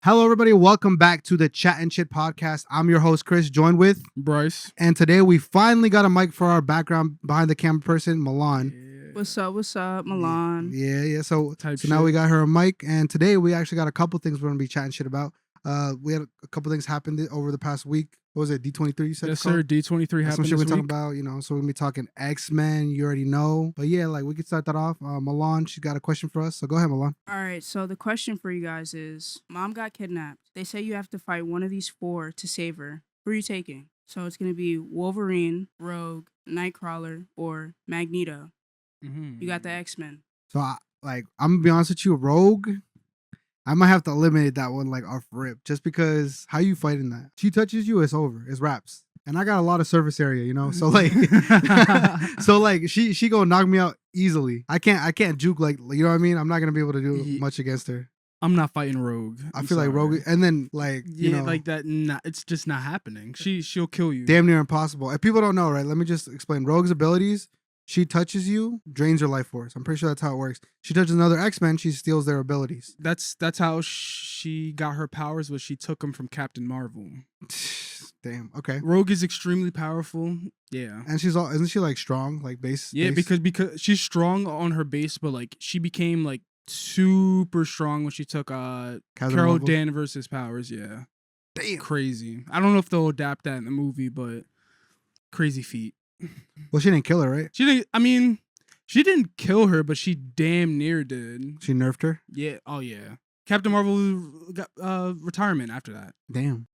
Hello, everybody. Welcome back to the Chattin Chit podcast. I'm your host, Chris, joined with Bryce. And today we finally got a mic for our background behind the camera person, Milan. Yeah. What's up, Milan? Yeah. So Type now shit. we got her a mic, and today we actually got a couple things we're gonna be chatting shit about. We had a couple things happened over the past week. What was it? D23. You said Yes, sir. D23 That's some happened shit we're this talking week. about. So we're gonna be talking X-Men. You already know, but yeah, like we could start that off. Milan, she's got a question for us. So go ahead, Milan. All right, so the question for you guys is, Mom got kidnapped. They say you have to fight one of these four to save her. Who are you taking? So it's going to be Wolverine, Rogue, Nightcrawler, or Magneto. You got the X-Men. So I'm gonna be honest with you, Rogue. I might have to eliminate that one like off rip, just because how you fighting that? She touches you, it's over, it's wraps. And I got a lot of surface area, so like, she gonna knock me out easily. I can't juke like, you know what I mean? I'm not gonna be able to do much against her. I'm not fighting Rogue. I feel like Rogue, and then like like that. It's just not happening. She'll kill you. Damn near impossible. If people don't know, right? Let me just explain. Rogue's abilities. She touches you, drains your life force. I'm pretty sure that's how it works. She touches another X-Men, she steals their abilities. That's how she got her powers. Was she took them from Captain Marvel? Damn. Okay. Rogue is extremely powerful. Yeah. And isn't she like strong, like base? Yeah, base? because she's strong on her base, but like she became like super strong when she took Carol Danvers' powers. Yeah. Damn. Crazy. I don't know if they'll adapt that in the movie, but crazy feat. Well, she didn't kill her, right? She didn't kill her, but she damn near did. She nerfed her? Yeah. Oh, yeah. Captain Marvel got retirement after that. Damn.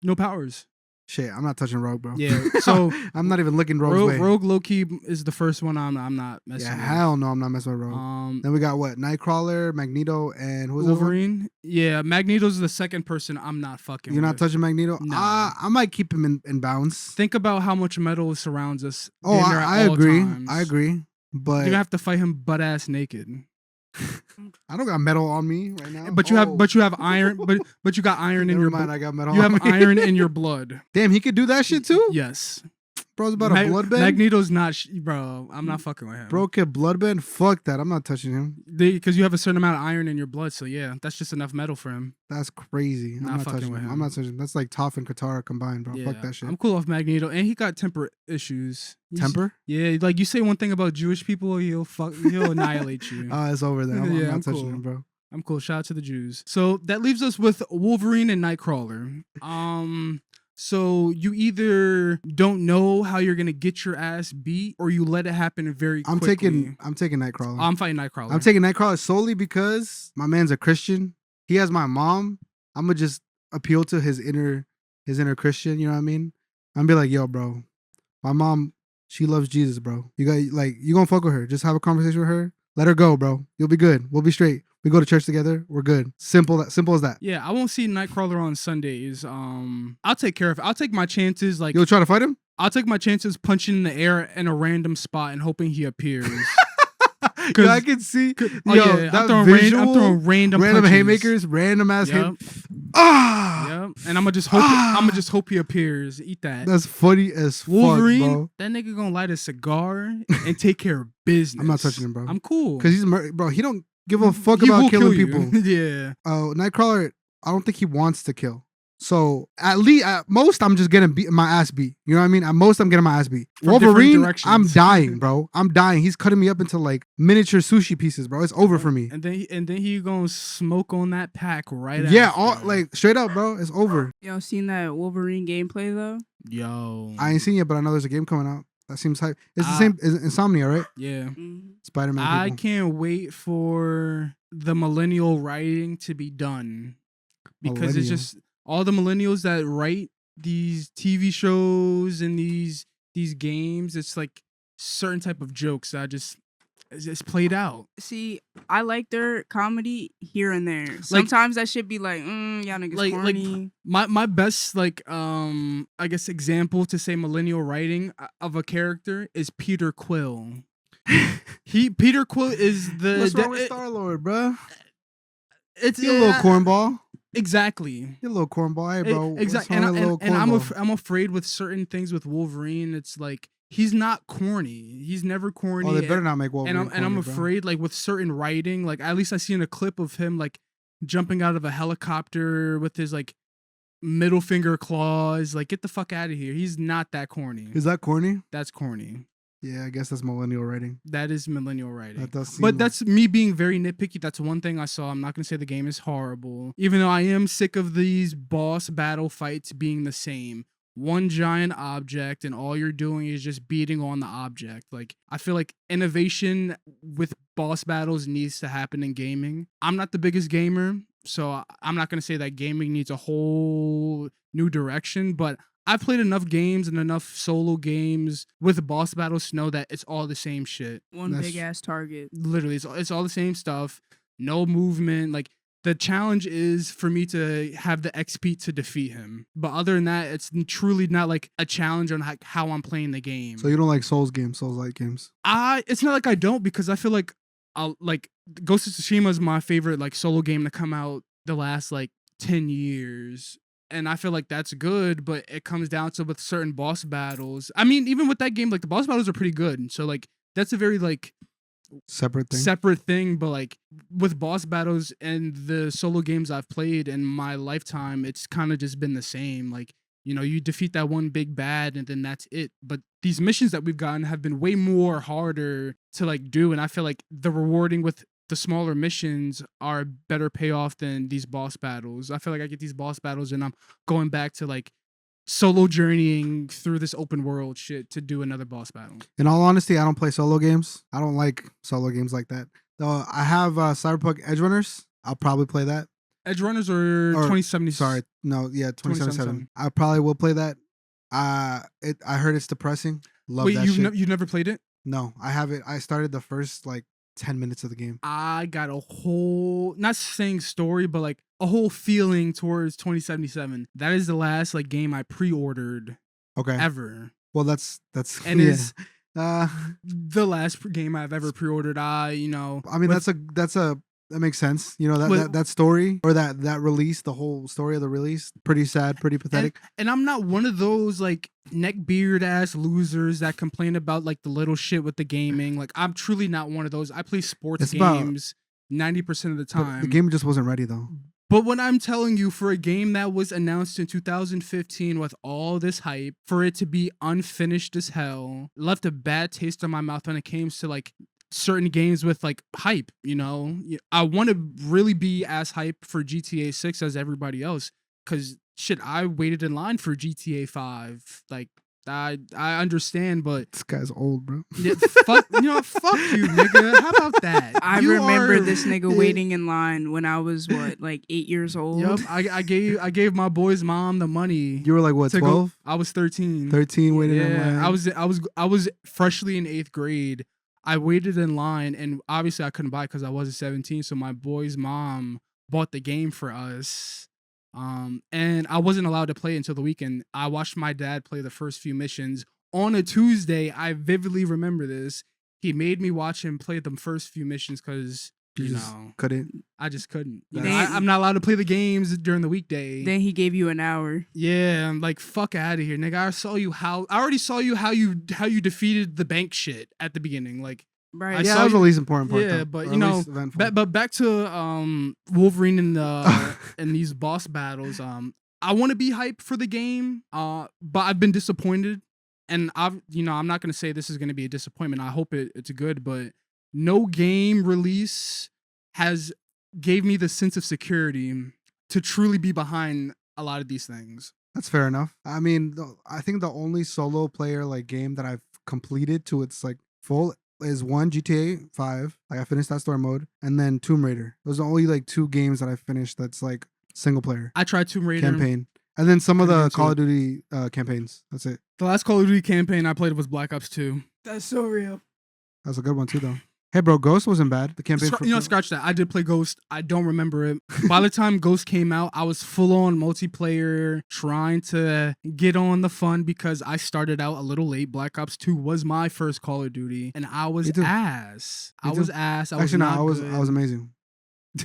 No powers. Shit, I'm not touching Rogue, bro. Yeah. So I'm not even looking Rogue's way. Rogue low-key is the first one I'm not messing with. Hell no, I'm not messing with Rogue. Then we got what? Nightcrawler, Magneto, and who's Wolverine? Yeah, Magneto's the second person I'm not fucking You're with. not touching Magneto? No. I might keep him in bounds. Think about how much metal surrounds us. Oh, I agree. Times. I agree. But you're gonna have to fight him butt ass naked. I don't got metal on me right now. But you have iron. But you got iron in your blood. I got metal. You have iron in your blood. Damn, he could do that shit too. Yes. Bro's about a bloodbend. Magneto's not, bro. I'm not fucking with him. Bro could bloodbend. Fuck that. I'm not touching him. Because you have a certain amount of iron in your blood. So yeah, that's just enough metal for him. That's crazy. I'm not touching him. I'm not touching him. That's like Toph and Katara combined, bro. Yeah, fuck that shit. I'm cool off Magneto, and he got temper issues. Temper? Yeah, like you say one thing about Jewish people, he'll annihilate you. It's over there. I'm not touching cool. him, bro. I'm cool. Shout out to the Jews. So that leaves us with Wolverine and Nightcrawler. So you either don't know how you're gonna get your ass beat, or you let it happen very quickly. I'm taking Nightcrawler. I'm fighting Nightcrawler. I'm taking Nightcrawler solely because my man's a Christian. He has my mom. I'm gonna just appeal to his inner Christian. You know what I mean? I'm gonna be like, yo, bro, my mom, she loves Jesus, bro. You gonna fuck with her. Just have a conversation with her. Let her go, bro. You'll be good. We'll be straight. We go to church together. We're good. Simple as that. Yeah, I won't see Nightcrawler on Sundays. I'll take care of it. I'll take my chances. Like you'll try to fight him. I'll take my chances punching in the air in a random spot and hoping he appears. Yo, I can see. I'm throwing random haymakers, random ass hit. Yep. And I'm gonna just hope he appears. Eat that. That's funny as Wolverine, fuck, bro. That nigga gonna light a cigar and take care of business. I'm not touching him, bro. I'm cool. Cause bro, he don't give a fuck about killing people. Yeah. Nightcrawler, I don't think he wants to kill. So at most, I'm just getting my ass beat. You know what I mean? At most, I'm getting my ass beat. Wolverine, I'm dying, bro. I'm dying. He's cutting me up into like miniature sushi pieces, bro. It's over for me. And then he gonna smoke on that pack right yeah, after. Straight up, bro. It's over. Y'all seen that Wolverine gameplay though? Yo, I ain't seen it, but I know there's a game coming out. That seems hype. It's the same. Is Insomnia, right? Yeah. Mm-hmm. Spiderman. I can't wait for the Millennial writing to be done because it's just all the millennials that write these TV shows and these games. It's like certain type of jokes that it's played out. See, I like their comedy here and there. Sometimes that should be like, y'all niggas corny. My best I guess example to say millennial writing of a character is Peter Quill. Peter Quill is the What's wrong with Star-Lord, bro? It's a little cornball. Exactly. You're a little cornball, hey, bro. Exactly. And I'm afraid with certain things with Wolverine, it's like he's not corny. He's never corny. Oh, they better not make Wolverine and I'm afraid, like with certain writing, like at least I seen a clip of him like jumping out of a helicopter with his like middle finger claws. Like, get the fuck out of here. He's not that corny. Is that corny? That's corny. Yeah, I guess that's millennial writing. That is millennial writing. That does seem but that's me being very nitpicky. That's one thing I saw. I'm not going to say the game is horrible. Even though I am sick of these boss battle fights being the same. One giant object and all you're doing is just beating on the object. Like, I feel like innovation with boss battles needs to happen in gaming. I'm not the biggest gamer, so I'm not going to say that gaming needs a whole new direction, but I've played enough games and enough solo games with boss battles to know that it's all the same shit. One big ass target. Literally, it's all the same stuff. No movement. Like, the challenge is for me to have the XP to defeat him. But other than that, it's truly not like a challenge on how I'm playing the game. So you don't like Souls like games? It's not like I don't, because I feel like Ghost of Tsushima is my favorite like solo game to come out the last like 10 years. And I feel like that's good, but it comes down to with certain boss battles. I mean, even with that game, like the boss battles are pretty good. So like that's a very like separate thing. But like with boss battles and the solo games I've played in my lifetime, it's kind of just been the same. Like, you know, you defeat that one big bad and then that's it. But these missions that we've gotten have been way more harder to like do. And I feel like the rewarding with the smaller missions are better payoff than these boss battles. I feel like I get these boss battles and I'm going back to like solo journeying through this open world shit to do another boss battle. In all honesty, I don't play solo games. I don't like solo games like that. Though I have Cyberpunk Edgerunners. I'll probably play that. Edgerunners or 2077? Sorry, no, yeah, 2077. I probably will play that. I heard it's depressing. Love that shit. You've never played it? No, I haven't. I started the first like 10 minutes of the game. I got a whole, not saying story, but like a whole feeling towards 2077. That is the last like game I pre-ordered. Okay. Ever. Well, that's and is the last game I've ever pre-ordered. I mean, that makes sense. You know, that story or that release, the whole story of the release, pretty sad, pretty pathetic. And I'm not one of those like neckbeard ass losers that complain about like the little shit with the gaming. Like, I'm truly not one of those. I play sports games 90% of the time. The game just wasn't ready though. But what I'm telling you, for a game that was announced in 2015 with all this hype, for it to be unfinished as hell, left a bad taste in my mouth when it came to like certain games with like hype. You know, I want to really be as hype for GTA 6 as everybody else, because shit, I waited in line for GTA 5. Like, I understand, but this guy's old, bro. Yeah, fuck you, nigga. How about that? I remember this nigga waiting in line when I was like 8 years old. Yep, I gave my boy's mom the money. You were like what, 12? I was 13. 13 waiting in line. I was freshly in 8th grade. I waited in line, and obviously I couldn't buy it because I wasn't 17. So my boy's mom bought the game for us. And I wasn't allowed to play until the weekend. I watched my dad play the first few missions on a Tuesday. I vividly remember this. He made me watch him play the first few missions because, couldn't. I just couldn't. I'm not allowed to play the games during the weekday. Then he gave you an hour. Yeah, I'm like, fuck out of here, nigga. I already saw you how you defeated the bank shit at the beginning. Like, right. Yeah, that was the least important part. Yeah, though, but but back to Wolverine and these boss battles. I want to be hyped for the game. But I've been disappointed, and I'm not gonna say this is gonna be a disappointment. I hope it's good, but no game release has gave me the sense of security to truly be behind a lot of these things. That's fair enough. I mean, I think the only solo player like game that I've completed to its like full is one GTA 5. Like, I finished that story mode, and then Tomb Raider. Those are only like 2 games that I finished that's like single player. I tried Tomb Raider campaign, and then some of the Call of Duty campaigns. That's it. The last Call of Duty campaign I played was Black Ops 2. That's so real. That's a good one too, though. Hey, bro, Ghost wasn't bad. The campaign. Scratch that. I did play Ghost. I don't remember it. By the time Ghost came out, I was full on multiplayer, trying to get on the fun because I started out a little late. Black Ops 2 was my first Call of Duty, and I was ass. I was amazing.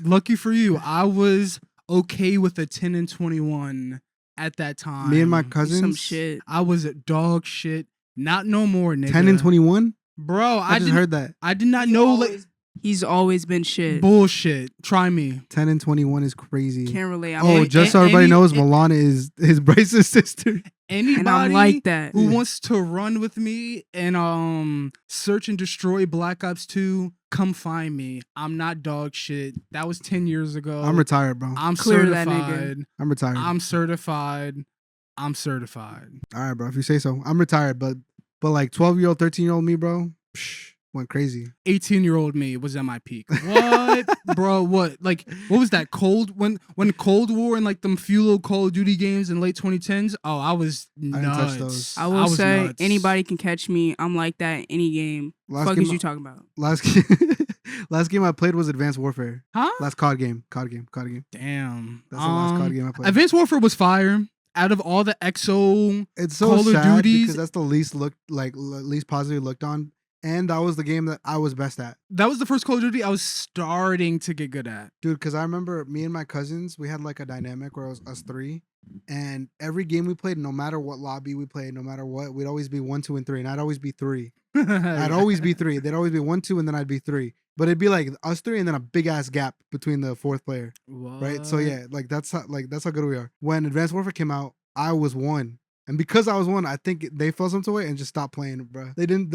Lucky for you, I was okay with a 10 and 21 at that time. Me and my cousins. Some shit. I was dog shit. Not no more, nigga. 10 and 21. Bro, I just heard that. I did not know. Like, He's always been shit. Bullshit. Try me. 10 and 21 is crazy. Can't relate. Oh, just so everybody knows, Milana is Bryce's sister. Anybody and I'm like that. who wants to run with me and search and destroy Black Ops 2, come find me. I'm not dog shit. That was 10 years ago. I'm retired, bro. I'm Clear that certified. nigga. I'm retired. I'm certified. All right, bro. If you say so. I'm retired, but like 12-year-old, 13-year-old me, bro, went crazy. 18-year-old me was at my peak. What, bro? What? Like, what was that? When Cold War and like them few little Call of Duty games in late 2010s? Oh, I was nuts. I didn't touch those. I will say nuts. Anybody can catch me. I'm like that any game. Fuck is you talking about? Last game I played was Advanced Warfare. Huh? Last COD game. Damn. That's the last COD game I played. Advanced Warfare was fire. Out of all the EXO, it's so Call of sad Duties, because that's the least positively looked on. And that was the game that I was best at. That was the first Call of Duty I was starting to get good at. Dude, because I remember me and my cousins, we had like a dynamic where it was us three. And every game we played, no matter what lobby we played, no matter what, we'd always be 1, 2, and 3. And I'd always be 3. I'd always be 3. They'd always be 1, 2, and then I'd be 3. But it'd be like us 3 and then a big ass gap between the fourth player. What? Right? So yeah, that's how good we are. When Advanced Warfare came out, I was 1. And because I was 1, I think they felt some way and just stopped playing it, bro. They didn't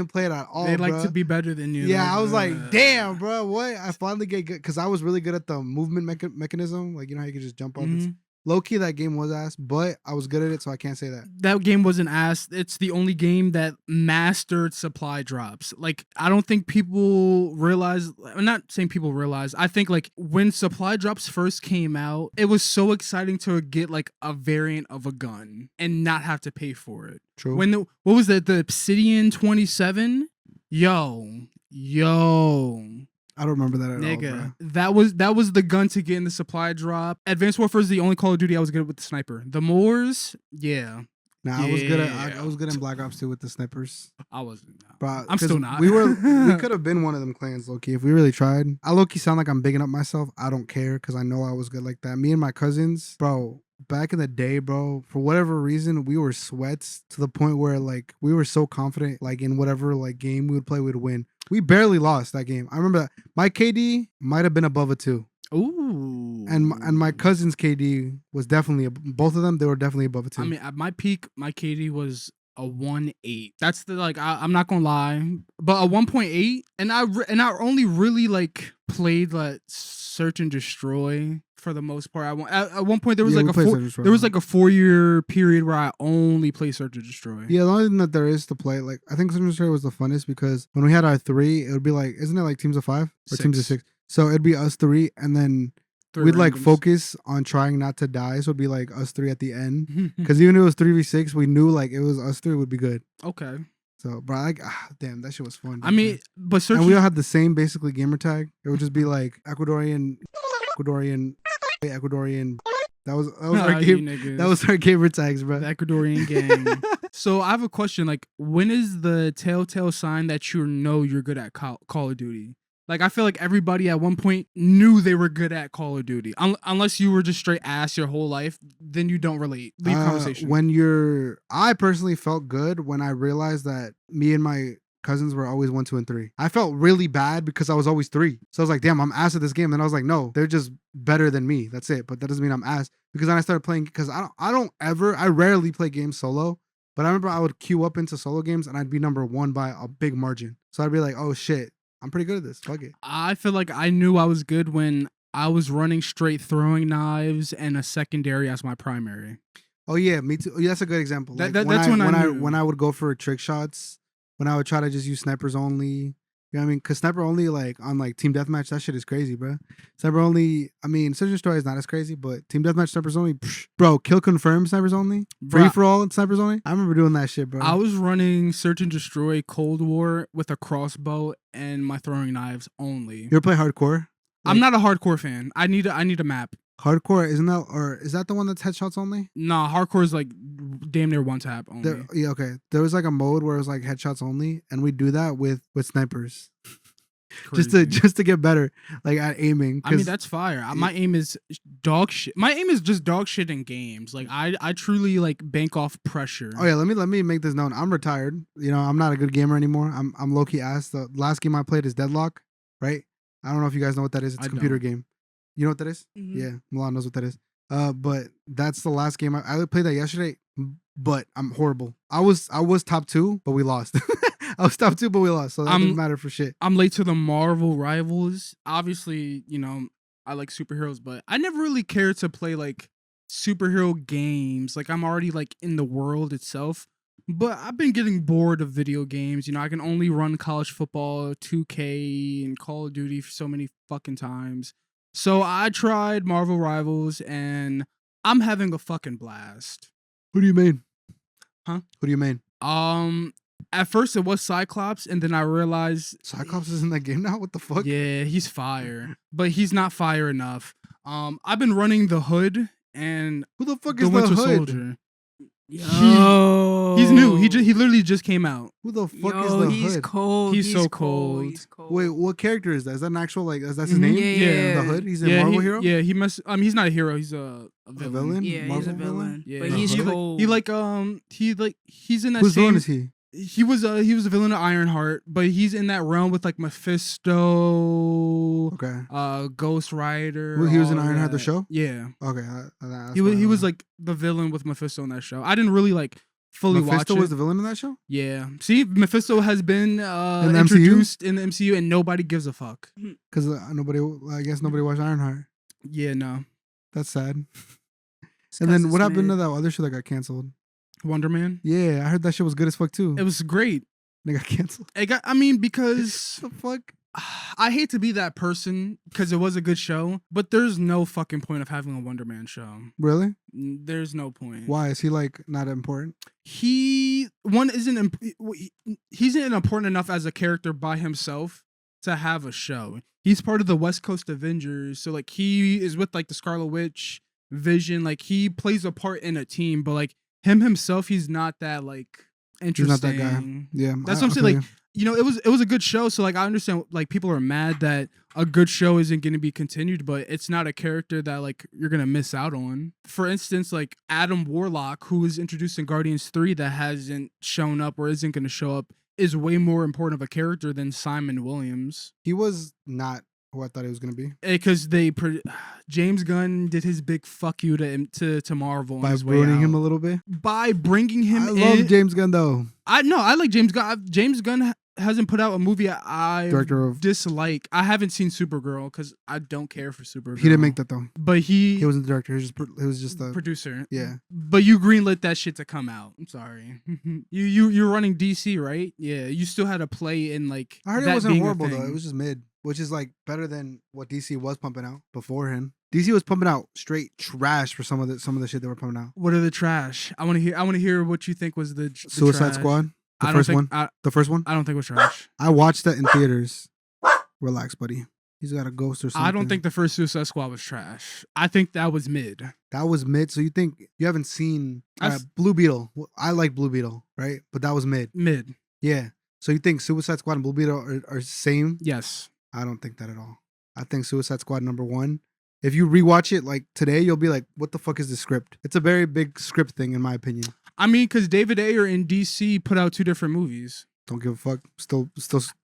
play it at all. They'd like to be better than you. Yeah, I was like, damn, bro, what? I finally get good because I was really good at the movement mechanism. Like, you know how you can just jump up. Mm-hmm. Low key, that game was ass, but I was good at it, so I can't say that. That game wasn't ass. It's the only game that mastered supply drops. Like, I don't think people realize. I'm not saying people realize. I think like when supply drops first came out, it was so exciting to get like a variant of a gun and not have to pay for it. True. What was that? The Obsidian 27? Yo. I don't remember that at Nigga, all, bro. That was the gun to get in the supply drop. Advanced Warfare is the only Call of Duty I was good with the sniper. The Moors, yeah. Nah, I was good at I was good in Black Ops 2 with the snipers. I wasn't. No. Bro, I'm still not. we could have been one of them clans, low-key, if we really tried. I low-key sound like I'm bigging up myself. I don't care because I know I was good like that. Me and my cousins, bro, back in the day, bro, for whatever reason, we were sweats to the point where like we were so confident, like in whatever like game we would play, we'd win. We barely lost that game. I remember that my KD might have been above a 2. Ooh. And my cousin's KD was definitely both of them. They were definitely above a 2. I mean, at my peak, my KD was a 1.8. That's the like. I'm not gonna lie, but a 1.8. And I only really like played like search and destroy for the most part. At one point there was like a 4-year period where I only played search and destroy. Yeah, the only thing that there is to play, like I think search and destroy was the funnest because when we had our 3, it would be like, isn't it like teams of 5 or teams of 6? So it'd be us 3, and then we'd like focus on trying not to die. So it'd be like us 3 at the end, because even if it was 3v6, we knew like it was us 3 would be good. Okay. So, but like, damn, that shit was fun. I mean, but search and we all had the same basically gamer tag. It would just be like Ecuadorian. That was our game. That was our gamer tags, bro. The Ecuadorian gang. So I have a question. Like, when is the telltale sign that you know you're good at Call of Duty? Like, I feel like everybody at one point knew they were good at Call of Duty. Unless you were just straight ass your whole life, then you don't relate. Leave conversation. I personally felt good when I realized that me and my cousins were always 1, 2, and 3. I felt really bad because I was always 3. So I was like, damn, I'm ass at this game. And I was like, no, they're just better than me. That's it. But that doesn't mean I'm ass. Because then I started playing, because I rarely play games solo. But I remember I would queue up into solo games and I'd be number 1 by a big margin. So I'd be like, oh shit, I'm pretty good at this. Fuck it. I feel like I knew I was good when I was running straight throwing knives and a secondary as my primary. Oh yeah, me too. Yeah, that's a good example. Like That's when I would go for trick shots, when I would try to just use snipers only. You know what I mean? Because sniper only, like on like team deathmatch, that shit is crazy, bro. Sniper only, I mean, search and destroy is not as crazy, but team deathmatch snipers only, bro. Kill confirm snipers only, free for all snipers only. I remember doing that shit, bro. I was running search and destroy Cold War with a crossbow and my throwing knives only. You ever play hardcore? Like, I'm not a hardcore fan. I need a map. Hardcore is that the one that's headshots only? Nah, hardcore is like damn near one tap only. Yeah, okay. There was like a mode where it was like headshots only, and we do that with snipers, just to get better, like at aiming. I mean, that's fire. My aim is dog shit. My aim is just dog shit in games. Like I truly like bank off pressure. Oh yeah, let me make this known. I'm retired. You know, I'm not a good gamer anymore. I'm low key ass. The last game I played is Deadlock. right? I don't know if you guys know what that is. It's I a computer don't. game. You know what that is? Mhm. Yeah, Milan knows what that is. But that's the last game. I played that yesterday, but I'm horrible. I was top 2, but we lost. I was top 2, but we lost. So that didn't matter for shit. I'm late to the Marvel Rivals. Obviously, you know, I like superheroes, but I never really cared to play like superhero games. Like I'm already like in the world itself. But I've been getting bored of video games. You know, I can only run college football, 2K, and Call of Duty for so many fucking times. So I tried Marvel Rivals, and I'm having a fucking blast. Who do you mean? Huh? Who do you mean? At first it was Cyclops, and then I realized Cyclops is in that game now? What the fuck? yeah, he's fire, but he's not fire enough. I've been running the Hood and Who the fuck the is the Winter Hood? Soldier. Yo. He's new. He literally just came out. Who the fuck is Yo, the he's Hood? cold. He's so cold. He's cold. Wait, what character is that? Is that an actual like? That's his Mhm. name? Yeah. The Hood. He's a Marvel hero. Yeah, he's not a hero. He's a villain. villain? Yeah, he's Marvel a villain. Yeah, But The he's Hood? cold. He's in that Whose villain same. is he? He was a villain of Ironheart, but he's in that realm with like Mephisto, Okay. Ghost Rider. Well, he was in all Ironheart the that. show? Yeah, Okay. That's he why I was know. like the villain with Mephisto in that show. I didn't really like fully Mephisto watch it. was the villain in that show? Yeah, see, Mephisto has been the MCU? introduced in the MCU, and nobody gives a fuck. Because I guess nobody watched Ironheart. Yeah, no. That's sad. It's And 'cause then it's what happened to mid. that other show that got canceled? Wonder Man. Yeah, I heard that shit was good as fuck too. It was great. They got canceled. Because What the fuck? I hate to be that person because it was a good show, but there's no fucking point of having a Wonder Man show. Really? There's no point. Why? Is he like not important? He's isn't important enough as a character by himself to have a show. He's part of the West Coast Avengers, so like he is with like the Scarlet Witch, Vision. Like he plays a part in a team, but like him himself, he's not that like interesting. He's not that guy. Yeah, That's what I'm saying. feel Like, you know, it was a good show. So like I understand like people are mad that a good show isn't going to be continued, but it's not a character that like you're going to miss out on. For instance, like Adam Warlock, who was introduced in Guardians 3 that hasn't shown up or isn't going to show up, is way more important of a character than Simon Williams. he was not who I thought he was gonna be. Because James Gunn did his big fuck you to Marvel on By his way ruining out. him a little bit. By bringing him I in. love James Gunn though. I like James Gunn. James Gunn hasn't put out a movie I Director of. dislike. I haven't seen Supergirl because I don't care for Supergirl. He didn't make that though. but He wasn't the director. He was just the. producer. Yeah. But you greenlit that shit to come out. I'm sorry. you're running DC, right? Yeah. You still had to play in like. I heard it that wasn't being a horrible though. thing. It was just mid, which is like better than what DC was pumping out beforehand. DC was pumping out straight trash for some of the shit they were pumping out. What are the trash? I want to hear what you think was the Suicide trash. Squad, the I don't first think, one. The first one. I don't think it was trash. I watched that in theaters. Relax, buddy. He's got a ghost or something. I don't think the first Suicide Squad was trash. I think that was mid. that was mid. So you think you haven't seen I've- Blue Beetle? Well, I like Blue Beetle, right? But that was mid. Mid. Yeah. So you think Suicide Squad and Blue Beetle are same? Yes. I don't think that at all. I think Suicide Squad #1. If you rewatch it like today, you'll be like, "What the fuck is this script?" It's a very big script thing, in my opinion. I mean, because David Ayer in DC put out 2 different movies. Don't give a fuck. Still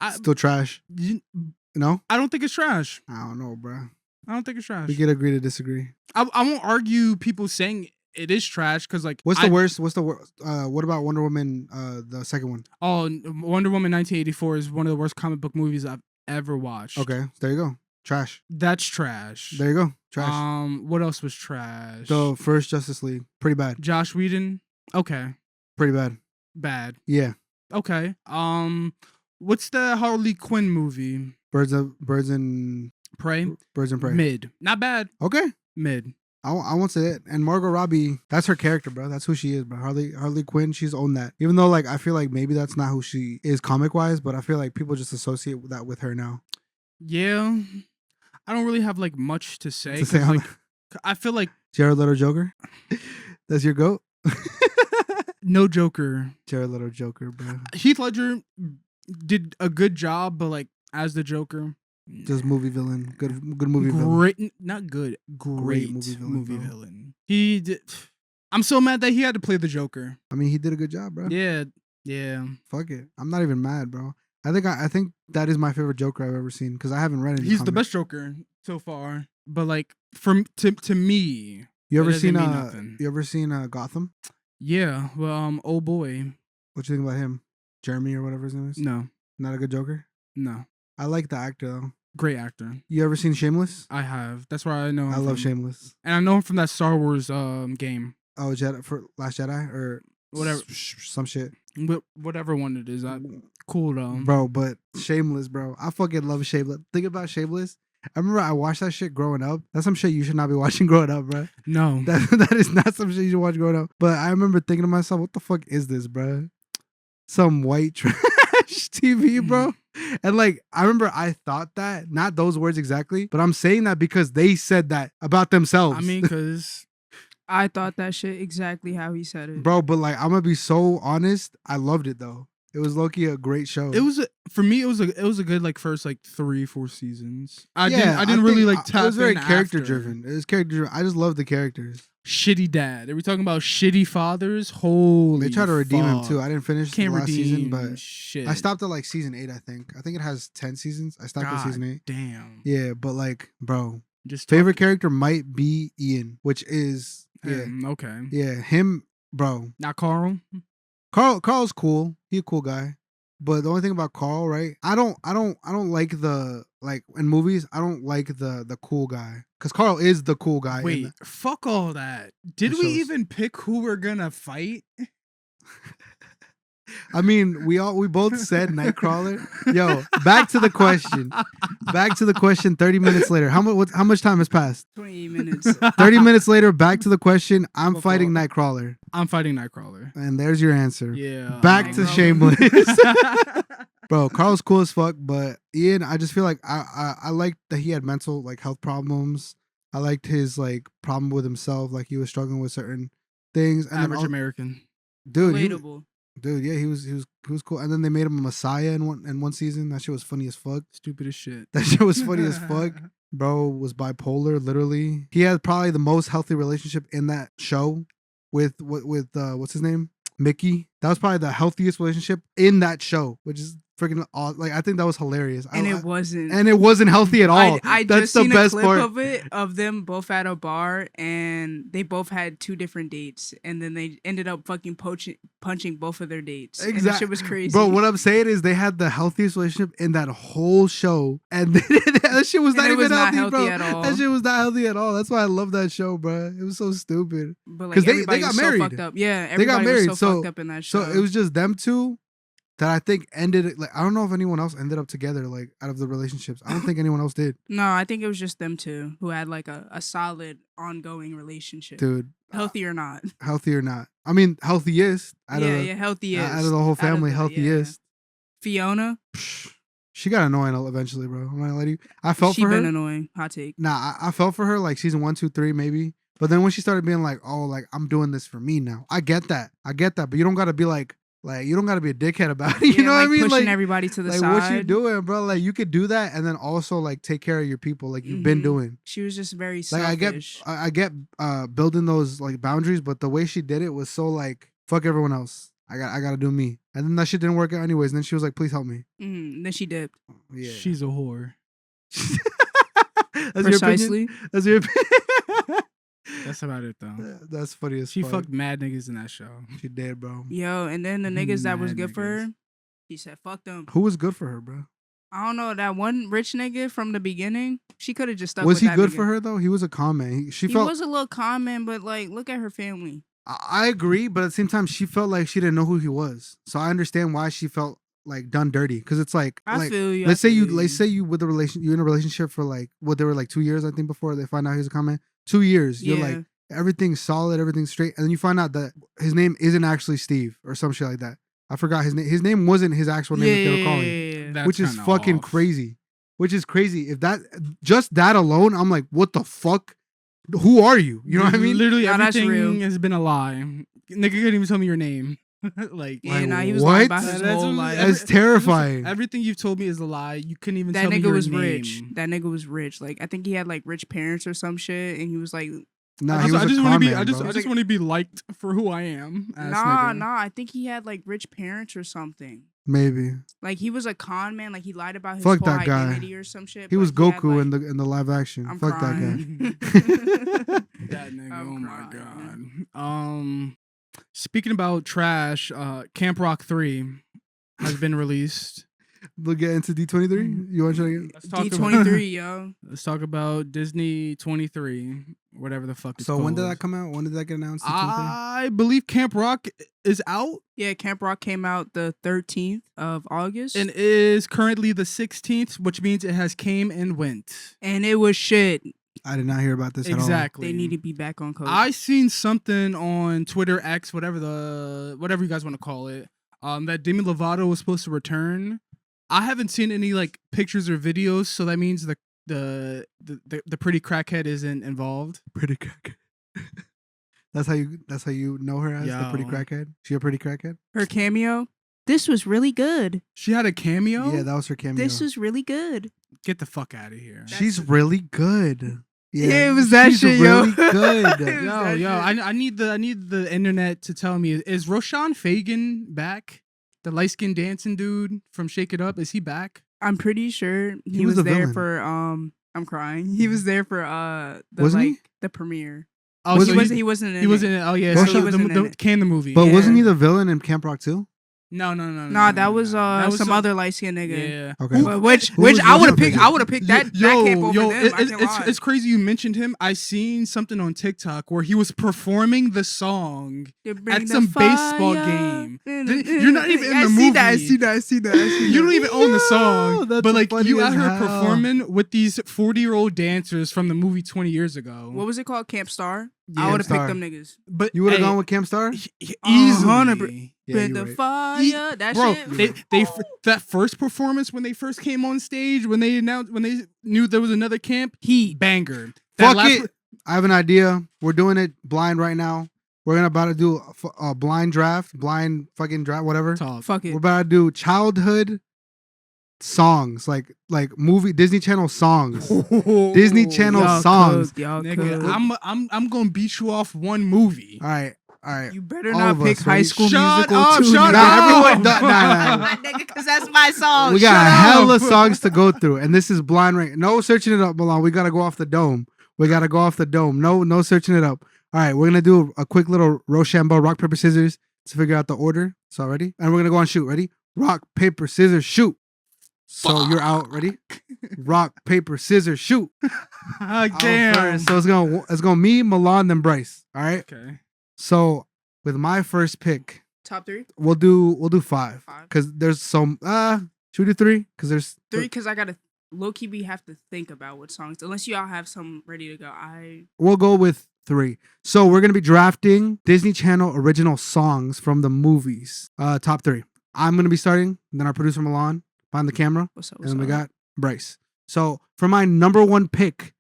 I- trash. You- No, I don't think it's trash. I don't know, bro. I don't think it's trash. We could agree to disagree. I won't argue people saying it is trash because like What's the worst? What's the worst? What about Wonder Woman? The second one. Oh, Wonder Woman 1984 is one of the worst comic book movies I've ever watched. Okay, there you go. Trash. That's trash. There you go. Trash. What else was trash? The first Justice League, pretty bad. Josh Whedon. Okay. Pretty bad. Bad. Yeah. Okay. What's the Harley Quinn movie? Birds and Prey. Prey. Mid. Not bad. Okay. Mid. I won't say it. And Margot Robbie, that's her character, bro. That's who she is, bro. Harley Quinn, she's owned that. Even though, like, I feel like maybe that's not who she is comic wise, but I feel like people just associate that with her now. Yeah. I don't really have like much to say. To say 'cause, on like, I feel like Jared Leto Joker. That's your goat. no Joker. Jared Leto Joker, bro. Heath Ledger did a good job, but like as the Joker, Just movie villain. Good movie villain. great, not good, great movie movie villain, bro. villain. He did. I'm so mad that he had to play the Joker. I mean, he did a good job, bro. Yeah, yeah. Fuck it. I'm not even mad, bro. I think that is my favorite Joker I've ever seen because I haven't read any. He's the best Joker so far, but like to me, you ever seen nothing. You ever seen Gotham? Yeah, well, oh boy, what you think about him? Jeremy or whatever his name is. No, not a good Joker. No, I like the actor though. Great actor. You ever seen Shameless? I have. That's why I know him. I love Shameless, and I know him from that Star Wars game. Oh, for Last Jedi or whatever, some shit. Whatever one it is, cool though, bro. But Shameless, bro, I fucking love Shameless. Think about Shameless. I remember I watched that shit growing up. That's some shit you should not be watching growing up, bro. No, that is not some shit you should watch growing up. But I remember thinking to myself, what the fuck is this, bro? Some white trash TV, bro. And like, I remember I thought that, not those words exactly, but I'm saying that because they said that about themselves. I mean, because I thought that shit exactly how he said it, bro. But like, I'm gonna be so honest. I loved it though. It was low-key a great show. It was for me. It was a good like first like 3-4 seasons. I didn't really like tap. It was very in character after. driven. It was character driven. I just love the characters. Shitty dad. Are we talking about shitty fathers? Holy! They try to redeem him fuck. too. I didn't finish Can't the last redeem season, but shit. I stopped at like season 8. I think it has 10 seasons. I stopped at season 8. Damn. Yeah, but like, bro, Just favorite character might be Ian, which is okay. Yeah, him, bro. Not Carl. Carl's cool. He a cool guy. But the only thing about Carl, right? I don't like the like in movies. I don't like the cool guy because Carl is the cool guy. Wait, fuck all that. Did we even pick who we're gonna fight? I mean, we both said Nightcrawler. Yo, back to the question. 30 minutes later. How much time has passed? 28 minutes. 30 minutes later, back to the question. I'm fighting Nightcrawler. I'm fighting Nightcrawler. And there's your answer. Yeah. Back to Shameless. Bro, Carl's cool as fuck, but Ian, I just feel like I liked that he had mental like health problems. I liked his like problem with himself, like he was struggling with certain things. And Average American. Dude, relatable. Dude, yeah, he was cool. And then they made him a messiah in one season. That shit was funny as fuck. Stupid as shit. That shit was funny as fuck. Bro was bipolar, literally. He had probably the most healthy relationship in that show with what's his name? Mickey. That was probably the healthiest relationship in that show, which is freaking awesome. Like I think that was hilarious. It wasn't. And it wasn't healthy at all. I That's just the seen best a clip part of it of them both at a bar, and they both had 2 different dates, and then they ended up fucking punching both of their dates. Exactly. And that shit was crazy. Bro, what I'm saying is they had the healthiest relationship in that whole show, and that shit was not even healthy, bro. At all. That shit was not healthy at all. That's why I love that show, bro. It was so stupid. But like they got married. So fucked up. Yeah, they got married. Was so fucked up in that show. So it was just them two that I think ended it. Like I don't know if anyone else ended up together, like out of the relationships. I don't think anyone else did. No, I think it was just them two who had like a solid ongoing relationship. Dude. Healthy or not. Healthy or not. I mean, healthiest. Healthiest. Out of the whole family, healthiest. Fiona. She got annoying eventually, bro. I'm not gonna let you. I felt for her. She been annoying. Hot take. Nah, I felt for her like season 1, 2, 3, maybe. But then when she started being like, oh, like I'm doing this for me now. I get that. But you don't gotta be like you don't gotta be a dickhead about it. You know what I mean? Pushing like everybody to the like, side. What you doing, bro? Like you could do that and then also like take care of your people, like you've been doing. She was just very selfish. Like I get building those like boundaries, but the way she did it was so like fuck everyone else. I gotta do me. And then that shit didn't work out anyways. And then she was like, please help me. Then she dipped. Yeah. She's a whore. That's Precisely. Your opinion? That's your opinion. That's about it though. That's funny as she fuck. fucked mad niggas in that show. She did, bro. Yo, and then the niggas that was good for her, he said, fuck them. Who was good for her, bro? I don't know. That one rich nigga from the beginning, she could have just stuck was with he that good nigga. for her, though? He was a con man. He was a little con man, but like, look at her family. I agree, but at the same time, she felt like she didn't know who he was. So I understand why she felt like done dirty. Because it's like, I feel you. Let's say you with you're in a relationship for like, they were like 2 years, I think, before they find out he was a con man. 2 years. You're like, everything's solid, everything's straight. And then you find out that his name isn't actually Steve or some shit like that. I forgot his name. His name wasn't his actual name that they were calling, which is fucking crazy. Which is crazy. If that, just that alone, I'm like, what the fuck? Who are you? You know what I mean? Literally everything has been a lie. Nigga couldn't even tell me your name. He was lying about his whole life. That's terrifying. Everything you've told me is a lie. You couldn't even tell me your name. That nigga was rich. Like I think he had like rich parents or some shit, and he was like Nah, I he was just a want to con be. man, I just bro. want to be liked for who I am. Ass Nah, nigga. I think he had like rich parents or something. Maybe. Like he was a con man. Like he lied about his Fuck whole that guy. identity or some shit. He was but Goku had, like, in the live action. I'm Fuck crying. that guy. That nigga. I'm Oh my crying. god. Speaking about trash, Camp Rock 3 has been released. We'll get into D23. You want to Let's talk D23, yo. Let's talk about Disney 23, whatever the fuck it's So called. when did that come out? When did that get announced? I believe Camp Rock is out Yeah, Camp Rock came out the 13th of August. and is currently the 16th, which means it has came and went. And it was shit. I did not hear about this Exactly. They need to be back on code. I seen something on Twitter, X, whatever you guys want to call it, that Demi Lovato was supposed to return. I haven't seen any like pictures or videos, so that means the pretty crackhead isn't involved. Pretty crackhead. That's how you know her as the pretty Yo. crackhead. She a pretty crackhead? Her cameo. This was really good. She had a cameo? Yeah, that was her cameo. This was really good. Get the fuck out of here. She's really good. Yeah, it was that she's shit, really yo. good. It was Yo, that shit. I need the internet to tell me, is Roshan Fagan back? The light-skinned dancing dude from Shake It Up, is he back? I'm pretty sure he was was the there villain. for I'm crying. He was there for the Wasn't he? the premiere. Oh, Was so He wasn't in he wasn't. it. Oh yeah, Well, so he wasn't in it. Can the movie? But Yeah. wasn't he the villain in Camp Rock 2? No. Nah, that was some other light skinned nigga. Yeah. Okay. But which was I would have Roshan picked. Fagan? I would have picked that camp over them. I can't lie. It's crazy you mentioned him. I seen something on TikTok where he was performing the song They bring at the some baseball fire. game. You're not even in I the see that. I movie. see that. I see that. I see You don't that. even own the song, That's but like funny you as out here hell. performing with these 40-year-old dancers from the movie 20 years ago. What was it called? Camp Star. Yeah, I would have Star. picked them niggas. But You would have hey, gone with Camp Star? easily. Yeah, Bring you're the right. fire. That Bro, shit. that first performance when they first came on stage, when they knew there was another camp, banger. That Fuck last it. I have an idea. We're doing it blind right now. We're about to do a blind fucking draft, whatever. talk. Fuck it. We're about to do childhood songs, like movie Disney Channel songs. Disney Channel Y'all songs. cooked, y'all Nigga, cooked. I'm gonna beat you off one movie. All right. You better all not of pick us, High right? School Shut Musical up, 2. shut nigga. up. Everyone, nah. Nigga, because that's my song. We got Shut up. hella songs to go through, and this is blind right. No searching it up, Milan. We gotta go off the dome. No searching it up. All right, we're gonna do a quick little Rochambeau rock paper scissors to figure out the order. So ready? And we're gonna go on shoot. Ready? Rock paper scissors shoot. So you're out. Ready? Rock paper scissors shoot. Damn. First. So it's gonna me, Milan, then Bryce. All right. Okay. So with my first pick, Top 3? we'll do 5 5. because there's some. Should we do 3? Because there's 3 because I gotta low key. We have to think about what songs. Unless y'all have some ready to go. We'll go with 3. So we're gonna be drafting Disney Channel original songs from the movies. Top 3. I'm gonna be starting. Then our producer Milan behind the camera, What's up? and then we got Bryce. So for my number 1 pick,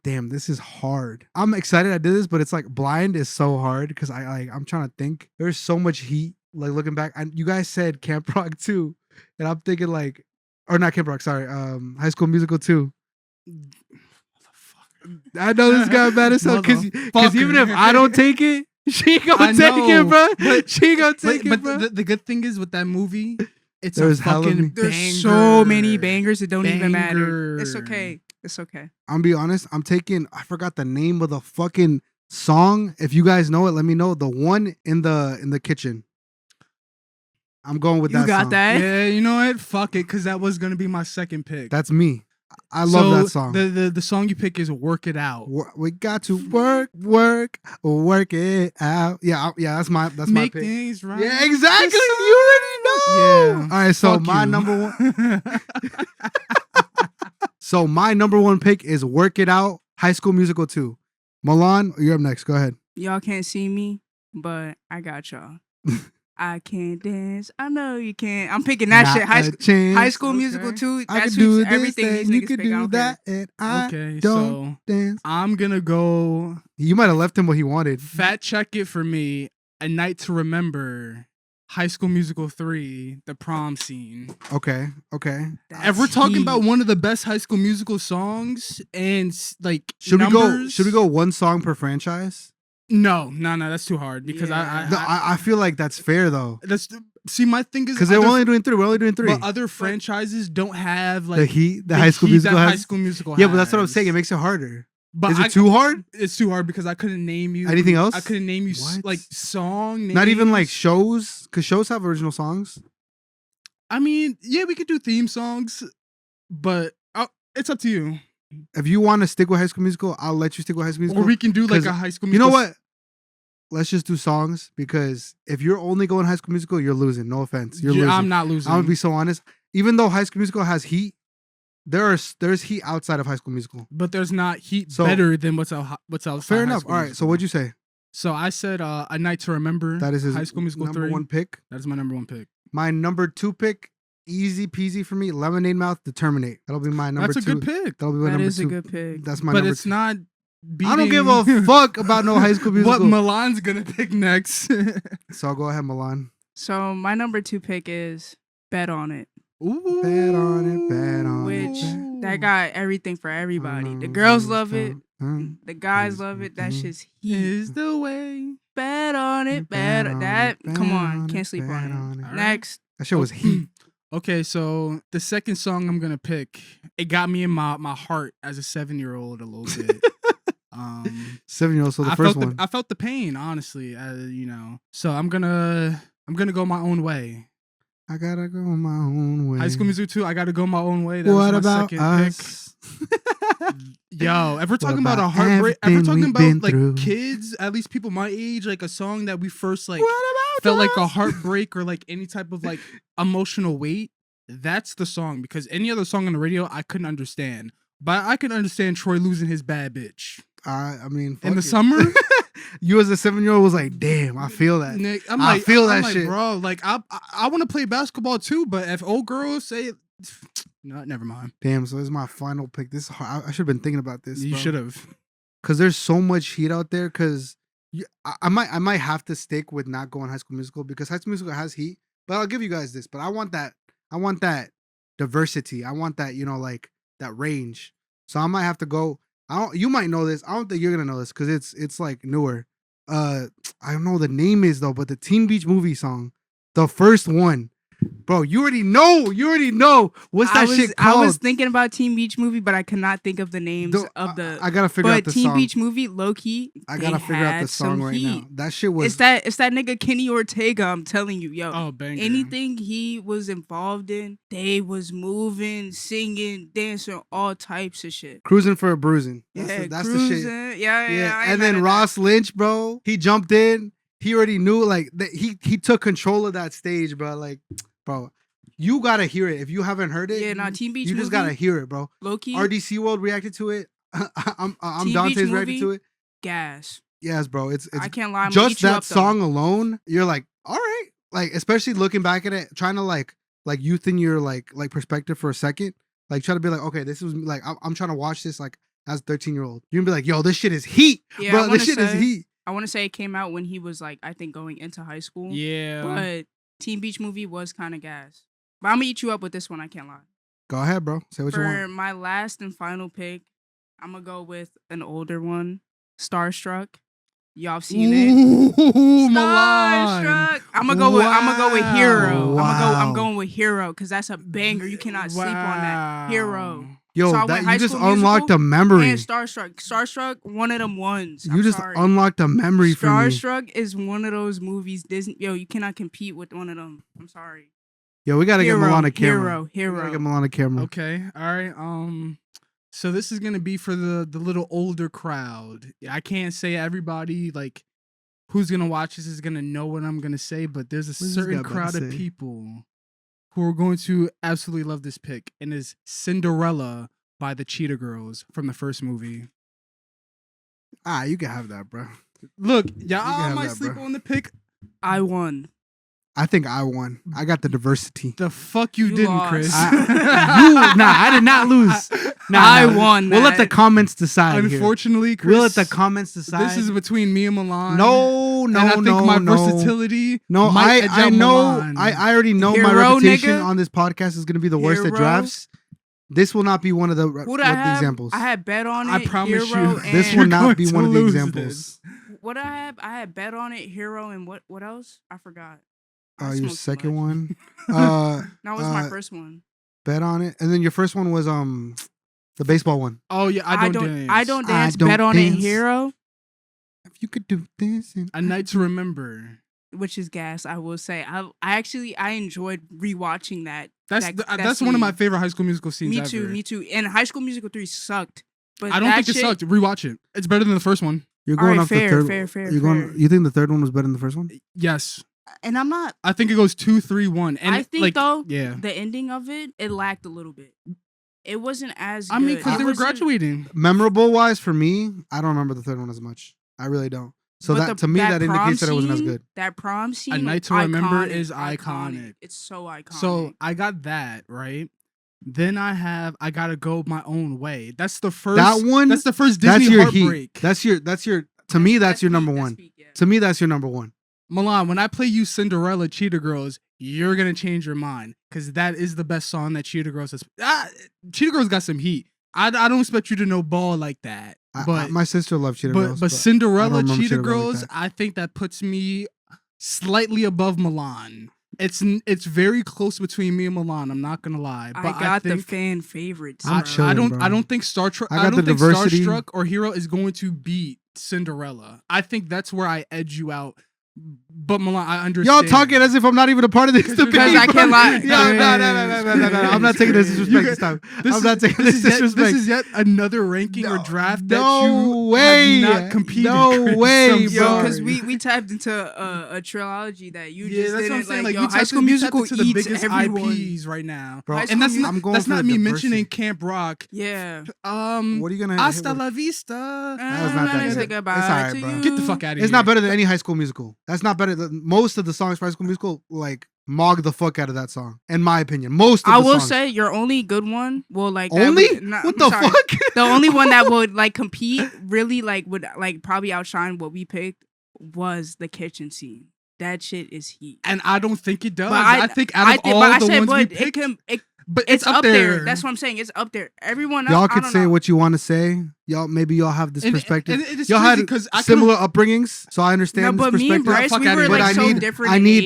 damn, this is hard. I'm excited I did this, but it's like blind is so hard because I'm trying to think. There's so much heat. Like looking back, you guys said Camp Rock 2, and I'm thinking like, or not Camp Rock, sorry, High School Musical 2. I know this guy mad as hell because even if I don't take it, she gonna take it, bro. She gonna take it, But bro. the good thing is with that movie, it's There's a hella fucking There's banger. so many bangers that don't even matter. It's Banger. okay. It's okay. I'm be honest. I'm taking. I forgot the name of the fucking song. If you guys know it, let me know. The one in the kitchen. I'm going with You that. got song. that? Yeah, you know what? Fuck it, because that was gonna be my second pick. That's me. I love that song. The song you pick is "Work It Out." We got to work it out. Yeah, that's my Make pick. things right. Yeah, exactly. You already know. Yeah. All right, so Fuck my you. number 1. So my number 1 pick is "Work It Out." High School Musical 2. Milan, you're up next. Go ahead. Y'all can't see me, but I got y'all. I can't dance. I know you can't. I'm picking that Not shit. High, a chance. high School Okay. Musical 2. I That can suits do this, everything these and you niggas can pick. I do don't care. that, and I Okay, don't so dance. I'm gonna go You might have left him what he wanted. fat check it for me. A Night to Remember High School Musical 3, the prom scene. Okay. If we're talking about one of the best High School Musical songs and like Should numbers, we go one song per franchise? No, that's too hard because I feel like that's fair though. See, my thing is because we're only doing three. But other franchises don't have like the High School Musical has. High School Musical. Yeah, but that's what I'm saying. It makes it harder. But is it too hard? It's too hard because I couldn't name you anything else. I couldn't name you like song names. Not even like shows, because shows have original songs. I mean, yeah, we could do theme songs, but it's up to you. If you want to stick with High School Musical, I'll let you stick with High School Musical. Or we can do like a High School Musical. You know what? Let's just do songs, because if you're only going High School Musical, you're losing. No offense, you're losing. I'm not losing. I'm gonna be so honest. Even though High School Musical has heat, there's heat outside of High School Musical, but there's not heat better than what's outside. Fair enough. All right. So what'd you say? So I said A Night to Remember. That is his High School Musical number 3. one pick. That is my number one pick. My number 2 pick, easy peasy for me. Lemonade Mouth to Terminate. That'll be my number 2. That's a good pick. That'll be my number 2. That is a good pick. That's my but number 2. But it's not. Beating... I don't give a fuck about no High School Musical. What Milan's gonna pick next? So I'll go ahead, Milan. So my number 2 pick is Bet on It. Ooh. Bet on it. Which that got everything for everybody. The girls love it. The guys love it. That shit's heat. Is the way. Bet on it. That. Come on. Can't sleep on it. Next. That shit was heat. Okay, so the second song I'm gonna pick, it got me in my heart as a 7-year-old a little bit. 7-year-old. So the first one. I felt the pain, honestly. So I'm gonna go my own way. I gotta go my own way. High School Musical 2, I gotta go my own way. That what was my about second us? Pick. Yo, if we're talking about a heartbreak, if we're talking about like kids, at least people my age, like a song that we first like felt like a heartbreak or like any type of like emotional weight, that's the song. Because any other song on the radio, I couldn't understand. But I could understand Troy losing his bad bitch. I mean, in the summer. You as a 7-year-old was like, damn, I feel that. Nick, I feel that shit, bro. Like I want to play basketball too, but if old girls say, no, never mind. Damn, so this is my final pick. This is hard. I should have been thinking about this. You should have, because there's so much heat out there. Because I might have to stick with not going High School Musical, because High School Musical has heat. But I'll give you guys this. But I want that diversity. I want that, like that range. So I might have to go. You might know this. I don't think you're gonna know this because it's like newer. I don't know what the name is though, but the Teen Beach Movie song, the first one. Bro, you already know. What's that shit called? I was thinking about Teen Beach Movie, but I could not think of the names of the. I gotta figure out the song. But Teen Beach Movie, low key. I gotta figure out the song right now. That shit was. It's that nigga Kenny Ortega. I'm telling you, yo. Oh, banger. Anything he was involved in, they was moving, singing, dancing, all types of shit. Cruising for a bruising. That's the shit. Yeah. And then Ross Lynch, bro, he jumped in. He already knew, like, that he took control of that stage, bro. Like, bro, you gotta hear it. If you haven't heard it, Teen Beach you Movie, just gotta hear it, bro. Low-key. RDC World reacted to it. I'm Teen Dante's Beach reacted to it. Gas. Yes, bro. It's I can't lie. I'm just that up, song alone. You're like, all right, like, especially looking back at it, trying to like youth in your like perspective for a second, like try to be like, okay, this was like I'm trying to watch this like as a 13-year-old. You're gonna be like, yo, this shit is heat, bro. This shit is heat. I want to say it came out when he was like, I think going into high school. Yeah. But Teen Beach Movie was kind of gas. But I'm gonna eat you up with this one. I can't lie. Go ahead, bro. Say what you want. For my last and final pick, I'm gonna go with an older one, Starstruck. Y'all have seen it? Starstruck. I'm gonna go with Hero. Wow. I'm going with Hero because that's a banger. You cannot sleep on that. Hero. Yo, that you just unlocked a memory. And Starstruck, one of them ones. You just unlocked a memory for me. Starstruck is one of those movies Disney. Yo, you cannot compete with one of them. I'm sorry. Yo, we gotta get Milan on camera. Hero. We gotta get Milan on camera. Okay, all right. So this is gonna be for the little older crowd. I can't say everybody like who's gonna watch this is gonna know what I'm gonna say, but there's a certain crowd of people who are going to absolutely love this pick, and is Cinderella by the Cheetah Girls from the first movie. You can have that, bro. Look, y'all might sleep on the pick. I won. I think I won. I got the diversity. The fuck you didn't, lost. Chris. I did not lose. I won. We'll let the comments decide. Unfortunately, here. Chris, we'll let the comments decide. This is between me and Milan. No. and I think my versatility. No, might edge I out know. Milan. I already know my Hero, reputation nigga. on this podcast is gonna be the worst at Hero. drafts. This will not be one of the Who did I have? examples. I had bet on it. I promise Hero you, and This You're will not going be to one of the lose examples. this. What did I have? I had bet on it. Hero and what else? I forgot. I Your smoked too second much. one. No, it was my first one. Bet on it, and then your first one was the baseball one. Oh yeah, I don't dance. I don't dance. I don't bet on dance. it. Hero, If you could do this, A Night to Remember. which is gas. I will say. I enjoyed rewatching that. That's one of my favorite High School Musical scenes. Me ever. too. Me too. And High School Musical 3 sucked. But I don't think it shit, sucked. Rewatch it. It's better than the first one. you're All going right, off fair, the third. fair. You think the third one was better than the first one? Yes, And I'm not. I think it goes 2, 3, 1. And I think though, yeah. the ending of it lacked a little bit. It wasn't as. I mean, good. because It they were wasn't- graduating. Memorable wise for me, I don't remember the third one as much. I really don't. So But to me that prom indicates that it wasn't as scene- good. That prom scene, A Night to Remember is iconic. It's so iconic. So I got that right. Then I gotta go my own way. That's the first. That one. That's the first That's Disney your heartbreak. heat. That's your. To me, that's your number peak, one. peak, yeah. To me, that's your number one. Milan, when I play you Cinderella Cheetah Girls, you're gonna change your mind because that is the best song that Cheetah Girls has. Cheetah Girls got some heat. I don't expect you to know ball like that. But My sister loved Cheetah Girls. but Cinderella remember Cheetah Cheetah Girls Girls, like that. I think that puts me slightly above Milan. It's very close between me and Milan. I'm not gonna lie. But I got the think fan favorites. I'm bro. chilling, bro. I don't think Star Trek. I got I don't the think diversity. Starstruck or Hero is going to beat Cinderella. I think that's where I edge you out. But Milan, I understand. Y'all talking as if I'm not even a part of this debate. Because I can't lie. Yeah, no. I'm not taking this disrespect this time. I'm not taking this disrespect. This is yet another ranking or draft that No you way. have not competed. No Chris. way, I'm bro. Yo, sorry. because we tapped into a trilogy that you Yeah, just that's what I'm didn't saying. like. Like, Yo, we High School tapped Musical into the eats biggest everyone. IPs right now, Bro, High and School that's Musical- I'm going that's for not the me diversity. mentioning Camp Rock. Yeah. What are you gonna? Hasta la vista. That was not that Say good. goodbye It's alright, to bro. you. Get the fuck out of here. It's not better than any High School Musical. That's not better than most of the songs for High School Musical. Like mog the fuck out of that song, in my opinion. Most of I the will songs. say your only good one will like that Only? would- nah, What I'm the sorry. fuck? The only one that would like compete really would probably outshine what we picked was the kitchen scene. That shit is heat. And I don't think it does. But I think out of all I the said, ones we but picked, but it's up there. That's what I'm saying. It's up there. Everyone else, Y'all I could don't say know. what you want to say. Maybe y'all have this perspective. And it is Y'all crazy had because I similar upbringings, so I No, understand but this me and perspective. Bryce, Fuck we outta were here. But like I so need, different I in need,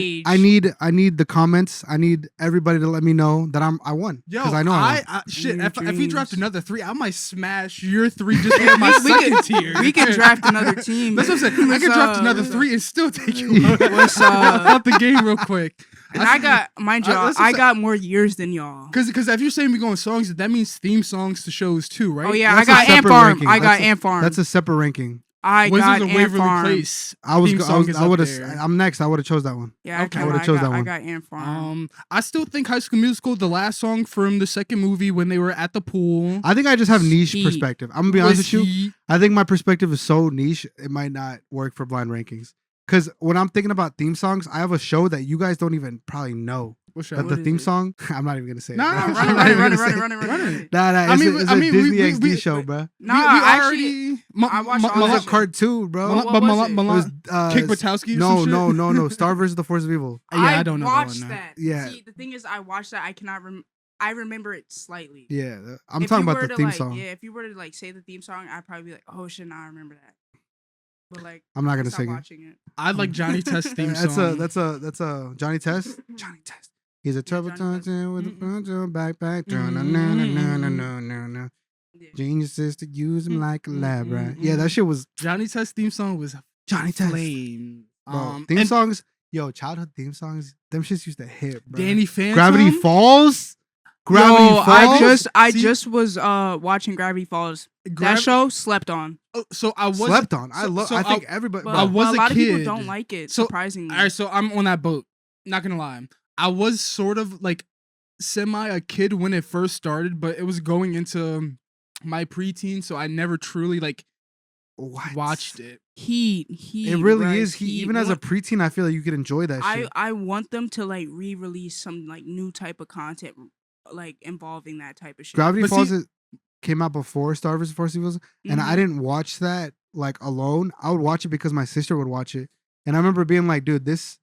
age. I need the comments. I need everybody to let me know that I won. Yo, Because I know I won. shit. Your If we draft dreams. another 3, I might smash your 3 just to get my second tier. We could draft another team. That's what I'm saying. I What's could draft up? another 3 and still take you What's up? out the game real quick. And I got, mind y'all, that's what I'm I saying. got more years than y'all. Because if you're saying we going songs, that means theme songs to shows too, right? Oh yeah, That's I a got Ant separate Farm. ranking. I got That's a- Ant Farm. That's a separate ranking. I got Wizards of Ant Waverly Farm. Place. I was, theme I song was, is I up would have. there. I'm next. I would have chose that one. Yeah, Okay. I I would've chose that I one. got Ant Farm. I still think High School Musical, the last song from the second movie when they were at the pool. I think I just have niche Heat. perspective. I'm gonna be honest with you. Heat. I think my perspective is so niche, it might not work for blind rankings. Because when I'm thinking about theme songs, I have a show that you guys don't even probably know. What's That that? What the is theme it? song, I'm not even gonna say. No, it. no, I'm run not it, even run gonna it, say run it. Nah, I it's mean, a Disney we- XD we- show, bro. Nah, we actually, I watched all It was that a shit. cartoon, bro. What but was it? It was Kick Wachowski or no, some shit? no. Star vs. the Force of Evil. Yeah, I don't know that watched one. No. that. Yeah. See, the thing is, I watched that. I cannot I remember it slightly. Yeah, I'm If talking you about were the to, theme like, song. Yeah, if you were to like say the theme song, I'd probably be like, oh shit, nah, I remember that. But like, I'm not gonna stop sing it. watching it. I like Johnny Test theme song. That's a Johnny Test. Johnny Test. He's a turbo Johnny Test. toucher with a bunch of backpack. Yeah. Genius sister use him like a lab rat. Yeah, that shit was Johnny Test theme song was Johnny Test. flame. Bro, theme and songs, childhood theme songs, them shits used to hit, bro. Danny Phantom. Gravity Falls. Gravity Yo, Falls. I See? just was watching Gravity Falls. That show slept on. Oh, so I was slept on. I so- love. so I think everybody. But bro, I was a a lot of people kid. don't like it. So- Surprisingly. All right, so I'm on that boat. Not gonna lie, I was sort of like semi a kid when it first started, but it was going into my preteen, so I never truly like what? watched it. Heat. It really right? is. Even as a preteen, I feel like you could enjoy that shit. I want them to like re-release some like new type of content like involving that type of shit. Gravity But Falls see- came out before Star vs. Force Evil, and I Mhm. didn't watch that like alone. I would watch it because my sister would watch it, And I remember being like, dude, this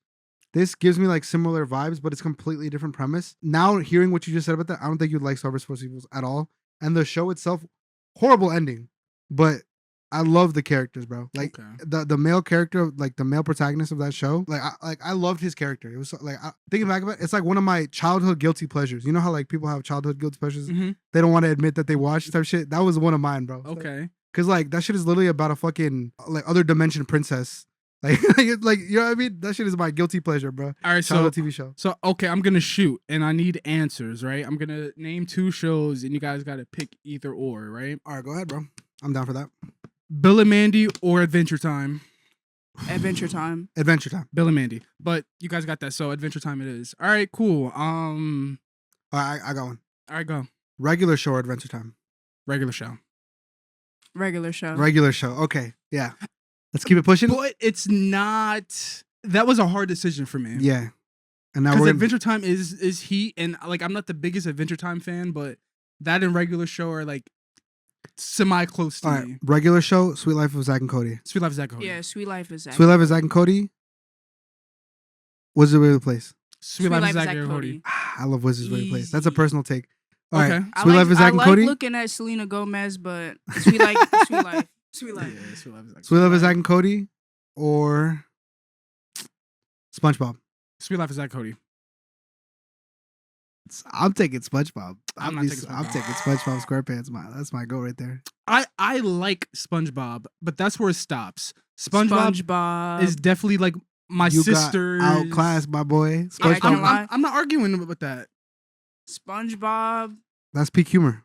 gives me like similar vibes, but it's completely different premise. Now hearing what you just said about that, I don't think you'd like Star vs. Evils at all. And the show itself, horrible ending, but I love the characters, bro. Like the male character, like the male protagonist of that show, I loved his character. It was like thinking back about it, it's like one of my childhood guilty pleasures. You know how like people have childhood guilty pleasures? Mm-hmm. They don't want to admit that they watched type shit. That was one of mine, bro. Okay. Cause like that shit is literally about a fucking like other dimension princess. Like you know what I mean? That shit is my guilty pleasure, bro. All right, childhood TV show. So okay, I'm gonna shoot, and I need answers, right? I'm gonna name 2 shows, and you guys gotta pick either or, right? All right, go ahead, bro. I'm down for that. Bill and Mandy or Adventure Time? Adventure Time. Adventure Time. Bill and Mandy, but you guys got that, so Adventure Time it is. All right, cool. All right, I got one. All right, go. Regular show or Adventure Time? Regular show. Regular show. Regular show. Okay, yeah. Let's keep it pushing. But it's not. That was a hard decision for me. Yeah. And now because we're Adventure Time is heat, and like I'm not the biggest Adventure Time fan, but that and regular show are like semi close to me. Regular show, Sweet Life of Zack and Cody. Sweet Life of Zack and Cody. Yeah, Sweet Life is Zack. Sweet Life of Zack and Cody. Wizards of Waverly Place. Sweet Life of Zack and Cody. I love Wizards of Waverly Place. That's a personal take. All okay. right. Sweet Life of Zack and Cody. I like looking at Selena Gomez, but Sweet Life. Sweet Life. Sweet Life. Yeah, Sweet Life of Zack. Sweet Life of Zack and Cody or SpongeBob. Sweet Life of Zack and Cody. I'm taking SpongeBob. I'm taking SpongeBob SquarePants. That's my go right there. I like SpongeBob, but that's where it stops. SpongeBob is definitely like my sister's outclassed, my boy. I'm not arguing with that. SpongeBob. That's peak humor.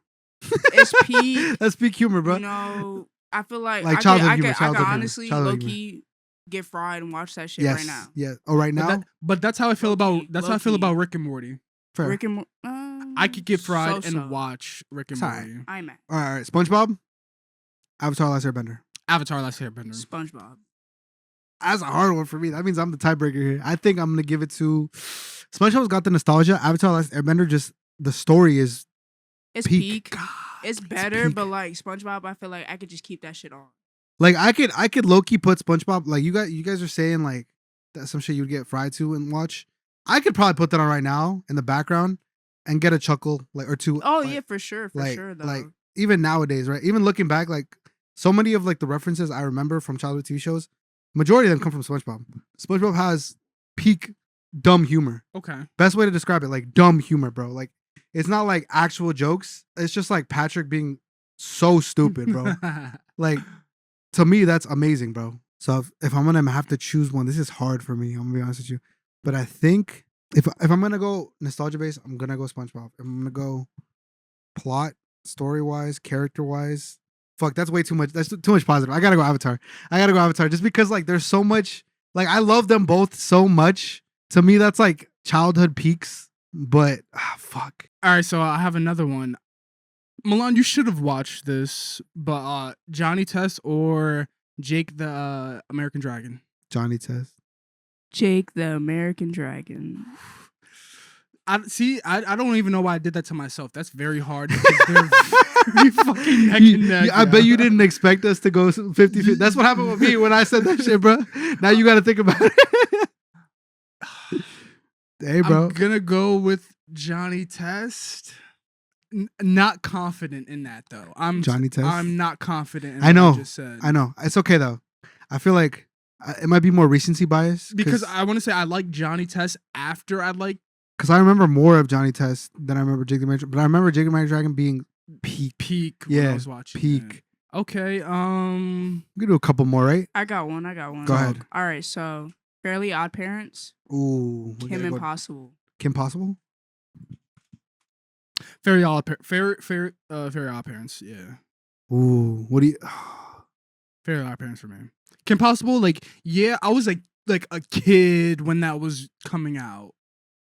It's peak. That's peak humor, bro. You know, I feel like childhood humor. I can honestly low key get fried and watch that shit right now. Yeah. Oh, right now. But that's how I feel about Rick and Morty. Fair. Rick and I could get fried and watch Rick and Morty. I'm at. All right. SpongeBob. Avatar: Last Airbender. Avatar: Last Airbender. SpongeBob. That's a hard one for me. That means I'm the tiebreaker here. I think I'm gonna give it to SpongeBob's got the nostalgia. Avatar: Last Airbender, just the story is peak. God, it's better, but like SpongeBob, I feel like I could just keep that shit on. Like I could low key put SpongeBob. Like you guys are saying like that's some shit you'd get fried to and watch. I could probably put that on right now in the background and get a chuckle like or two. Oh like, yeah, for sure though. Like even nowadays, right? Even looking back, like so many of like the references I remember from childhood TV shows, majority of them come from SpongeBob. SpongeBob has peak dumb humor. Okay. Best way to describe it, like dumb humor, bro. Like it's not like actual jokes. It's just like Patrick being so stupid, bro. Like to me, that's amazing, bro. So if I'm gonna have to choose one, this is hard for me. I'm gonna be honest with you. But I think if I'm gonna go nostalgia based, I'm gonna go SpongeBob. If I'm gonna go plot, story wise, character wise, fuck, that's way too much. That's too much positive. I gotta go Avatar just because like there's so much. Like I love them both so much. To me, that's like childhood peaks. But fuck. All right, so I have another one. Milan, you should have watched this, but Johnny Test or Jake the American Dragon? Johnny Test. Jake the American Dragon. I don't even know why I did that to myself. That's very hard because they're very fucking neck and neck. I bet you didn't expect us to go 50-50. That's what happened with me when I said that shit, bro. Now you got to think about it. Hey, bro. I'm gonna go with Johnny Test. Not confident in that though. Johnny Test. I'm not confident in what I just said. I know. It's okay though. I feel like it might be more recency bias because I want to say I like Johnny Test after I like. Because I remember more of Johnny Test than I remember Jake the American. But I remember Jake the American Dragon being peak. When I was watching peak. Yeah. Okay. We can do a couple more, right? I got one. Go ahead. All right. So Fairly Odd Parents. Ooh. Kim Impossible. Kim Possible. Very Odd Parents. Yeah. Ooh. What do you? Very Odd Parents for me. Kim Possible. Like yeah, I was like a kid when that was coming out.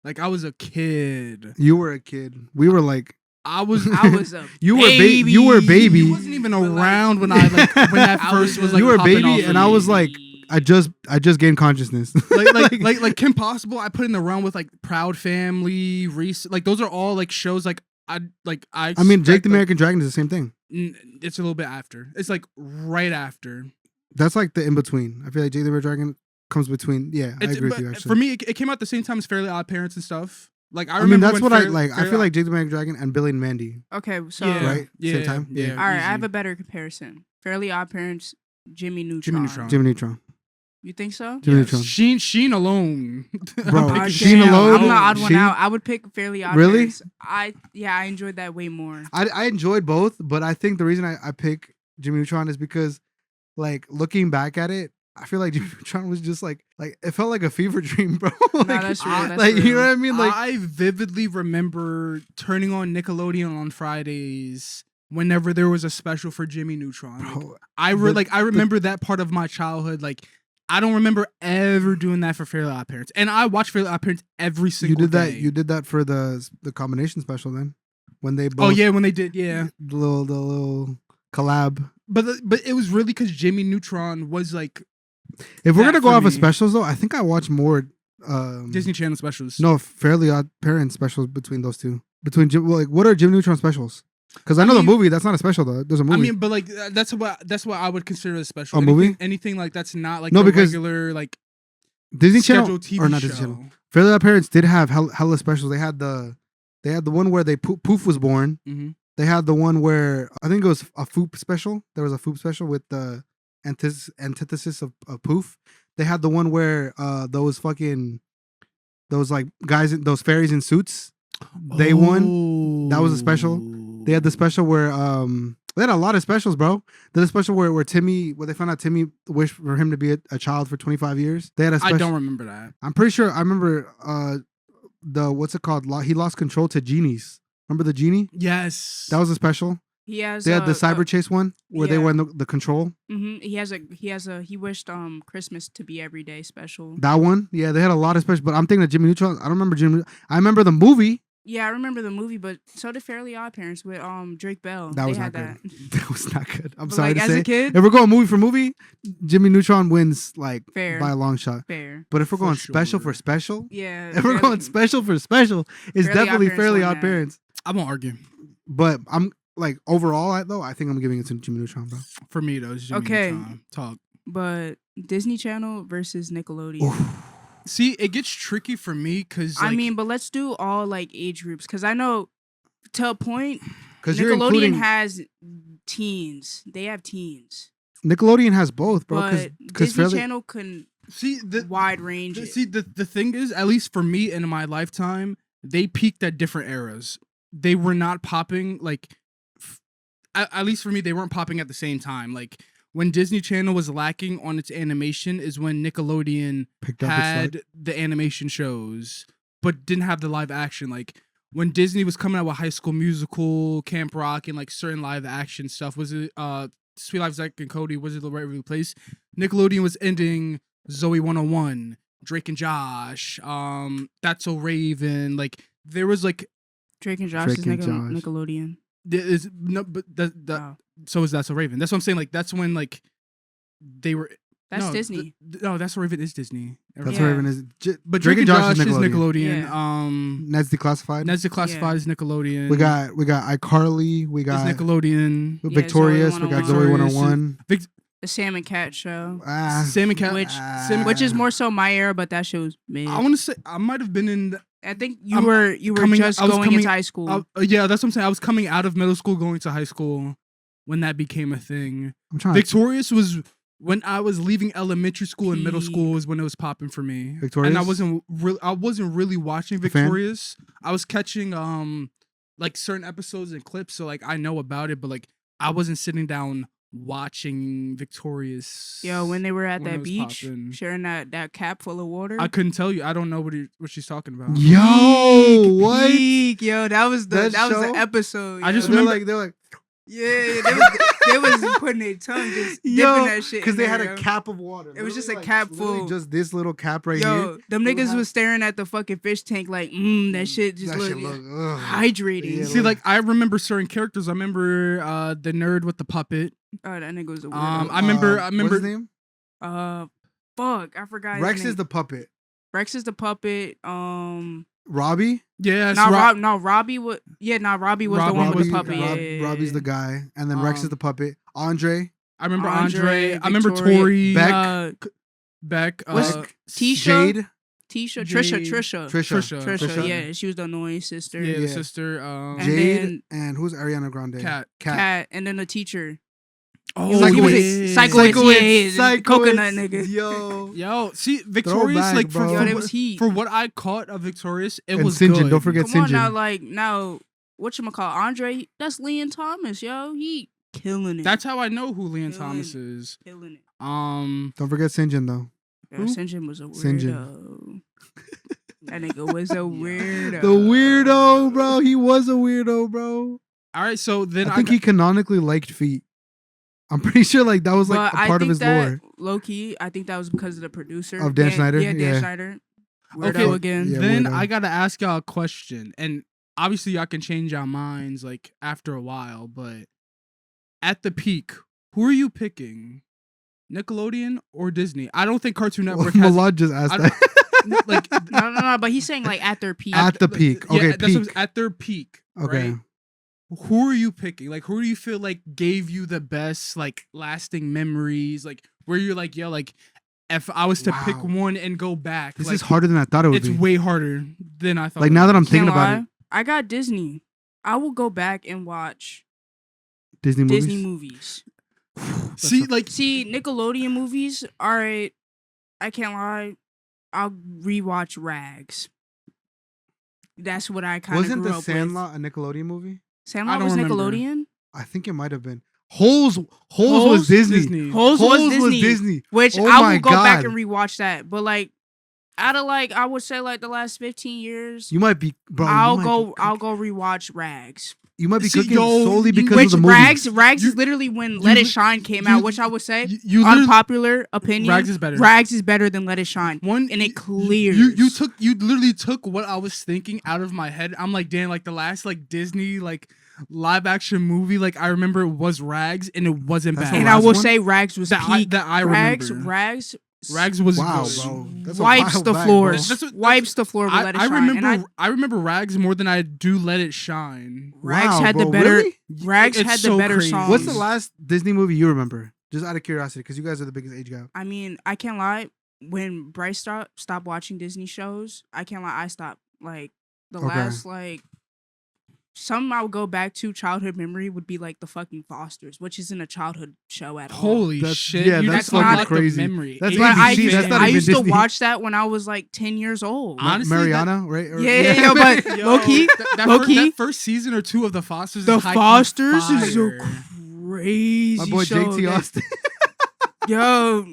Like I was a kid. You were a kid. We were like. I was a you baby. You were a baby. You wasn't even around when when that first was like. You were a baby, and I was like, I just gained consciousness. like Kim Possible. I put in the realm with like Proud Family, Reese. Like those are all like shows. Like I mean, Jake the American Dragon is the same thing. It's a little bit after. It's like right after. That's like the in between. I feel like Jake the American Dragon comes between. Yeah, I agree with you. Actually, for me, it came out at the same time as Fairly Odd Parents and stuff. Like I mean, remember that's when what I like. I feel Odd- like Jake the Magic Dragon and Billy and Mandy. Okay, so Right? Same time? Yeah. all right, easy. I have a better comparison. Fairly Odd Parents, Jimmy Neutron. Jimmy Neutron. Jimmy Neutron. You think so? Jimmy Yes. Neutron. Sheen alone. Bro, I'm picking Sheen Damn, alone? I'm the odd one Sheen? out. I would pick Fairly Odd Really? Parents. I enjoyed that way more. I enjoyed both, but I think the reason I pick Jimmy Neutron is because, like, looking back at it, I feel like Jimmy Neutron was just like it felt like a fever dream, bro. Like, that's real. That's like real. you know what I mean? Like, I vividly remember turning on Nickelodeon on Fridays whenever there was a special for Jimmy Neutron. bro, I remember that part of my childhood. Like I don't remember ever doing that for Fairly Odd Parents, and I watch Fairly Odd Parents every you single did day. that. You did that for the combination special then, when they both. Oh yeah, when they did, yeah. The little collab. But it was really because Jimmy Neutron was like If we're that gonna go for off of me. specials though, I think I watch more Disney Channel specials. No, Fairly Odd Parents specials between those two. What are Jimmy Neutron specials? Because I know mean- the movie. That's not a special though. There's a movie. I mean, but like that's what I would consider a special. A movie? Anything like that's not like No, a because regular like Disney Channel scheduled TV or not show. Disney Channel. Fairly Odd Parents did have hella specials. They had the one where Poof was born. Mm-hmm. They had the one where I think it was a Foop special. There was a Foop special with the antithesis of Poof. They had the one where those like guys, those fairies in suits, they won. That was a special. They had the special where they had a lot of specials, bro. They had a special where Timmy, where they found out Timmy wished for him to be a child for 25 years. They had a special. I don't remember that. I'm pretty sure I remember the what's it called? He lost control to genies. Remember the genie? Yes. That was a special. He has. They had the cyber chase one where they yeah. were in the control. Mm-hmm. He wished Christmas to be every day special. That one, yeah, they had a lot of special. But I'm thinking of Jimmy Neutron. I don't remember Jimmy. I remember the movie. Yeah, I remember the movie, but so did Fairly Odd Parents with Drake Bell. That was They not had good. that. That was not good. I'm But, sorry like, to as say. a kid, If we're going movie for movie, Jimmy Neutron wins like fair, by a long shot. fair. But if we're For going special sure. for special, Yeah. if we're going special for special, it's Fairly Odd definitely Parents Fairly won Odd that. Parents. I won't argue. But I'm like overall, I think I'm giving it to Jimmy Neutron, bro. For me, though, it's Jimmy Okay. Neutron. Talk. But Disney Channel versus Nickelodeon. See, it gets tricky for me because I mean, but let's do all like age groups because I know to a point Because you're Nickelodeon including has teens. They have teens. Nickelodeon has both, bro. But Because Disney Fairly Channel can see wide range. the thing is, at least for me in my lifetime, they peaked at different eras. They were not popping like. At least for me, they weren't popping at the same time. Like when Disney Channel was lacking on its animation, is when Nickelodeon picked up its had slack. the animation shows, but didn't have the live action. Like when Disney was coming out with High School Musical, Camp Rock, and like certain live action stuff. Was it Sweet Life Zack and Cody? Was it the right place? Nickelodeon was ending Zoe 101, Drake and Josh, That's So Raven. Like there was like Drake and Josh Drake is and Josh. Nickelodeon. there is no, but Wow. so is That's So Raven. That's what I'm saying. Like that's when like they were. That's no, Disney. No, That's So Raven is Disney. That's Yeah. what Raven is. But Drake and Josh is Nickelodeon. Yeah. Ned's Declassified. Ned's Declassified is Nickelodeon. We got iCarly. We It's got Nickelodeon. Yeah, Victorious. Zoe we got 101. Zoe 101. The Sam and Cat show, Sam and Cat. which is more so my era, but that show's mid. I want to say I might have been in. I think you I'm were coming- just I was going coming- into high school. Yeah, that's what I'm saying. I was coming out of middle school, going to high school when that became a thing. I'm trying. Victorious was when I was leaving elementary school and middle Peak. school is when it was popping for me. Victorious? And I wasn't really watching A fan? Victorious. I was catching like certain episodes and clips, so like I know about it, but like I wasn't sitting down watching Victorious. Yo, when they were at when it that was beach, popping. sharing that cap full of water. I couldn't tell you. I don't know what she's talking about. Yo, what? Peak, yo, that was That was show? the episode. I yo. just They're remember- they're like, yeah, they was putting their tongue just dipping yo, that shit because in they there, had yo. a cap of water. It was just Literally, a cap literally full. Just this little cap right Yo, here. them They would niggas have- was staring at the fucking fish tank like, that shit just That look, shit look, ugh. hydrating. Yeah, See, like I remember certain characters. I remember the nerd with the puppet. Oh, that nigga was a weirdo. I remember. What's his name? Fuck, I forgot. his Rex name. is the puppet. Rex is the puppet. Robbie. Yeah, Robbie was. Yeah, Robbie was the one with the puppet. Yeah. Robbie's the guy, and then Rex is the puppet. Andre. I remember Andre, Andre. I remember Victoria, Tori. Beck. Beck, Tisha? Jade. Tisha, Jade. Trisha. Yeah, she was the annoying sister. Yeah, the Yeah. sister. And Jade then- and who's Ariana Grande? Cat. Cat, and then the teacher. Oh, Psychowitz. Psychowitz. Coconut nigga. Yo. See, Victorious, Throwback, like bro. Yo, that was heat. for what I caught of Victorious, it And was St. John, good. don't forget Come on St. now, John. now, whatchamacallit, Andre, that's Leon Thomas, yo. He killing it. That's how I know who Leon Killing Thomas it. is. killing it. Don't forget St. John, though. Yo, Who? Sinjin was a weirdo. St. John. That nigga was a weirdo. The weirdo, bro. He was a weirdo, bro. All right, so then I think he canonically liked feet. I'm pretty sure like that was like But a part of his lore. Low key, I think that was because of the producer Of Dan Schneider? Yeah, Dan Yeah. Schneider. Weirdo Okay, again. Yeah, then weirdo. I gotta ask y'all a question, and obviously y'all can change your minds like after a while, but at the peak, who are you picking? Nickelodeon or Disney? I don't think Cartoon Network has Malad just asked I- that. like No, but he's saying like at their peak. At the peak. Yeah, Okay, that's what I'm peak. at their peak. Okay. right? Who are you picking? Like, who do you feel like gave you the best, like, lasting memories? Like, where you're like, yo, like, if I was to pick Wow. one and go back, This like, is harder than I thought it would it's be. way harder than I thought. Like it now that I'm was. thinking Can't about lie, it, I got Disney. I will go back and watch Disney movies. Disney movies. See, like, See, Nickelodeon movies, all right, I can't lie, I'll rewatch Rags. That's what I kind of Wasn't grew The up Sandlot a Nickelodeon movie? with. Sandlot don't was remember. Nickelodeon? I think it might have been. Holes was Disney. Holes was Disney. Disney. Which Oh I my will go back God. and rewatch that. But like, out of like, I would say like the last 15 years, You might be, bro. I'll you might go be rewatch Rags. You might be See, cooking yo, solely you- because Which of the movie. Rags You- is literally when Let It Shine came out, which I would say, you literally, unpopular opinion, Rags is better. Rags is better than Let It Shine. One and it you clears. you literally took what I was thinking out of my head. I'm like, damn, like the last like Disney like live action movie, like I remember it was Rags and it wasn't That's bad. the And I last will one? say Rags was peak. I Rags, remember. Rags was Wow, good. bro. That's a wipes while the back, floors. bro. That's what- Wipes the floor with Let It I Shine. remember And I remember Rags more than I do Let It Shine. Rags Wow, had the bro, better. really? Rags It's had the so better crazy. songs. What's the last Disney movie you remember? Just out of curiosity, because you guys are the biggest age gap. I mean, I can't lie. When Bryce stopped watching Disney shows, I can't lie. I stopped. Like the Okay. last like. Some I would go back to childhood memory would be like the fucking Fosters, which isn't a childhood show at all. Holy That's- shit! yeah, you that's just fucking unlocked the crazy. memory. That's But I ABC, used, that's not I even used to Disney. watch that when I was like 10 years old. Honestly, Mariana, right? Or- Yeah, but Yo, low-key, that first season or two of the Fosters. The is high-key Fosters is a fire. crazy My boy show. JT that- Austin. Yo,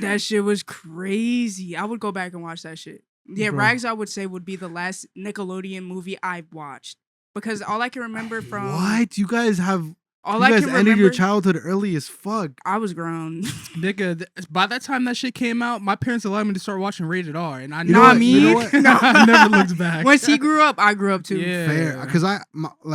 that shit was crazy. I would go back and watch that shit. Yeah, Bro. Rags I would say would be the last Nickelodeon movie I've watched. Because all I can remember from What? You guys have. all You I guys can ended remember your childhood early as fuck. I was grown. Nigga, by that time that shit came out, my parents allowed me to start watching Rated R, and I You know never, what? You know what? No. I never looked back. Once he grew up, I grew up too. Yeah. Fair, because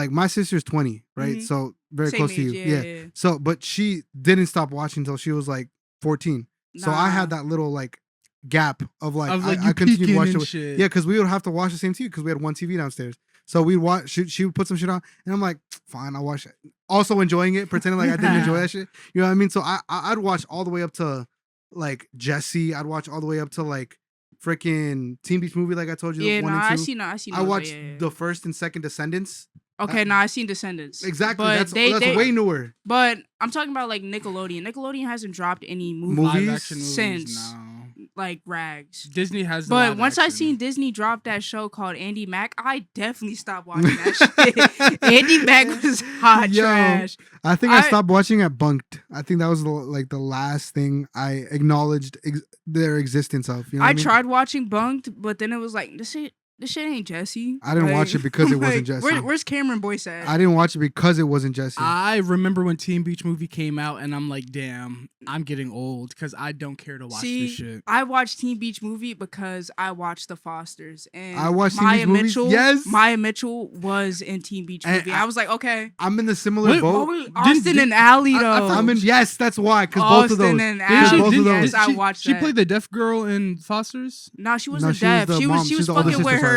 my sister's 20, right? Mhm. So very Same close age, to you. yeah. So, but she didn't stop watching until she was like 14. So I had Nah. that little like gap of like, Of, like, I you continued peeking watching and it. shit. Yeah, because we would have to watch the same TV because we had one TV downstairs. So we'd watch. She would put some shit on, and I'm like, fine, I'll watch it. Also enjoying it, pretending like I didn't enjoy that shit. You know what I mean? So I'd watch all the way up to like Jesse. I'd watch all the way up to like freaking Teen Beach Movie, like I told you. Yeah, one no, and I two. seen I those, watched yeah. the first and second Descendants. Okay, no, I seen Descendants. Exactly. But That's they way newer. But I'm talking about like Nickelodeon. Nickelodeon hasn't dropped any Movies? Live action movies, since no. like Rags. Disney has. The But live once I action. seen Disney drop that show called Andy Mack, I definitely stopped watching that shit. Andy Mack was hot Yo, trash. I think I I- stopped watching at Bunked. I think that was like the last thing I acknowledged their existence of. You know what I mean? tried watching Bunked, but then it was like this shit ain't Jesse. I didn't watch it because it wasn't Jesse. Where's Cameron Boyce at? I didn't watch it because it wasn't Jesse. I remember when Teen Beach Movie came out, and I'm like, damn, I'm getting old because I don't care to watch See, this shit. I watched Teen Beach Movie because I watched The Fosters, and I watched Teen Maya Beach movies, Mitchell. yes. Maya Mitchell was in Teen Beach And Movie. I was like, okay. I'm in the similar boat. Austin and Allie though. I'm in. Yes, that's why. Because both of Austin those. and Yeah, Allie. both of Yes, those. I watched She that. played the deaf girl in Fosters. No, she No, wasn't she was deaf. the She mom. was She's the fucking older with sister,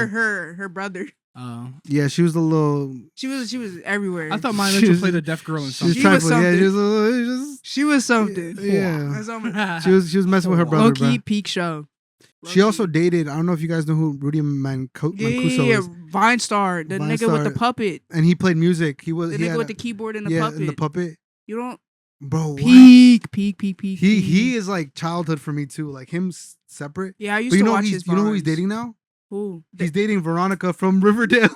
her brother. Oh. Yeah, she was the little. She was everywhere. I thought Maya She Mitchell was- played a deaf girl in She was something. trying was to. Yeah, something. she was. A little, She was something. Yeah. That's all my- she was messing with her brother, Low bro. key peak show. She also dated. I don't know if you guys know who Rudy Mancuso Yeah, is, Vine Star, the Vine nigga with the Star. puppet, and he played music. He was the he nigga had with a- the keyboard and the yeah, puppet. and the puppet. You don't Bro, what? peak. He is like childhood for me too. Like him separate. Yeah, I used But you to know watch he's his. you know who he's Vines. dating now? Who? He's dating Veronica from Riverdale.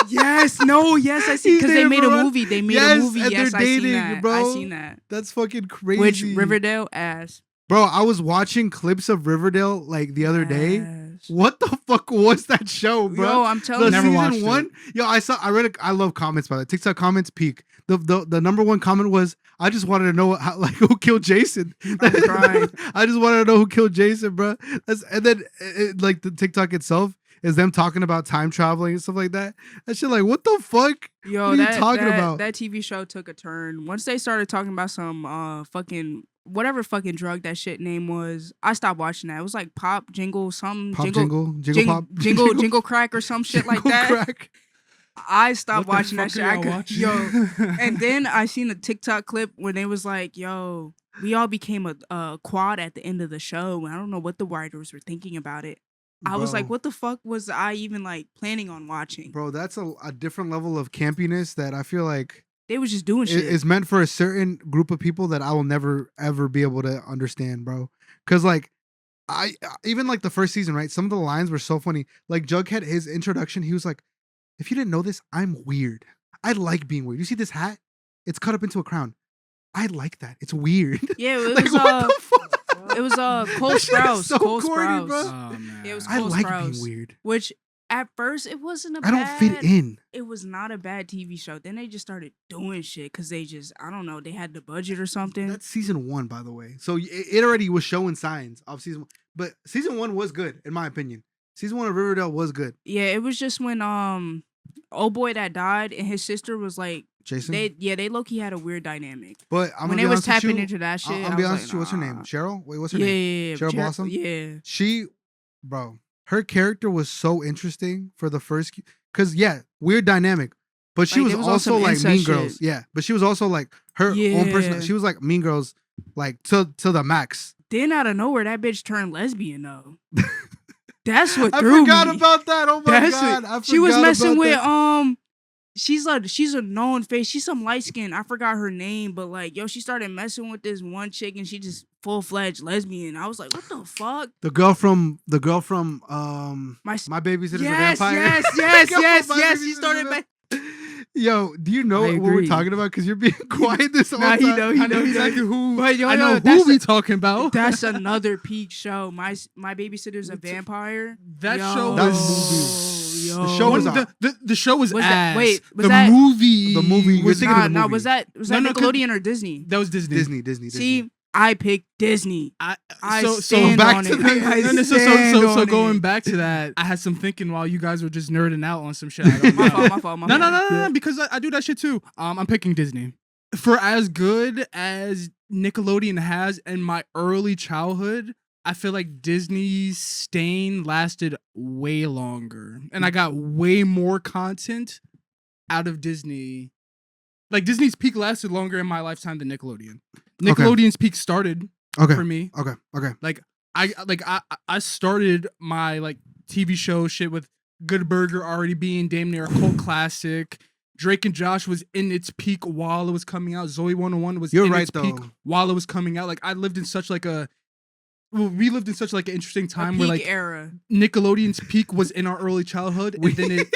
Yes, I see. He's Because they dating made a Veron- movie. They made Yes, a movie. and Yes, they're I seen dating, that. bro. I seen that. That's fucking crazy. Which Riverdale ass. Bro, I was watching clips of Riverdale like the other day. Ass. What the fuck was that show, bro? Yo, I'm The telling Never you. watched season it. one. Yo, I read it. I love comments by the TikTok comments peak. The number one comment was, I just wanted to know who killed Jason. I'm crying. I just wanted to know who killed Jason, bro. And then like the TikTok itself is them talking about time traveling and stuff like that. That shit, like, what the fuck? Yo, What are you talking about? That TV show took a turn. Once they started talking about some fucking whatever fucking drug that shit name was, I stopped watching that. It was like pop jingle something Pop jingle pop jingle crack or some shit like jingle that. crack. I stopped What the watching that fuck shit. are I y'all could, watching? yo, and then I seen a TikTok clip when they was like, "Yo, we all became a quad at the end of the show." And I don't know what the writers were thinking about it. I was like, Bro. "What the fuck was I even like planning on watching?" Bro, that's a different level of campiness that I feel like They was just doing shit. is meant for a certain group of people that I will never ever be able to understand, bro. Cause like I even like the first season, right? Some of the lines were so funny. Like Jughead, his introduction, he was like, "If you didn't know this, I'm weird. I like being weird. You see this hat? It's cut up into a crown. I like that. It's weird." Yeah, it Like, was what the fuck? it was Cole That shit is Sprouse. so Cole corny, Sprouse. bro. Oh man. Yeah, it was I Cole like Sprouse. being weird. Which at first it wasn't a I don't fit in. It was not a bad TV show. Then they just started doing shit because they just, I don't know, they had the budget or something. That's season 1, by the way. So it already was showing signs of season 1. But season 1 was good, in my opinion. Season 1 of Riverdale was good. Yeah, it was just when old boy that died and his sister was like, Jason. they low-key had a weird dynamic. But I'm When gonna they be was honest with tapping you, into that shit, I'll I be was honest like, with you. What's her name? nah. Cheryl? Wait, what's her Yeah, name? yeah, Cheryl Jer- Blossom? Yeah. She, bro, her character was so interesting for the first, because yeah, weird dynamic, but she Like, was they was on also some like incest Mean shit. Girls. Yeah, but she was also like her own person. Yeah. She was like Mean Girls, like to the max. Then out of nowhere, that bitch turned lesbian though. That's what I threw forgot me. about that. Oh my That's god, what- I she was forgot messing about with that. she's a known face. She's some light skin. I forgot her name, but like yo, she started messing with this one chick and she just full-fledged lesbian. I was like, what the fuck? The girl from My My Babysitter's yes, a Vampire. yes, The yes, girl yes, from My yes. She Babysitter's started a back. Yo, do you know I what we're agree. talking about? Because you're being quiet this whole Nah, time. he know, he I know know exactly who. But yo, I know who that's we talking about. That's another peak show. My Babysitter's a Vampire. That Yo, show That was. yo. The show was the show was Was that- ass. wait, was the that- movie. The movie, you're was thinking of the Nah, movie. was that No, 'cause- Nickelodeon or Disney? that was Disney. Disney. See, I picked Disney. I I so stand back on to it. that. I No, no, stand so on going it. back to that, I had some thinking while you guys were just nerding out on some shit. I don't My know. fault, my fault, my No, fault. no, because I do that shit too. I'm picking Disney. For as good as Nickelodeon has in my early childhood, I feel like Disney's stain lasted way longer. And I got way more content out of Disney. Like Disney's peak lasted longer in my lifetime than Nickelodeon. Nickelodeon's peak started Okay. for me. Okay. I started my like TV show shit with Good Burger already being damn near a cult classic. Drake and Josh was in its peak while it was coming out. Zoe 101 was You're in right, its peak though. while it was coming out. Like we lived in such like an interesting time A where peak like era. Nickelodeon's peak was in our early childhood, and then it.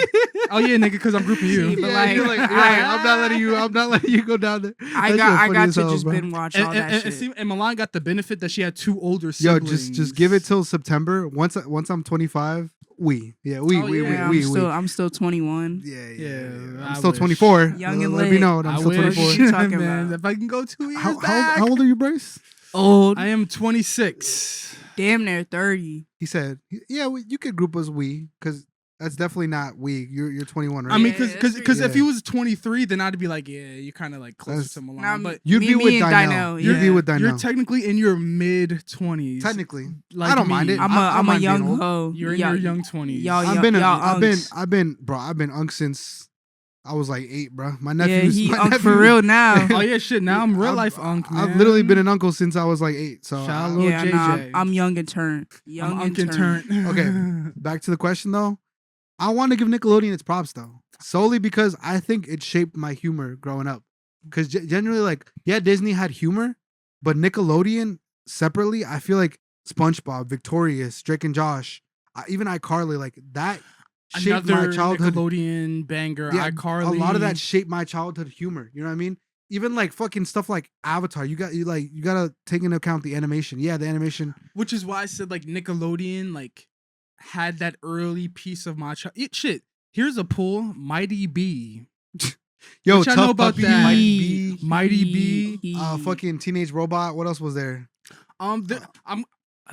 Oh yeah, nigga, because I'm grouping you. See, but Yeah, like, you're like, I'm not letting you go down there. I That got shit funny to as hell, just bro. binge watch all that And, shit. see, and Milan got the benefit that she had two older Yo, siblings. just give it till September. Once I'm 25, we I'm still 21. Yeah. I I'm still wish. 24. Young and Let me lit. know. I'm I still wish, 24. What you talking man. about? If I can go 2 years How back. old are you, Bryce? Old. I am 26. Damn near 30. He said, "Yeah, you could group us we, because That's definitely not weak. You're 21, right? I mean, Yeah, because if yeah. he was 23, then I'd be like, yeah, you're kind of like closer That's- to Milan. Nah, But you'd be with and Dynel. You'd be yeah. with Dynel. you're technically in your mid 20s. Technically, like I don't me. mind it. I'm I a mind being young old. hoe. You're in your young 20s. Y'all, I've been unks. bro. I've been unk since I was like 8, bro. My Yeah, nephew's he my unk nephew, for real now. Oh yeah, shit. Now I'm real life unk, man. I've literally been an uncle since I was like 8. So Shout out Lil Yeah, nah, JJ. I'm young and turned. Young I'm and unk and turned. turn. Okay. Back to the question though. I want to give Nickelodeon its props though, solely because I think it shaped my humor growing up. Because generally, like, yeah, Disney had humor, but Nickelodeon separately, I feel like SpongeBob, Victorious, Drake and Josh, even iCarly, like that shaped Another my childhood. Nickelodeon banger. Yeah, iCarly. a lot of that shaped my childhood humor. You know what I mean? Even like fucking stuff like Avatar, you gotta take into account the animation. Yeah, the animation. Which is why I said like Nickelodeon like had that early piece of my child. Shit. Here's a pull. Mighty B. Yo, Which I Tough know about Puppy, that. Mighty B, Mighty B. fucking Teenage Robot. What else was there?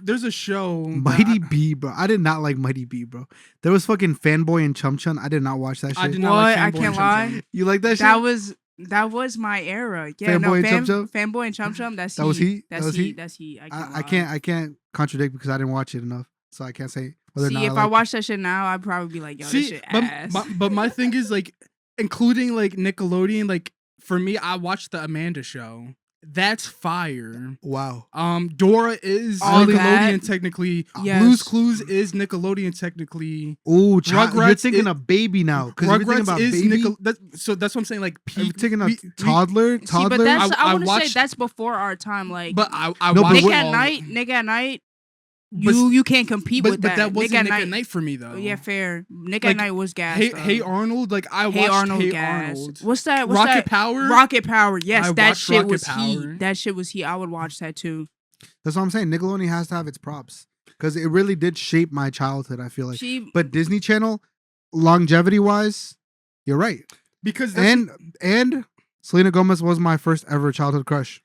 There's a show. Mighty B, bro. I did not like Mighty B, bro. There was fucking Fanboy and Chum Chum. I did not watch that shit. I did not What? like I Fanboy can't and Chum lie. Chum. You like that shit? That was my era. Yeah, Fanboy and Chum Chum? Fanboy and Chum Chum. That's That was he? That's That was he. he? That's he. I can't contradict because I didn't watch it enough, so I can't say whether or See, not if I liked it. watch that shit now, I'd probably be like, yo, this shit ass. but my thing is like, including like Nickelodeon, like for me, I watched the Amanda Show. That's fire. Wow. Dora is All Nickelodeon that? technically. Yes. Blue's Clues is Nickelodeon technically. Ooh, you're Rugrats thinking is- of Baby now. Because you're thinking Rugrats about is Baby. so that's what I'm saying. Like, Are you peak. thinking of toddler? See, but that's I I want to say watched- that's before our time. Like, But I No, but watched Nick what- at Night. But- You can't compete with but that wasn't Nick Nick at Night for me though. Yeah, fair. Nick Like, at Night was gas. Hey Arnold, like I watched Hey Arnold, Hey gas. Arnold. What's that? Rocket Power. Rocket Power. Yes, I that watched shit Rocket was Power. heat. That shit was heat. I would watch that too. That's what I'm saying. Nickelodeon has to have its props because it really did shape my childhood. I feel like. She, But Disney Channel, longevity wise, you're right. Because that's, And Selena Gomez was my first ever childhood crush.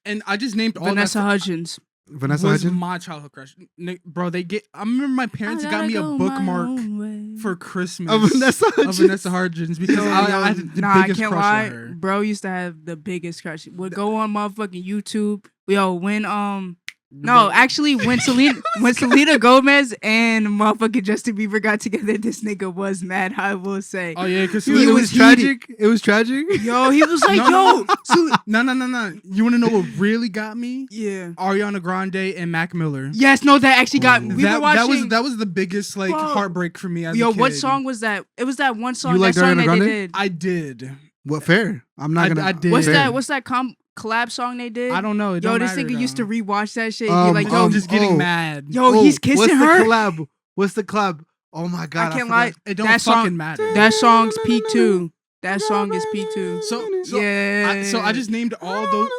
and I just named all Vanessa that Hudgens. Vanessa was Hudgens. my childhood crush. Bro, I remember my parents got me a bookmark for Christmas Of Vanessa of Hudgens. Vanessa Hudgens because I had the Nah, I biggest can't crush lie. on her. Bro used to have the biggest crush. Would go on motherfucking YouTube. Yo, when no, actually when Selena Gomez and motherfucking Justin Bieber got together, this nigga was mad. I will say. Oh yeah, because He it was was tragic. It was tragic. Yo, he was like, No, yo, no. You want to know what really got me? yeah. Ariana Grande and Mac Miller. Yes, no, that actually got me. We were watching. that was the biggest like Bro. heartbreak for me as Yo, a kid. what song was that? It was that one song. You That liked song Ariana that Grande? they did. I did. What fair? I'm not gonna. I did. What's fair. that? What's that collab song they did? I don't know. It Yo, don't this matter, nigga used to though. rewatch that shit. And be like, yo, I'm just getting oh. mad. yo, he's kissing what's her. The collab? What's the collab? Oh my god! I can't forgot. lie. It don't that fucking song, matter. That song's peak too. That song is peak too. So Yeah. so I just named all those.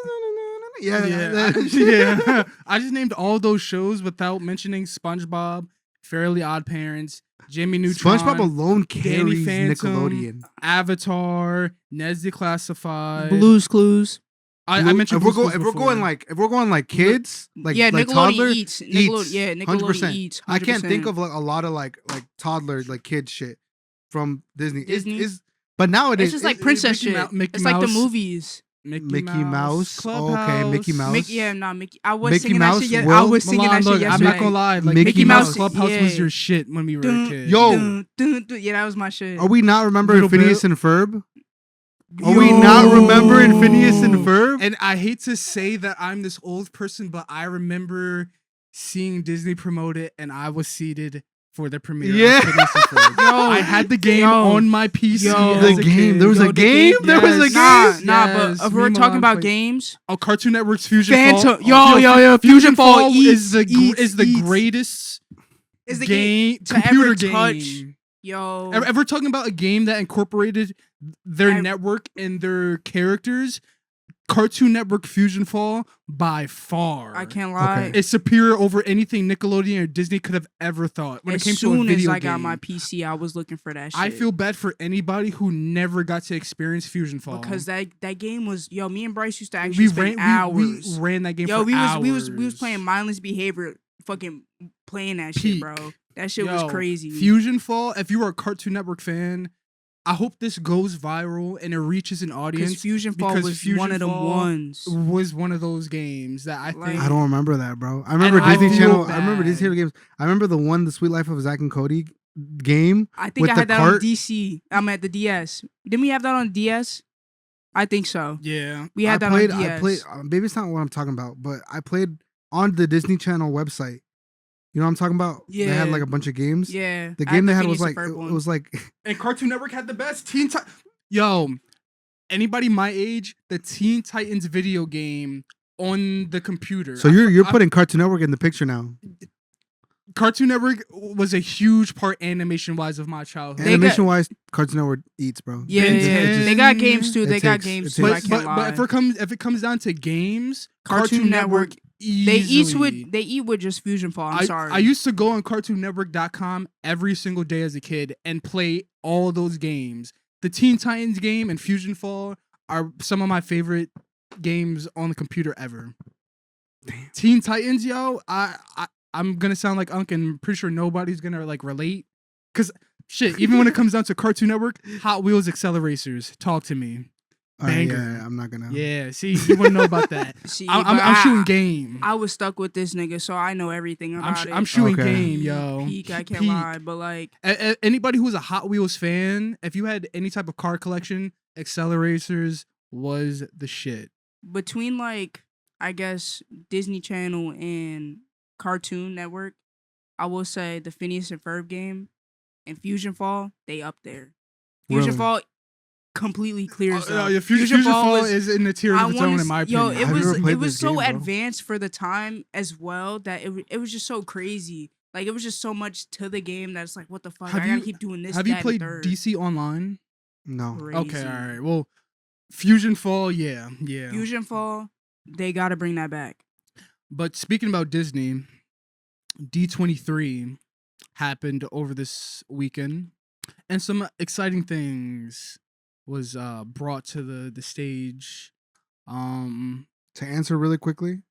Yeah, Yeah. I just named all those shows without mentioning SpongeBob, Fairly Odd Parents, Jimmy Neutron, SpongeBob alone Danny carries Phantom, Nickelodeon. Avatar, Ned's Declassified. Blue's Clues. I mentioned if we're Blue's going, Clues before. if we're going like kids, like Yeah, like Nickelodeon toddler, eats. Yeah, Nickelodeon 100%. eats. 100%. I can't think of like a lot of like toddler like kid shit from Disney. Disney? But nowadays It's just like It's princess Mickey shit. Mickey It's like the Mouse. movies. Mickey Mouse. Okay, Mickey Mouse. Mickey. I was Mickey singing Mouse that shit. I World? was singing that shit Look, yesterday. I'm not gonna lie. Like Mickey Mickey Mouse, Mouse Clubhouse yeah. was your shit when we were a kid. Yo. Yeah, that was my shit. Are we not remembering Little Phineas bit. and Ferb? Are we not remembering Phineas and Ferb? And I hate to say that I'm this old person, but I remember seeing Disney promote it, and I was seated for the premiere. Yeah. Of Phineas and Ferb. I had the game on my PC. as The a game. kid. There was a the game. game- There was a Yes. game. Nah, Yes, but if me we're and talking Milan about played- games, Oh, Cartoon Network's Fusion Phantom. Fall. Yo, Fusion Fall is the eats. greatest is the game to computer ever game. touch. Yo, Ever talking about a game that incorporated their I- network and their characters? Cartoon Network Fusion Fall by far. I can't lie. Okay. It's superior over anything Nickelodeon or Disney could have ever thought when As it came to a soon as video I got game. my PC, I was looking for that shit. I feel bad for anybody who never got to experience Fusion Fall because that game was me and Bryce used to actually spend hours. we ran that game Yo, for hours. we was playing mindless behavior, fucking playing that Peak. shit, bro. That shit was crazy. Fusion Fall. If you were a Cartoon Network fan, I hope this goes viral and it reaches an audience. Fusion Fall was one of them ones. Was one of those games that I think I don't remember that, bro. I remember Disney Channel. I remember Disney games. I remember the Sweet Life of Zack and Cody game. I think I had that on DC. I'm at the DS. Didn't we have that on DS? I think so. Yeah, we had that on DS. I played. Maybe it's not what I'm talking about, but I played on the Disney Channel website. You know what I'm talking about? Yeah. They had like a bunch of games. Yeah. The game they had was like it was like. And Cartoon Network had the best Yo, anybody my age, the Teen Titans video game on the computer. So you're putting Cartoon Network in the picture now. Cartoon Network was a huge part animation-wise of my childhood. Animation-wise, Cartoon Network eats, bro. Yeah, they got games too. But if it comes down to games, Cartoon Network easily. They eat with just Fusion Fall. I'm sorry. I used to go on CartoonNetwork.com every single day as a kid and play all those games. The Teen Titans game and Fusion Fall are some of my favorite games on the computer ever. Damn. Teen Titans, yo, I'm gonna sound like Unc, and I'm pretty sure nobody's gonna like relate. Cause shit, even when it comes down to Cartoon Network, Hot Wheels Acceleracers, talk to me. Banger. Yeah, I'm not gonna. Yeah, see, you wouldn't know about that. I'm shooting game. I was stuck with this nigga, so I know everything about it. I'm shooting game, yo. Peak, I can't lie, but like anybody who's a Hot Wheels fan, if you had any type of car collection, Acceleracers was the shit. Between like, I guess Disney Channel and Cartoon Network, I will say the Phineas and Ferb game and Fusion Fall, they up there. Fusion Fall completely clears up. Fusion Fall is in the tier of its own, in my opinion. It was so advanced for the time as well that it was just so crazy. Like it was just so much to the game that's like, what the fuck? I gotta keep doing this. Have you played DC Online? No. Crazy. Okay, all right. Well, Fusion Fall, yeah. Fusion Fall, they gotta bring that back. But speaking about Disney, D23 happened over this weekend, and some exciting things was brought to the stage. To answer really quickly,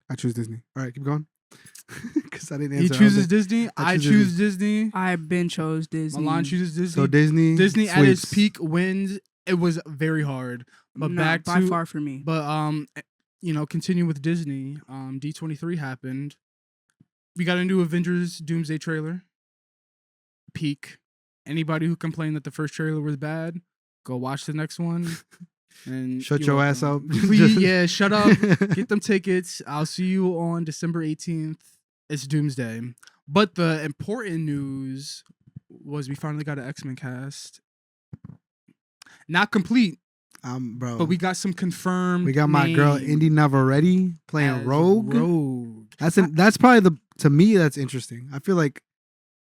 I choose Disney. All right, keep going. Because I didn't answer. He chooses Disney. I choose Disney. I've been chose Disney. Milan chooses Disney. So Disney sweeps. At its peak wins. It was very hard, but by far for me. But continue with Disney. D23 happened. We got a new Avengers Doomsday trailer. Peak. Anybody who complained that the first trailer was bad, go watch the next one. And shut your ass up. Please, shut up. Get them tickets. I'll see you on December 18th. It's Doomsday. But the important news was we finally got an X-Men cast. Not complete. Bro. But we got some confirmed. We got my girl Indy Navarette playing Rogue. That's probably to me that's interesting. I feel like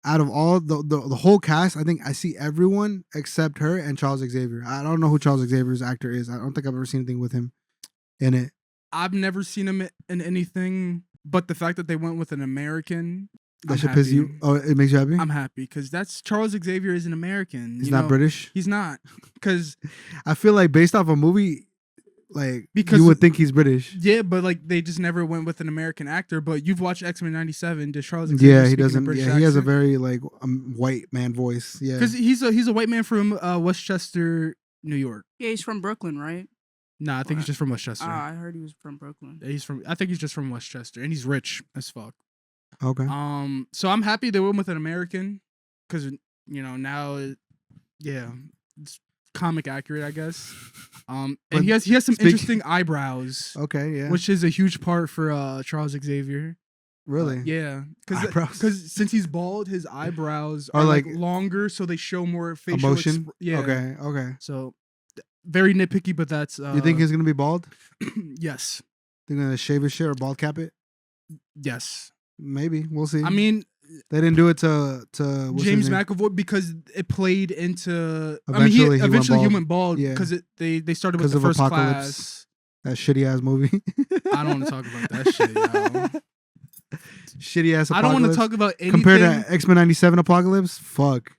out of all the whole cast, I think I see everyone except her and Charles Xavier. I don't know who Charles Xavier's actor is. I don't think I've ever seen anything with him in it. I've never seen him in anything, but the fact that they went with an American. That should piss you. Oh, it makes you happy? I'm happy because that's Charles Xavier is an American. He's not British? He's not. Because I feel like based off a movie, because you would think he's British. Yeah, but they just never went with an American actor. But you've watched X-Men 97. Does Charles Xavier he doesn't. British he has a very white man voice. Yeah, because he's a white man from Westchester, New York. Yeah, he's from Brooklyn, right? Nah, I think he's just from Westchester. I heard he was from Brooklyn. I think he's just from Westchester, and he's rich as fuck. Okay. So I'm happy they went with an American, because now, it's comic accurate, I guess. And he has some interesting eyebrows. Okay, yeah. Which is a huge part for Charles Xavier. Really? Yeah, because since he's bald, his eyebrows are longer, so they show more facial emotion. Yeah. Okay. So very nitpicky, but that's. You think he's gonna be bald? Yes. They're gonna shave his shit or bald cap it? Yes. Maybe we'll see. I mean, they didn't do it to James McAvoy because it played into. Eventually he went bald because they started with the first class. That shitty ass movie. I don't want to talk about that shit, yo. Shitty ass. I don't want to talk about anything compared to X-Men 97 Apocalypse. Fuck.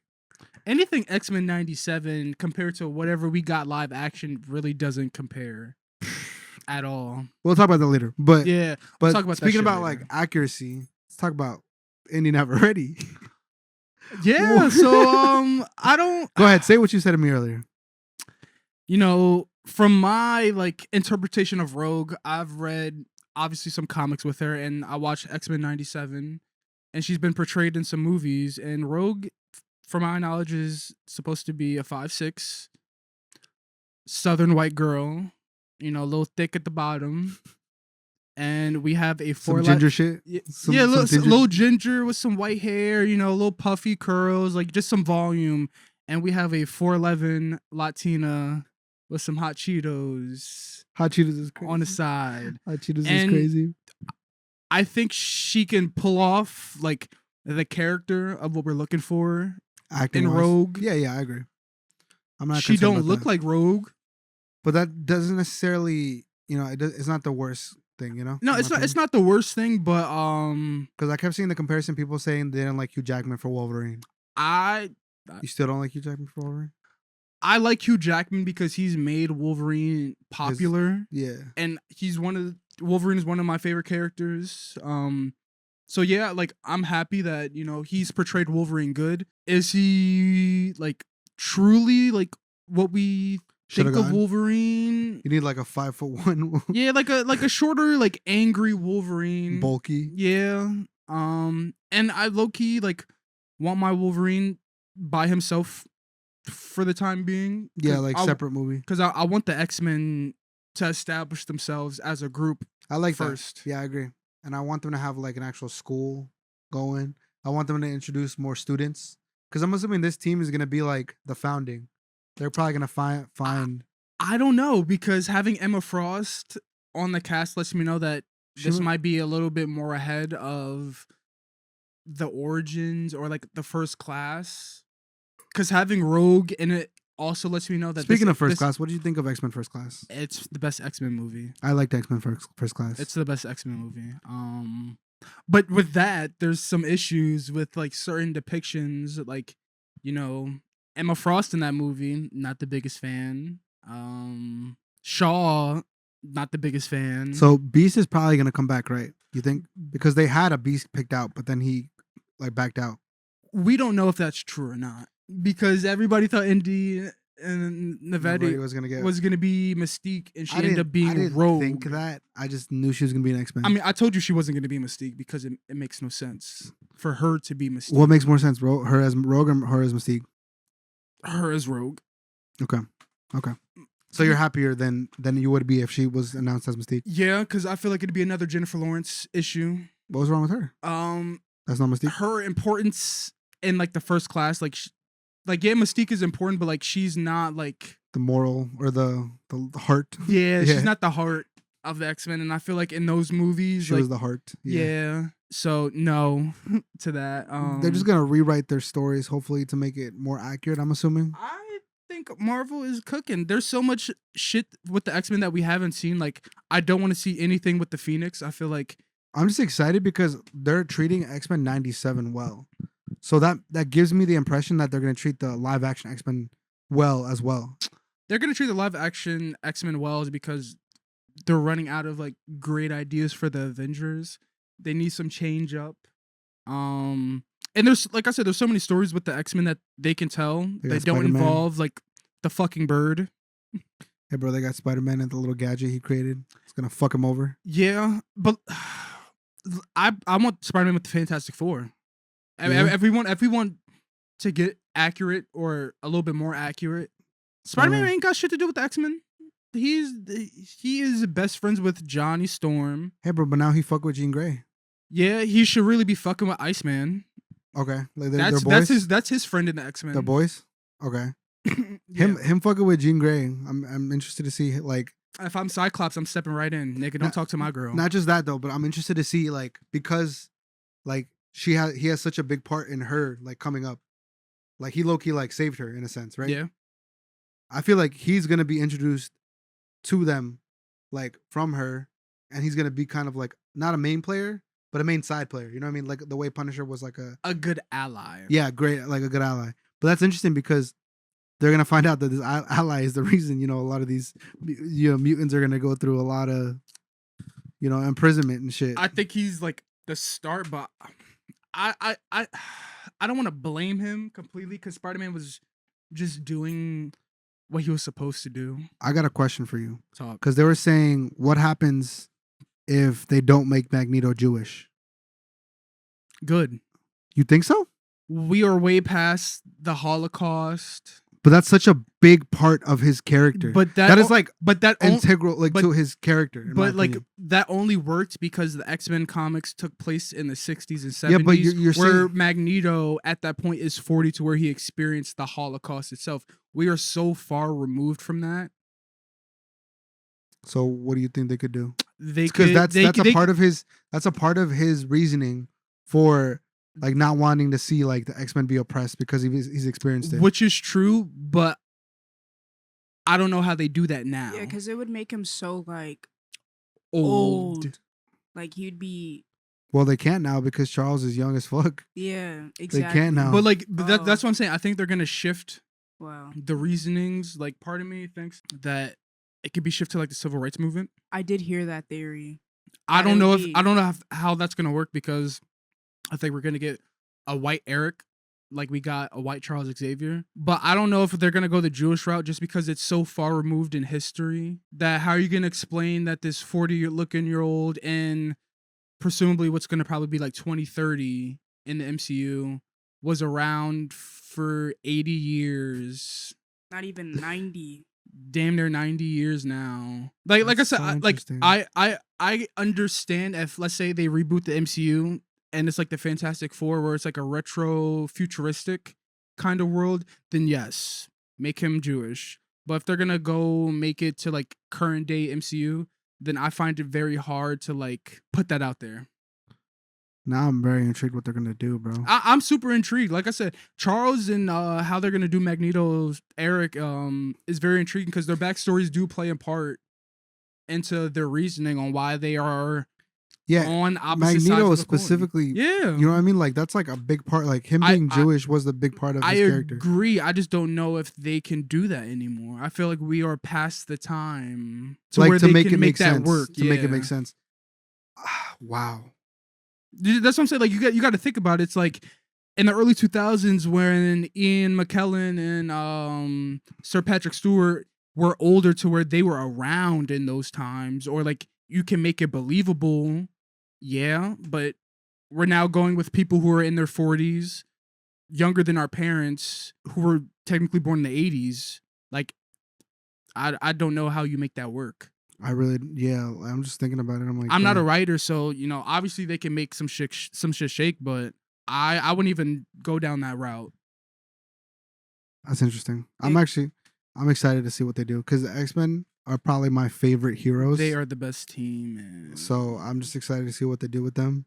Anything X-Men 97 compared to whatever we got live action really doesn't compare at all. We'll talk about that later. But yeah, we'll talk about speaking about later. Accuracy, let's talk about Indy Navarette. Yeah, so I don't Go ahead, say what you said to me earlier. You know, from my like interpretation of Rogue, I've read obviously some comics with her, and I watched X-Men 97, and she's been portrayed in some movies. And Rogue, from my knowledge, is supposed to be a 5'6" Southern white girl, a little thick at the bottom. And we have a some ginger shit. Little ginger with some white hair, little puffy curls, like just some volume. And we have a 4'11" Latina with some hot Cheetos. Hot Cheetos is crazy. On the side. Hot Cheetos is crazy. I think she can pull off like the character of what we're looking for in Rogue. Yeah, I agree. I'm not. She don't look like Rogue, but that doesn't necessarily, it's not the worst thing, No, it's not. It's not the worst thing, but because I kept seeing the comparison, people saying they didn't like Hugh Jackman for Wolverine. You still don't like Hugh Jackman for Wolverine? I like Hugh Jackman because he's made Wolverine popular. And Wolverine is one of my favorite characters. So yeah, like I'm happy that, he's portrayed Wolverine good. Is he like truly like what we think of Wolverine? You need like a 5'1". Yeah, like a shorter, like angry Wolverine. Bulky. Yeah. And I low-key like want my Wolverine by himself for the time being. Yeah, like separate movie. Because I want the X-Men to establish themselves as a group. I like first. That. Yeah, I agree. And I want them to have like an actual school going. I want them to introduce more students. Because I'm assuming this team is going to be like the founding. They're probably going to find... I don't know, because having Emma Frost on the cast lets me know that this might be a little bit more ahead of the origins or like the First Class. Because having Rogue in it also lets me know that... Speaking of First Class, what do you think of X-Men First Class? It's the best X-Men movie. I like the X-Men First Class. It's the best X-Men movie. But with that, there's some issues with like certain depictions, like, Emma Frost in that movie, not the biggest fan. Shaw, not the biggest fan. So Beast is probably gonna come back, right? You think? Because they had a Beast picked out, but then he like backed out. We don't know if that's true or not, because everybody thought Indy and Navarette was gonna be Mystique, and she ended up being Rogue. I didn't think that. I just knew she was gonna be an X-Men. I mean, I told you she wasn't gonna be Mystique because it makes no sense for her to be Mystique. What makes more sense, bro? Her as Rogue or her as Mystique? Her as Rogue. Okay. So you're happier than you would be if she was announced as Mystique? Yeah, because I feel like it'd be another Jennifer Lawrence issue. What was wrong with her? That's not Mystique. Her importance in like the First Class, like Mystique is important, but like she's not like the moral or the heart. Yeah, she's not the heart of the X-Men, and I feel like in those movies she was the heart. Yeah. So no to that. They're just gonna rewrite their stories, hopefully, to make it more accurate. I'm assuming. I think Marvel is cooking. There's so much shit with the X-Men that we haven't seen. Like, I don't want to see anything with the Phoenix. I feel like I'm just excited because they're treating X-Men 97 well. So that gives me the impression that they're gonna treat the live action X-Men well as well. They're gonna treat the live action X-Men well because they're running out of like great ideas for the Avengers. They need some change up. And there's, like I said, there's so many stories with the X-Men that they can tell. They don't involve like the fucking bird. Hey bro, they got Spiderman and the little gadget he created. It's gonna fuck him over. Yeah, but I want Spider-Man with the Fantastic Four. Yeah. Everyone to get accurate or a little bit more accurate. Spider-Man ain't got shit to do with the X-Men. He is best friends with Johnny Storm. Hey bro, but now he fuck with Jean Grey. Yeah, he should really be fucking with Iceman. Okay, like they're boys? That's his friend in the X-Men. They're boys. Okay. Yeah. Him fucking with Jean Grey. I'm interested to see like. If I'm Cyclops, I'm stepping right in, nigga. Don't talk to my girl. Not just that though, but I'm interested to see like because like he has such a big part in her like coming up, like he low-key like saved her in a sense, right? Yeah. I feel like he's gonna be introduced to them, like from her, and he's gonna be kind of like not a main player, but a main side player. You know what I mean? Like the way Punisher was like a good ally. Yeah, great, like a good ally. But that's interesting because they're gonna find out that this ally is the reason. A lot of these mutants are gonna go through a lot of imprisonment and shit. I think he's like the start, but I I don't want to blame him completely because Spider-Man was just doing what he was supposed to do. I got a question for you. Talk. Because they were saying, what happens if they don't make Magneto Jewish? Good. You think so? We are way past the Holocaust. But that's such a big part of his character. But that is like integral but, to his character. But like that only worked because the X-Men comics took place in the 60s and 70s. Yeah, but you're where saying Magneto at that point is 40 to where he experienced the Holocaust itself. We are so far removed from that. So what do you think they could do? Because that's a part of his reasoning for like not wanting to see like the X-Men be oppressed because he's experienced it. Which is true, but I don't know how they do that now. Yeah, because it would make him so like old. Like he'd be. Well, they can't now because Charles is young as fuck. Yeah, exactly. They can't now. But like that's what I'm saying. I think they're gonna shift the reasonings. Like part of me thinks that it could be shifted to like the civil rights movement. I did hear that theory. I don't know how that's gonna work because I think we're gonna get a white Eric, like we got a white Charles Xavier. But I don't know if they're gonna go the Jewish route just because it's so far removed in history. That how are you gonna explain that this 40-year-old and presumably what's gonna probably be like 2030 in the MCU was around for 80 years. Not even 90. Damn near 90 years now. Like I said, I understand if let's say they reboot the MCU and it's like the Fantastic Four where it's like a retro futuristic kind of world, then yes, make him Jewish. But if they're gonna go make it to like current day MCU, then I find it very hard to like put that out there. Now I'm very intrigued what they're gonna do, bro. I'm super intrigued. Like I said, Charles and how they're gonna do Magneto's Eric is very intriguing because their backstories do play a part into their reasoning on why they are on opposite sides Magneto of the specifically. Coin. Yeah, you know what I mean. Like that's like a big part. Like him being Jewish was the big part of his character. I agree. I just don't know if they can do that anymore. I feel like we are past the time to make it make sense. To make it make sense. Wow. That's what I'm saying. Like you got to think about it. It's like in the early 2000s when Ian McKellen and Sir Patrick Stewart were older to where they were around in those times, or like you can make it believable. Yeah, but we're now going with people who are in their 40s, younger than our parents, who were technically born in the 80s. Like, I don't know how you make that work. I'm just thinking about it. I'm like, I'm not a writer, so you know, obviously they can make some shit shake, but I wouldn't even go down that route. That's interesting. I'm excited to see what they do because the X-Men are probably my favorite heroes. They are the best team, man. So I'm just excited to see what they do with them.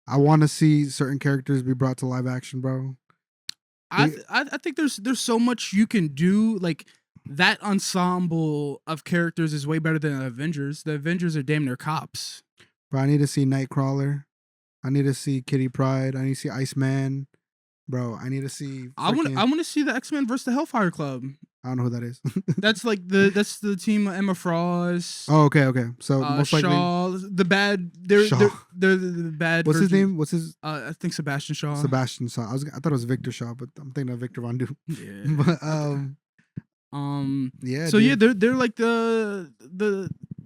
I want to see certain characters be brought to live action, bro. I think there's so much you can do. Like that ensemble of characters is way better than the Avengers. The Avengers are damn near cops. Bro, I need to see Nightcrawler. I need to see Kitty Pryde. I need to see Iceman. Bro, I need to see. I want to see the X-Men versus the Hellfire Club. I don't know who that is. That's like the team of Emma Frost. Oh, okay. So most likely Shaw, the bad. They're the bad. What's his name? What's his? I think Sebastian Shaw. Sebastian Shaw. I thought it was Victor Shaw, but I'm thinking of Victor Von Doom. Yeah. But yeah. So dude. Yeah, they're like the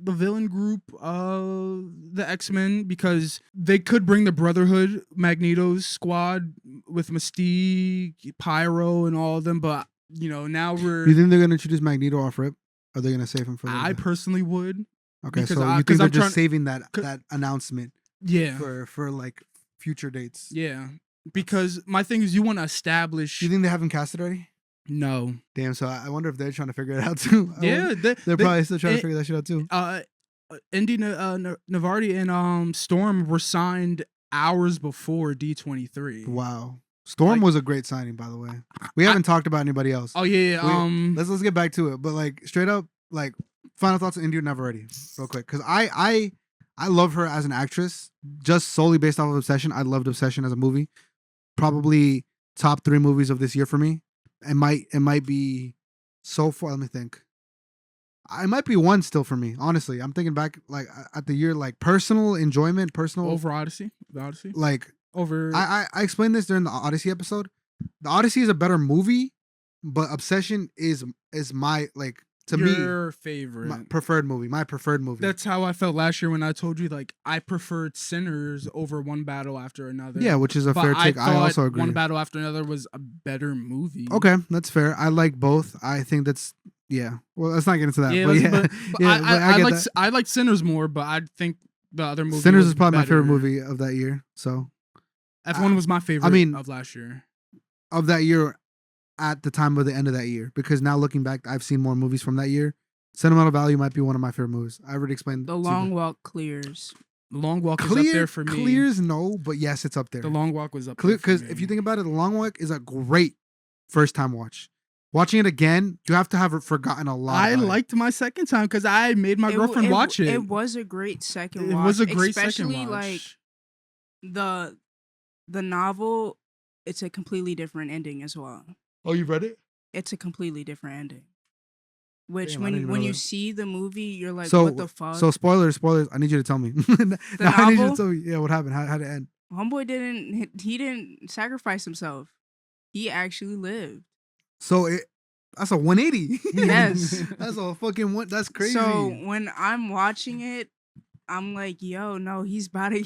villain group of the X-Men because they could bring the Brotherhood, Magneto's squad with Mystique, Pyro, and all of them, but you know now we're. You think they're gonna introduce Magneto off rip? Or are they gonna save him for? I personally would. Okay, so you think they're just saving that announcement? Yeah. For like future dates. Yeah, because my thing is, you want to establish. Do you think they haven't casted already? No. Damn. So I wonder if they're trying to figure it out too. Yeah, they're probably still trying to figure that shit out too. Indy, Navarette, and Storm were signed hours before D23. Wow. Storm was a great signing, by the way. We haven't talked about anybody else. Oh yeah. Let's get back to it. But like straight up, like final thoughts on Indy Navarette, real quick, because I love her as an actress, just solely based off of Obsession. I loved Obsession as a movie. Probably top 3 movies of this year for me. It might be so far. Let me think. It might be 1 still for me. Honestly, I'm thinking back like at the year, like personal enjoyment, personal over Odyssey. The Odyssey. Like over. I explained this during the Odyssey episode. The Odyssey is a better movie, but Obsession is my like to your me favorite my preferred movie. My preferred movie. That's how I felt last year when I told you like I preferred Sinners over One Battle After Another. Yeah, which is a fair take. I also agree. One Battle After Another was a better movie. Okay, that's fair. I like both. I think that's yeah. Well, let's not get into that. Yeah, but yeah, I like Sinners more, but I think the other movie. Sinners is probably better. my favorite movie of that year. So F1 was my favorite. Of last year. Of that year, at the time of the end of that year, because now looking back, I've seen more movies from that year. Sentimental Value might be one of my favorite movies. I already explained. The Long Walk clears. The Long Walk is up there for me. Clears, no, but yes, it's up there. The Long Walk was up there because if you think about it, The Long Walk is a great first time watch. Watching it again, you have to have forgotten a lot. I liked my second time because I made my girlfriend watch it. It was a great second watch. It was a great second watch. Especially like the novel, it's a completely different ending as well. Oh, you read it? It's a completely different ending. Which Damn, when you see the movie, you're like, so, what the fuck? So spoilers. I need you to tell me. I need you to tell me. Yeah, what happened? How did it end? Homeboy didn't sacrifice himself. He actually lived. So that's a 180. Yes. That's a fucking one. That's crazy. So when I'm watching it, I'm like, yo, no, he's about to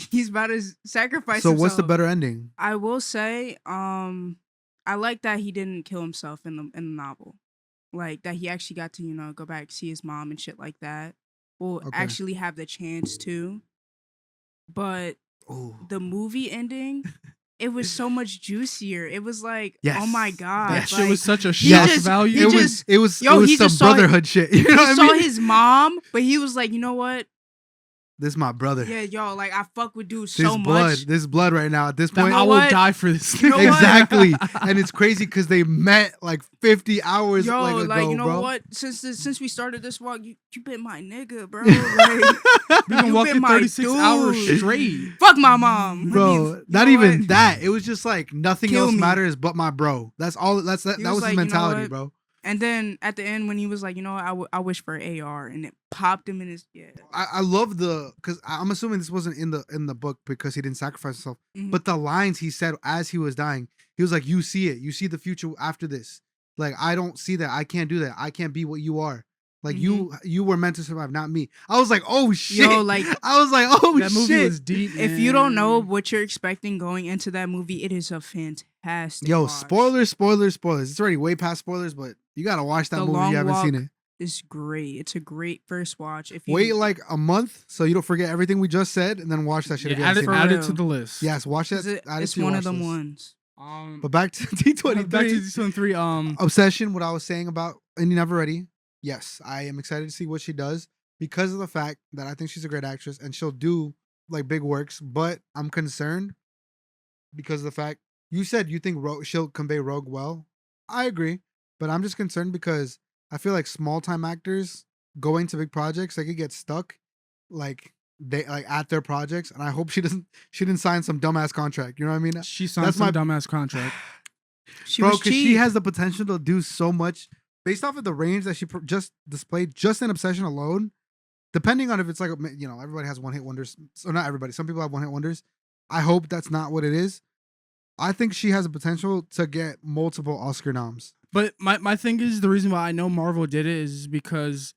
sacrifice himself. So what's the better ending? I will say, I like that he didn't kill himself in the novel. Like that he actually got to, go back, see his mom and shit like that. Well, actually have the chance to. But the movie ending, it was so much juicier. It was like, oh my God. That shit was such a shock value. It was some brotherhood shit. You know he saw his mom, but he was like, you know what? This is my brother. Yeah, yo, like I fuck with dude so much. This blood right now. At this point, I will die for this. You know exactly, and it's crazy because they met like 50 hours ago, you know bro. What? Since we started this walk, you been my nigga, bro. Like, we've been walking 36 hours straight. Fuck my mom, bro. Not even that. It was just like nothing else matters but my bro. That's all. That was his mentality, bro. And then at the end, when he was like, I wish for an AR, and it popped him in his I love because I'm assuming this wasn't in the book because he didn't sacrifice himself. Mm-hmm. But the lines he said as he was dying, he was like, "You see it. You see the future after this. Like I don't see that. I can't do that. I can't be what you are. Like you were meant to survive, not me." I was like, "Oh shit!" Yo, like I was like, "Oh shit!" That movie was deep. Man. If you don't know what you're expecting going into that movie, it is a fantastic. Yo, watch. spoilers! It's already way past spoilers, but you gotta watch that movie if you haven't seen it. It's great. It's a great first watch. If you wait like a month so you don't forget everything we just said, and then watch that shit. Add it to the list. Yes, watch that. It's one of them ones. But back to D23. Back to D23. Obsession. What I was saying about Navarette. Yes, I am excited to see what she does because of the fact that I think she's a great actress and she'll do like big works. But I'm concerned because of the fact you said you think she'll convey Rogue well. I agree, but I'm just concerned because I feel like small time actors going to big projects, they could get stuck like they like at their projects. And I hope she didn't sign some dumbass contract. You know what I mean? She signed some dumbass contract. Because she has the potential to do so much. Based off of the range that she just displayed, just in Obsession alone, depending on if it's like, everybody has one-hit wonders. So not everybody. Some people have one-hit wonders. I hope that's not what it is. I think she has a potential to get multiple Oscar noms. But my thing is, the reason why I know Marvel did it is because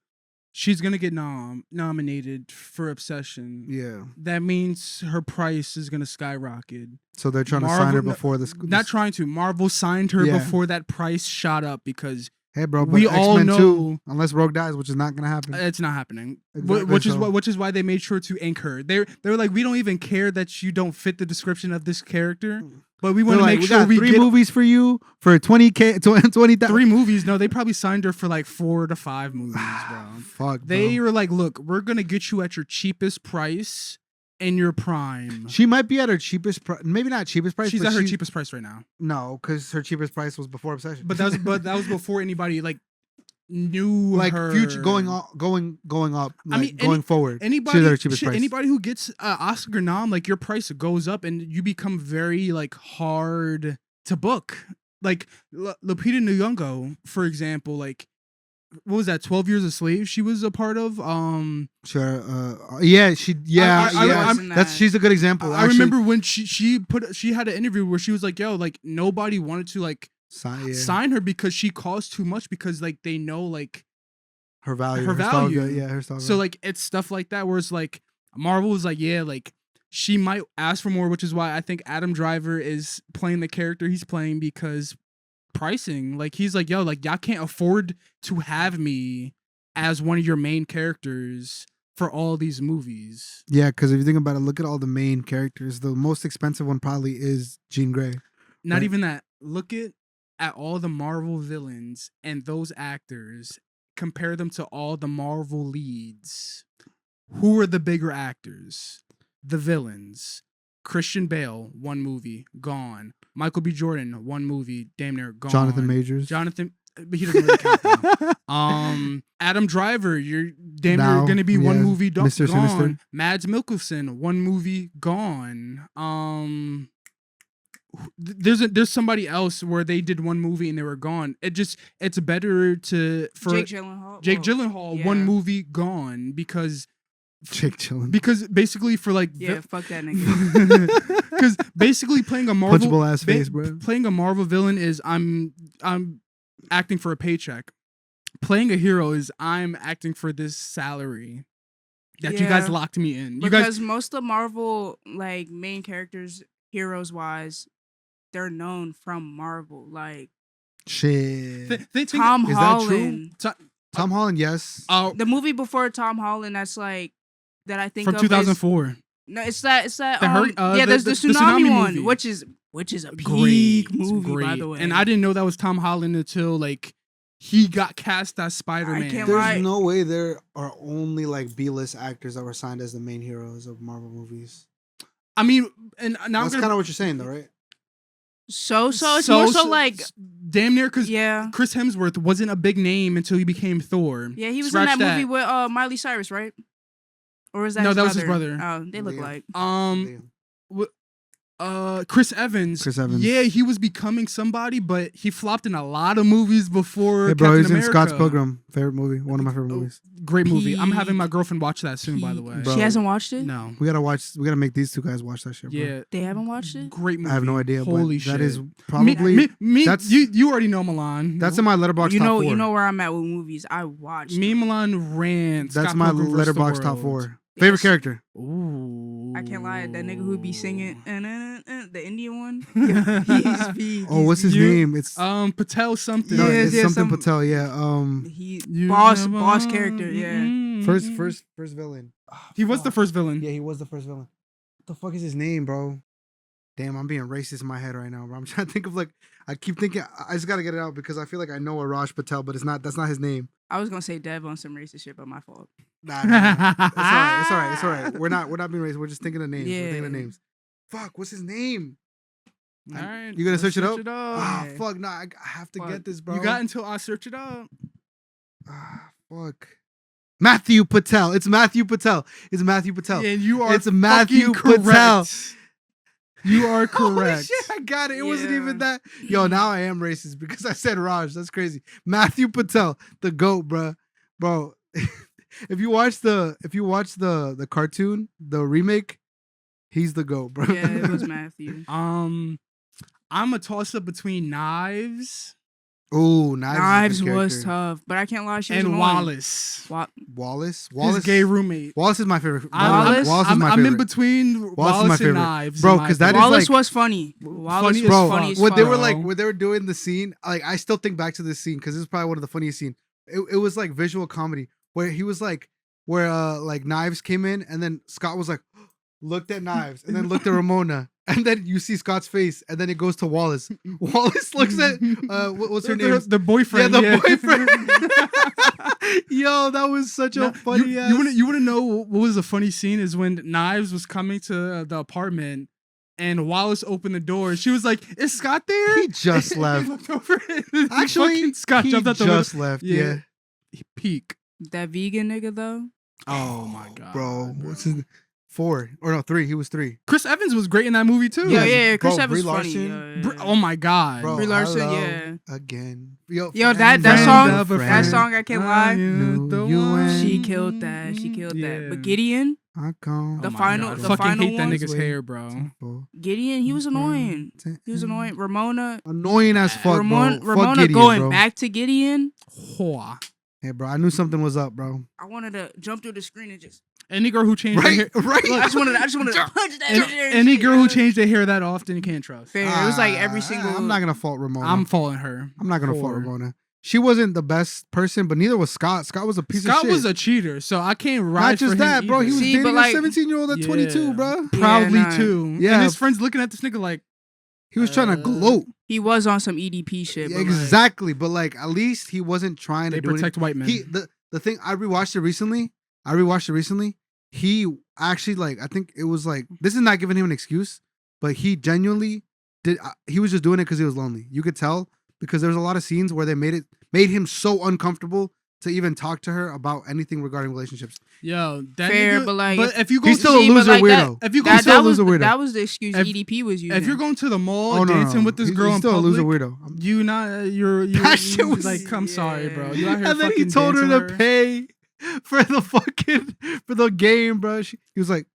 she's going to get nominated for Obsession. Yeah. That means her price is going to skyrocket. So they're trying to sign her before this. Not trying to. Marvel signed her before that price shot up because... Hey, bro, but we X-Men all know 2, unless Rogue dies, which is not gonna happen. It's not happening. Exactly which is why they made sure to anchor. They were like, we don't even care that you don't fit the description of this character, but we want to make sure we got 3 movies for you for 20K, 20,000. 3 movies? No, they probably signed her for like 4 to 5 movies, bro. Fuck. They were like, look, we're gonna get you at your cheapest price. In your prime. She might be at her cheapest price. Maybe not cheapest price. She's at her cheapest price right now. No, because her cheapest price was before Obsession. But that was before anybody like knew like her. future going up. Like, going forward. Anybody who gets Oscar nom, like your price goes up and you become very like hard to book. Like Lupita Nyong'o, for example, like what was that? 12 Years a Slave. She was a part of. Sure. Yeah. She's a good example. I remember when she had an interview where she was like, "Yo, like nobody wanted to like sign her because she cost too much because like they know like her value. Her style. So like it's stuff like that where it's like Marvel was like, yeah, like she might ask for more, which is why I think Adam Driver is playing the character he's playing because pricing. Like he's like, yo, like y'all can't afford to have me as one of your main characters for all these movies. Yeah, because if you think about it, look at all the main characters. The most expensive one probably is Jean Grey. Not even that. Look at all the Marvel villains and those actors. Compare them to all the Marvel leads. Who are the bigger actors? The villains. Christian Bale, one movie, gone. Michael B. Jordan, one movie, damn near gone. Jonathan Majors. But he doesn't really count now. Adam Driver, you're damn near gonna be one movie Mr. gone. Sinister. Mads Mikkelsen, one movie gone. There's somebody else where they did one movie and they were gone. It's better for Jake Gyllenhaal, one movie gone because Jake Gyllenhaal. Because basically for like fuck that nigga. Because basically playing a Marvel punchable ass face, bro. Playing a Marvel villain is I'm acting for a paycheck. Playing a hero is I'm acting for this salary that you guys locked me in. Because most of Marvel like main characters, heroes wise, they're known from Marvel. Like shit. Tom Holland. Is that true? Tom Holland, yes. The movie before Tom Holland, that's like that I think from of 2004. No, it's that. There's the tsunami one, movie. which is a peak movie, by the way. And I didn't know that was Tom Holland until like he got cast as Spiderman. There's no way there are only like B-list actors that were signed as the main heroes of Marvel movies. I mean, and now that's kind of what you're saying, though, right? So it's more so like damn near because Chris Hemsworth wasn't a big name until he became Thor. Yeah, he was in that movie with Miley Cyrus, right? Or was that that was his brother? Oh, they look like Chris Evans. Chris Evans. Yeah, he was becoming somebody, but he flopped in a lot of movies before. Hey, bro, Captain he's America. in Scott's Pilgrim. Favorite movie, one of my favorite movies. Great movie. I'm having my girlfriend watch that soon. By the way, she hasn't watched it. No, we gotta make these two guys watch that shit. Bro. Yeah, they haven't watched it. Great movie. I have no idea. Holy but shit! That is probably me. That's you already know Milan. That's in my Letterboxd top 4. You know where I'm at with movies. I watched. Me and Milan ran. That's Scott my Pilgrim vs. the Letterboxd top World. 4. Favorite character. Ooh. I can't lie. That nigga who be singing the Indian one. What's his name? It's Patel something. No, it's something Patel. Yeah. Boss character. Yeah. First villain. He was the first villain. Yeah, he was the first villain. What the fuck is his name, bro? Damn, I'm being racist in my head right now, bro. I'm trying to think of I keep thinking I just gotta get it out because I feel like I know a Raj Patel, but that's not his name. I was gonna say Dev on some racist shit, but my fault. Nah. It's all right. We're not being racist. We're just thinking of names. Yeah. We're thinking of names. Fuck, what's his name? All right, you gonna search it up? Ah, fuck, nah, I have to get this, bro. You got until I search it up. Fuck. Matthew Patel. It's Matthew Patel. And you are. It's Matthew Patel. You are correct. Holy shit, I got it. It wasn't even that. Yo, now I am racist because I said Raj. That's crazy. Matthew Patel, the GOAT, bro. If you watch the cartoon, the remake, he's the GOAT, bro. Yeah, it was Matthew. I'm a toss up between Knives. Oh, Knives was tough, but I can't lie. She was and annoying. Wallace, his gay roommate. Wallace is my favorite. Wallace is my favorite. I'm in between Wallace and Knives, bro. Because Wallace was funny. Wallace was funny. When they were doing the scene, like I still think back to this scene because it's probably one of the funniest scenes. It was like visual comedy where he was like, like Knives came in and then Scott was like, looked at Knives and then looked at Ramona. And then you see Scott's face, and then it goes to Wallace. Wallace looks at what's her name? The boyfriend. Yeah, the boyfriend. Yo, that was such a funny. You want to know what was a funny scene? Is when Knives was coming to the apartment, and Wallace opened the door. She was like, "Is Scott there?" He just left. He looked over. Actually, Scott jumped out the window. Just left. Yeah. Peak. That vegan nigga though. Oh my god, bro. What's his? 4 or no 3. He was 3. Chris Evans was great in that movie too. Yeah. Chris Bro, Evans Brie funny. Larson. Yeah. Oh my god. Bro, Brie Larson, hello yeah. again. Yo, friend that of song, a that friend. song, I can't lie. Knew you and- She killed that. She killed that. But Gideon, I come. The my final- God. the Fucking final hate that one- nigga's hair, bro. Gideon, he was annoying. He was annoying. Ramona, Annoying as fuck, Ramona, bro. Fuck Gideon, going bro. back to Gideon. Whoa. Hey, bro, I knew something was up, bro. I wanted to jump through the screen and just. Any girl who changed their hair, Right. I just wanted to punch that. any girl who changed their hair that often, you can't trust. Fair. It was like every single. I'm not gonna fault Ramona. I'm faulting her. I'm not gonna fault for- Ramona. She wasn't the best person, but neither was Scott. Scott was a piece of shit. Scott was a cheater, so I can't ride Not just for him that, bro. He either. was See, dating but a like- 17-year-old at 22, bro. Proudly nah. too. Yeah. And his friends looking at this nigga like, He was trying to gloat. He was on some EDP shit. Yeah, but exactly, but like at least he wasn't trying they to do protect white men. the thing I rewatched it recently. He actually like I think it was like this is not giving him an excuse, but he genuinely did. He was just doing it because he was lonely. You could tell because there was a lot of scenes where they made him so uncomfortable to even talk to her about anything regarding relationships. Yo, that Fair, nigga, but like, but if you go, He's still a See, but loser like weirdo. if you go, He's to, still a was loser weirdo. that was the excuse If- EDP was using. if you're going to the mall Oh no, dancing no. with this He's- girl he's in still public, a loser weirdo. you not you're That shit was- like, I'm sorry, bro. You out here And then he fucking told her dancing to with pay for the game, bro. He was like,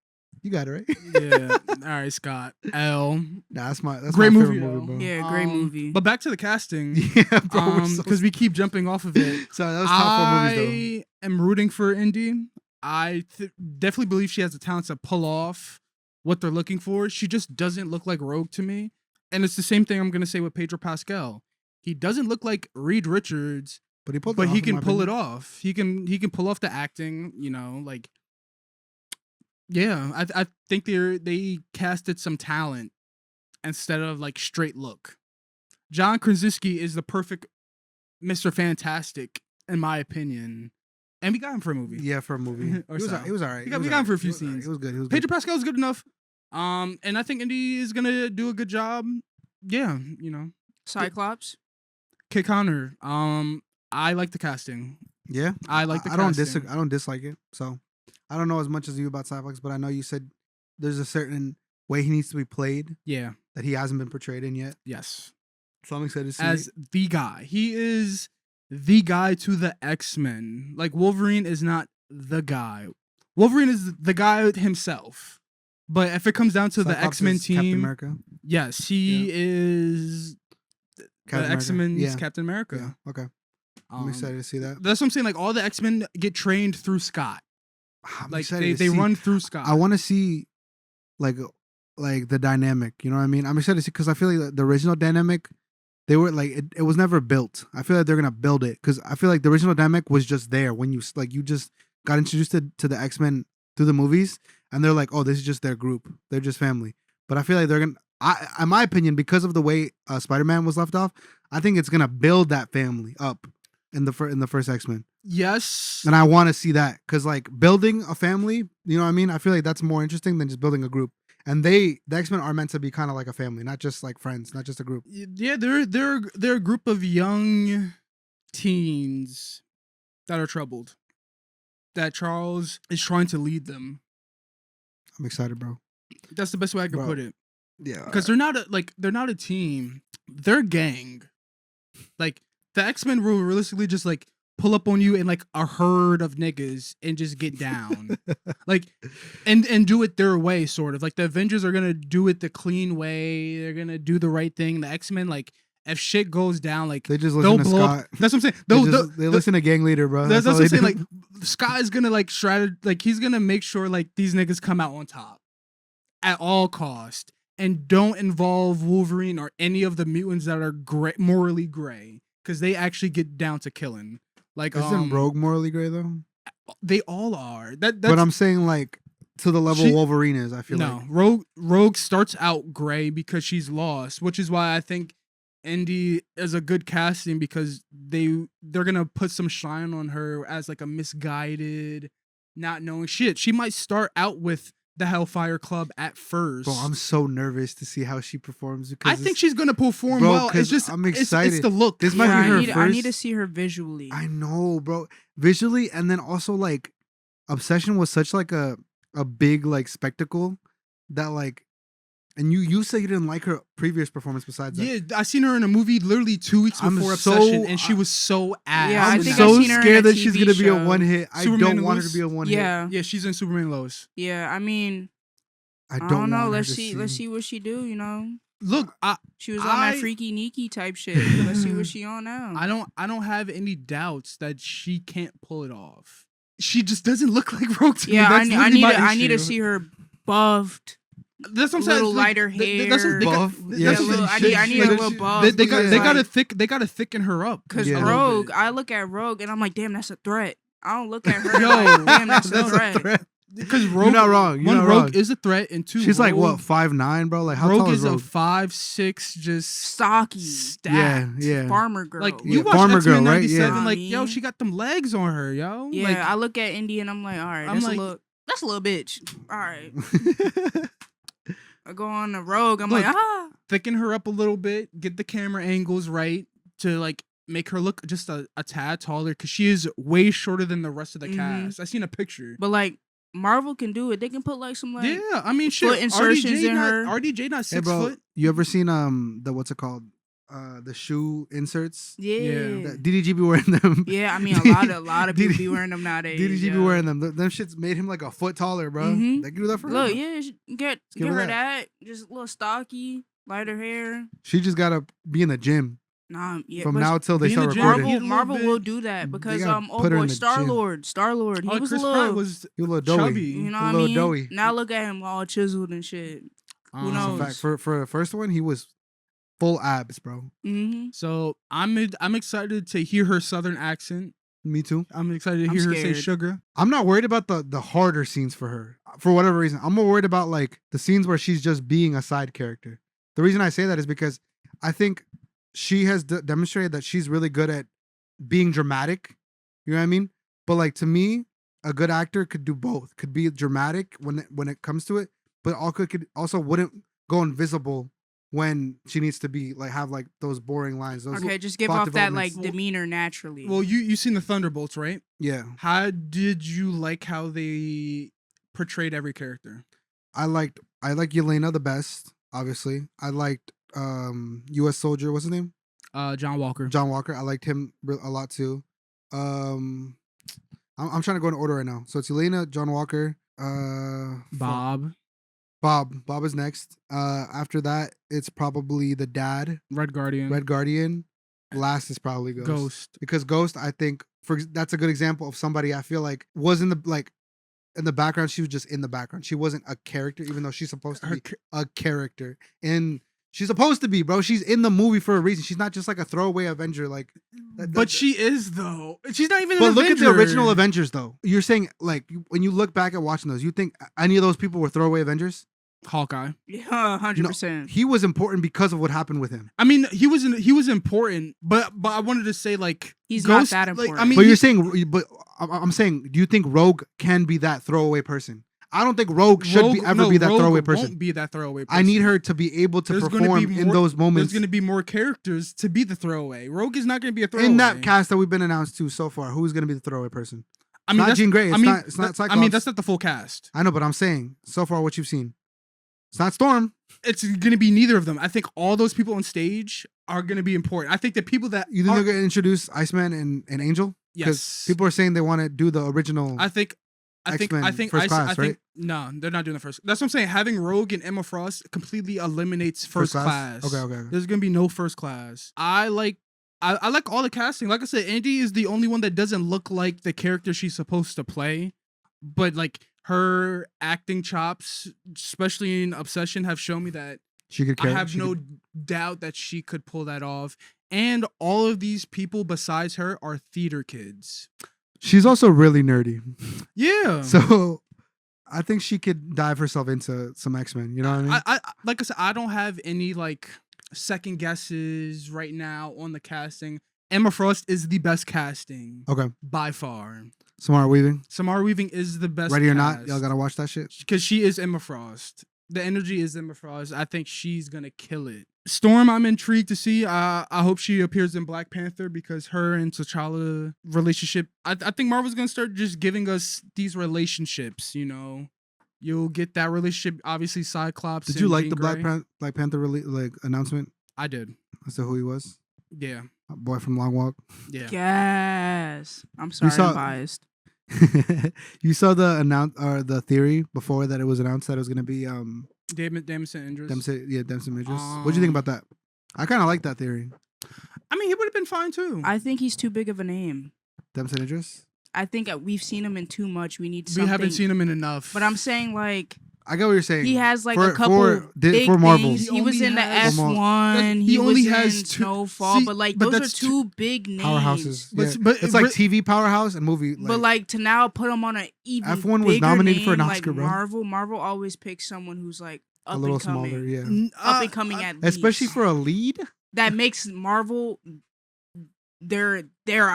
"You got it right." Yeah. All right, Scott. L. Nah, that's Great my movie, favorite though. movie, bro. Yeah, great movie. But back to the casting, Yeah, bro. we're so- because we keep jumping off of it. so that was top 4 movies, I am rooting for Indy. I definitely believe she has the talent to pull off what they're looking for. She just doesn't look like Rogue to me. And it's the same thing I'm gonna say with Pedro Pascal. He doesn't look like Reed Richards, though. But he pulled. but it off, he in can my pull it opinion. off. He can pull off the acting. You know, like yeah. I think they casted some talent instead of like straight look. John Krasinski is the perfect Mr. Fantastic in my opinion. And we got him for a movie. Yeah, for a movie. Or He was so. alright. We got him for a few He was alright. scenes. It was good. It was Pedro good. Pascal is good enough. And I think Indy is gonna do a good job. Yeah, you know. Cyclops. Kit Connor. I like the casting. Yeah, I like the I don't casting. I don't dislike it. So I don't know as much as you about Cyclops, but I know you said there's a certain way he needs to be played Yeah. that he hasn't been portrayed in yet. Yes. So I'm excited to see. As the guy. He is the guy to the X-Men. Like Wolverine is not the guy. Wolverine is the guy himself. But if it comes down to the Cyclops X-Men is Captain team, America. yes, he is Captain the America. X-Men's Yeah. Captain America. Yeah. Okay. I'm excited to see that. That's what I'm saying. Like all the X-Men get trained through Scott. I'm Like excited they to see- run through Scott. I want to see like the dynamic. You know what I mean? I'm excited to see because I feel like the original dynamic, they were like it was never built. I feel like they're gonna build it because I feel like the original dynamic was just there when you just got introduced to the X-Men through the movies, and they're like, oh, this is just their group. They're just family. But I feel like they're gonna. In my opinion, because of the way Spider-Man was left off, I think it's gonna build that family up in the first X-Men. yes. And I want to see that because like building a family, you know what I mean? I feel like that's more interesting than just building a group. And the X-Men are meant to be kind of like a family, not just like friends, not just a group. Yeah, they're a group of young teens that are troubled. That Charles is trying to lead them. I'm excited, bro. That's the best way I can Bro. put it. Yeah. Because they're not a team. They're a gang. Like the X-Men will realistically just like pull up on you in like a herd of niggas and just get down. Like and do it their way, sort of. Like the Avengers are gonna do it the clean way. They're gonna do the right thing. The X-Men, like if shit goes down, like They just they'll listen to blow Scott. up. That's what I'm saying. They listen to gang leader, bro. That's all what I'm they saying. do. Like Scott is gonna like like he's gonna make sure like these niggas come out on top at all cost and don't involve Wolverine or any of the mutants that are morally gray because they actually get down to killing. Like Isn't Rogue morally gray though? They all are. That's But I'm saying like to the level Wolverine is. I feel no like Rogue starts out gray because she's lost, which is why I think Indy is a good casting because they're gonna put some shine on her as like a misguided, not knowing shit. She might start out with the Hellfire Club at first. bro, I'm so nervous to see how she performs because I think she's gonna perform Bro, well. It's 'cause just I'm it's excited. the look. This might be Yeah, her I need first- to see her visually. I know, bro. Visually, and then also like Obsession was such like a a big like spectacle that like. And you said you didn't like her previous performance besides that. Yeah, I seen her in a movie literally 2 weeks before Obsession, and she was so ass. Yeah, I I'm think so I've seen her in scared a that she's TV gonna be a show. one hit. I Superman don't want her Lois? to be a one hit. Yeah, she's in Superman Lois. yeah. I mean, I I don't don't know. want her Let's to see. Let's see what she do. You know, Look, she was on that freaky Nikki type shit. Let's see what she on now. I don't have any doubts that she can't pull it off. She just doesn't look like Rogue to me. Yeah, That's I need to see her buffed. That's what I'm saying. Little lighter hair. Buff. Yeah, I need a little buff. They gotta thicken her up. Cause Yeah. Rogue, I look at Rogue and I'm like, damn, that's a threat. I don't look at her Yo, like, damn, that's a threat. Because Rogue, You're not wrong. You're one, not Rogue wrong. is a threat, and two, She's like Rogue, what 5'9", bro. Like how Rogue tall is is a Rogue? 5'6", just Stocky. stacked. Yeah. Farmer girl. Like Yeah, you watch Farmer X-Men Girl, right? 97, Yeah. like yo, she got them legs on her, yo. Yeah, like, I look at Indy and I'm like, all right, I'm like- that's a little bitch. All right. I go on the Rogue. I'm Look, like, ah. thicken her up a little bit, get the camera angles right to like make her look just a tad taller because she is way shorter than the rest of the cast. I seen a picture. But like Marvel can do it. They can put like some like Yeah, I mean, shit. foot insertions in her. RDJ not Hey 6 bro, foot. you ever seen the what's it called? The shoe inserts. Yeah. That DDG be wearing them. Yeah, I mean a lot of people be wearing them nowadays. DDG be yeah. wearing them. Them shits made him like a foot taller, bro. Mhm. They can do that for Look, her. yeah, get give her her that. that. Just a little stocky, lighter hair. She just gotta be in the gym Nah, yeah. from but now till they be in start the gym. recording. Eat a Marvel little will bit. do that because gotta oh put her boy, in the gym. Star Lord, he was Chris a Pratt little, was You a little doughy. chubby. you know a what I little mean? doughy. Now look at him all chiseled and shit. Who That's a knows? fact. For the first one, he was full abs, bro. Mm-hmm. So I'm excited to hear her southern accent. Me too. I'm excited to I'm hear her say scared. sugar. I'm not worried about the harder scenes for her for whatever reason. I'm more worried about like the scenes where she's just being a side character. The reason I say that is because I think she has demonstrated that she's really good at being dramatic. You know what I mean? But like to me, a good actor could do both. Could be dramatic when it comes to it, but could also wouldn't go invisible when she needs to be like have like those boring lines. Those Okay, just give plot off that like developments. demeanor naturally. Well, you seen the Thunderbolts, right? Yeah, How did you like how they portrayed every character? I like Yelena the best. Obviously, I liked U.S. Soldier. What's his name? John Walker. John Walker. I liked him a lot too. I'm trying to go in order right now. So it's Yelena, John Walker, Bob. Bob is next. After that, it's probably the dad, Red Guardian. Red Guardian. Last is probably Ghost. because Ghost, I think, that's a good example of somebody I feel like was in the background. She was just in the background. She wasn't a character, even though she's supposed to be a character. And she's supposed to be, bro. She's in the movie for a reason. She's not just like a throwaway Avenger. Like, But she is though. She's not even. But an look at the Avenger. original Avengers, though. You're saying like when you look back at watching those, you think any of those people were throwaway Avengers? Hawkeye. Yeah, 100%. He was important because of what happened with him. I mean, he was important, but I wanted to say like He's Ghost, not that like, important. I mean, But you're saying, but I'm saying, do you think Rogue can be that throwaway person? I don't think Rogue should be that Rogue throwaway person. Won't be that throwaway person. I need her to be able to perform in those moments. There's going to be more characters to be the throwaway. Rogue is not going to be a throwaway. In that cast that we've been announced to so far, who's going to be the throwaway person? I mean, not that's Jean Grey. It's not that- Cyclops. I mean, that's not the full cast. I know, but I'm saying so far what you've seen. It's not Storm. It's going to be neither of them. I think all those people on stage are going to be important. I think the people that You think they're going to introduce Iceman and Angel? yes, People are saying they want to do the original. I think X-Men first class, right? No, they're not doing the first. That's what I'm saying. Having Rogue and Emma Frost completely eliminates first class. Okay. There's gonna be no first class. I like all the casting. Like I said, Andy is the only one that doesn't look like the character she's supposed to play, but like her acting chops, especially in Obsession, have shown me that She could. I have no doubt that she could pull that off. And all of these people besides her are theater kids. She's also really nerdy. Yeah. So I think she could dive herself into some X-Men. You know what I mean? I like I said, I don't have any like second guesses right now on the casting. Emma Frost is the best casting. Okay. By far. Samara Weaving. Samara Weaving is the best. Ready or not, y'all gotta watch that shit. Because she is Emma Frost. The energy is Emma Frost. I think she's gonna kill it. Storm, I'm intrigued to see. I hope she appears in Black Panther because her and T'Challa relationship. I think Marvel's gonna start just giving us these relationships. You know, You'll get that relationship. Obviously, Cyclops. Did you like Jean the Grey. Black Panther announcement I did. as to who he was? Yeah. A boy from Long Walk. Yeah. Yes. I'm sorry, saw- I'm biased. You saw the theory before that it was announced that it was gonna be Damson Idris. Damson Idris. What do you think about that? I kind of like that theory. I mean, he would have been fine too. I think he's too big of a name. Damson Idris. I think we've seen him in too much. We need something. We haven't seen him in enough. But I'm saying, like, I get what you're saying. he has like For- a couple for- big for Marvel. things. He was He in the only has- F1. He only was has in two- Snowfall. see, but like, but those are that's two big names. Powerhouses. But- Yeah. but- it's like but- TV powerhouse and movie. But like to now put him on an even F1 was bigger nominated for an name, Oscar, like bro. Marvel always picks someone who's like a up little and coming, smaller. Yeah. up and coming at least. Especially for a lead. That makes Marvel their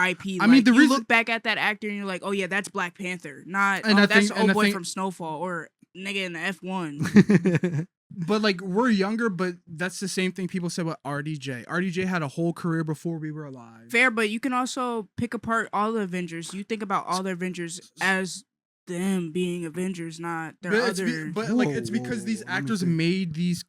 IP. I mean, the you reason- look back at that actor and you're like, oh yeah, that's Black Panther, not And I that's think- and I old boy think- from Snowfall or nigga in the F1. But like we're younger, but that's the same thing people said about RDJ. RDJ had a whole career before we were alive. Fair, but you can also pick apart all the Avengers. You think about all the Avengers as them being Avengers, not their But other. it's because these Whoa, let me actors think. made these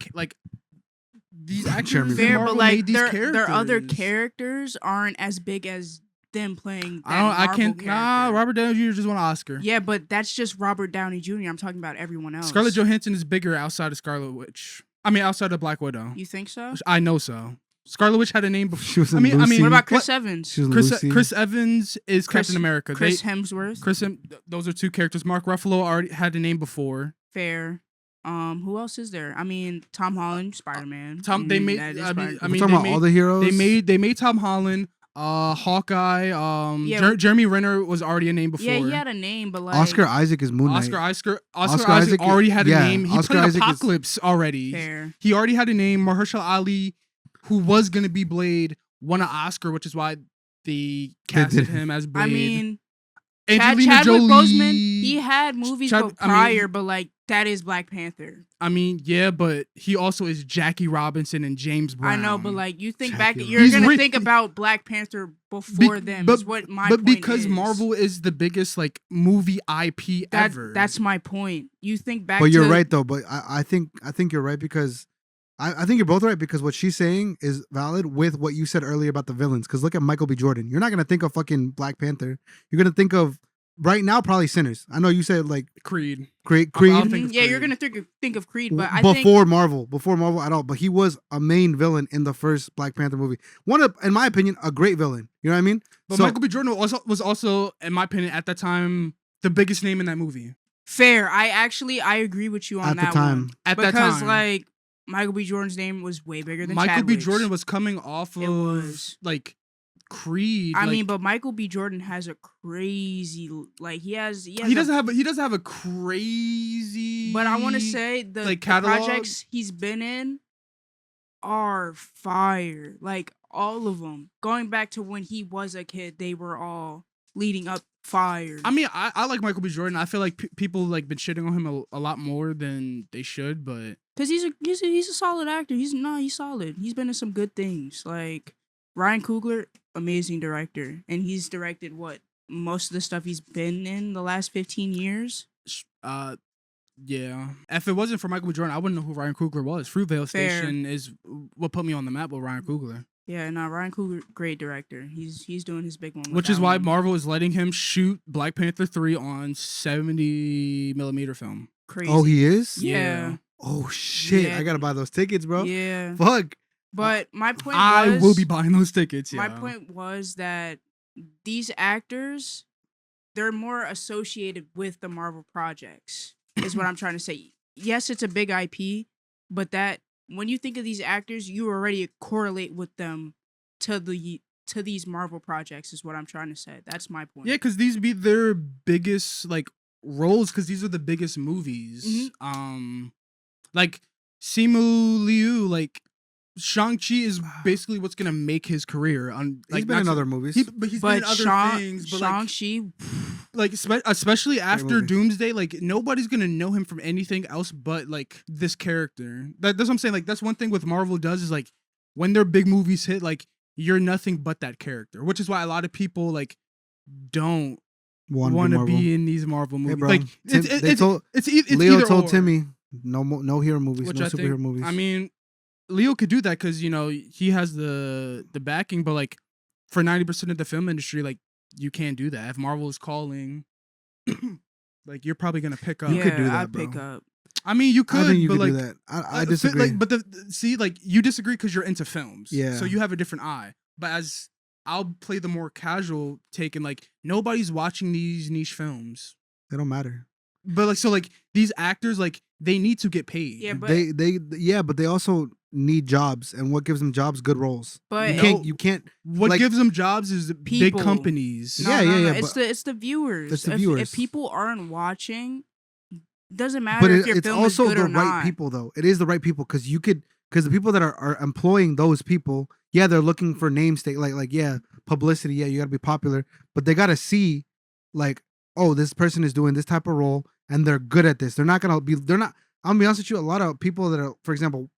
these actors. Jeremy. in Fair, Marvel but like made these their other characters. characters aren't as big as them playing. That I Marvel can't. Nah, character. Robert Downey Jr. just won an Oscar. Yeah, but that's just Robert Downey Jr. I'm talking about everyone else. Scarlett Johansson is bigger outside of Scarlet Witch. I mean, outside of Black Widow. You think so? I know so. Scarlet Witch had a name before. She was in I mean, Lucy. What about Chris Evans? She was in Lucy. Chris Evans is Captain America. Chris Hemsworth. Those are two characters. Mark Ruffalo already had a name before. Fair. Who else is there? I mean, Tom Holland, Spider-Man. They made. That is I mean, Spider- We're they talking about made, all the heroes. They made Tom Holland. Hawkeye. Yeah. Jeremy Renner was already a name before. yeah, he had a name, but like Oscar Isaac is Moon Knight. Oscar Oscar Isaac Isaac already had a yeah, name. He Oscar played Isaac is- Apocalypse already. Fair. He already had a name. Mahershala Ali, who was gonna be Blade, won an Oscar, which is why they casted him as Blade. I mean, Angelina Chadwick Jolie. Boseman, he had movies prior, mean- but like that is Black Panther. I mean, yeah, but he also is Jackie Robinson and James Brown. I know, but like you think Jackie back, you're He's gonna re- think about Black Panther before them. but- Is what my but point because is. Marvel is the biggest like movie IP ever. That's my point. You think back. But you're to, right though. But I think you're right because I think you're both right because what she's saying is valid with what you said earlier about the villains. Because look at Michael B. Jordan. You're not gonna think of fucking Black Panther. You're gonna think of right now probably Sinners. I know you said like Creed. Creed. I'll think of Yeah, you're Creed. gonna think of Creed, but I before think Marvel at all. But he was a main villain in the first Black Panther movie. One of, in my opinion, a great villain. You know what I mean? But So- Michael B. Jordan was also, in my opinion, at that time, the biggest name in that movie. fair. I agree with you on At the that time. one. At because that time, like Michael B. Jordan's name was way bigger than Michael B. Chadwick's. Jordan was coming off It of was. like Creed. I like, mean, but Michael B. Jordan has a crazy like he doesn't have a crazy. But I want to say the, like, the catalog? projects he's been in are fire. Like all of them. Going back to when he was a kid, they were all leading up fire. I mean, I like Michael B. Jordan. I feel like people like been shitting on him a lot more than they should, but Cause he's a solid actor. He's solid. He's been in some good things. Like Ryan Coogler, amazing director, and he's directed what most of the stuff he's been in the last 15 years. yeah. If it wasn't for Michael B. Jordan, I wouldn't know who Ryan Coogler was. Fruitvale Fair. Station is what put me on the map with Ryan Coogler. Yeah, no, Ryan Coogler, great director. He's doing his big one. with Which that is why one. Marvel is letting him shoot Black Panther 3 on 70mm film. Crazy. Oh, he is. Yeah. Oh shit! Yeah. I gotta buy those tickets, bro. Yeah. Fuck. But my point I was, will be buying those tickets. Yeah. my point was that these actors, they're more associated with the Marvel projects, is what I'm trying to say. Yes, it's a big IP, but that when you think of these actors, you already correlate with them to these Marvel projects, is what I'm trying to say. That's my point. Yeah, because these be their biggest like roles, because these are the biggest movies. Like Simu Liu, like Shang-Chi is basically what's gonna make his career. On like He's been in other movies. He's been in other things, but Shang-Chi, especially after movie. Doomsday, like nobody's gonna know him from anything else but like this character. That's what I'm saying. Like that's one thing with Marvel does is like when their big movies hit, like you're nothing but that character, which is why a lot of people like don't want to be in these Marvel movies. Hey, bro, like it's Leo either told or. Timmy no hero movies, Which no I superhero think, movies. I mean, Leo could do that because he has the backing, but like for 90% of the film industry, like you can't do that. If Marvel is calling, like you're probably gonna pick up. You could do that, I'd bro. pick up. I mean, you could. I think you but could like, do that. I disagree. Like, but like you disagree because you're into films. Yeah. So you have a different eye. But as I'll play the more casual take, and like nobody's watching these niche films. They don't matter. But like, so like these actors, like they need to get paid. Yeah, but but they also need jobs, and what gives them jobs? Good roles. But you can't. What like, gives them jobs is the big companies. No, yeah. It's the viewers. It's the viewers. If people aren't watching, doesn't matter if your it's film also is good the or right not. people, though. It is the right people because the people that are employing those people, yeah, they're looking for name stake, like yeah, publicity. Yeah, you got to be popular, but they got to see, like, oh, this person is doing this type of role, and they're good at this. They're not. I'm gonna be honest with you. A lot of people that are, for example,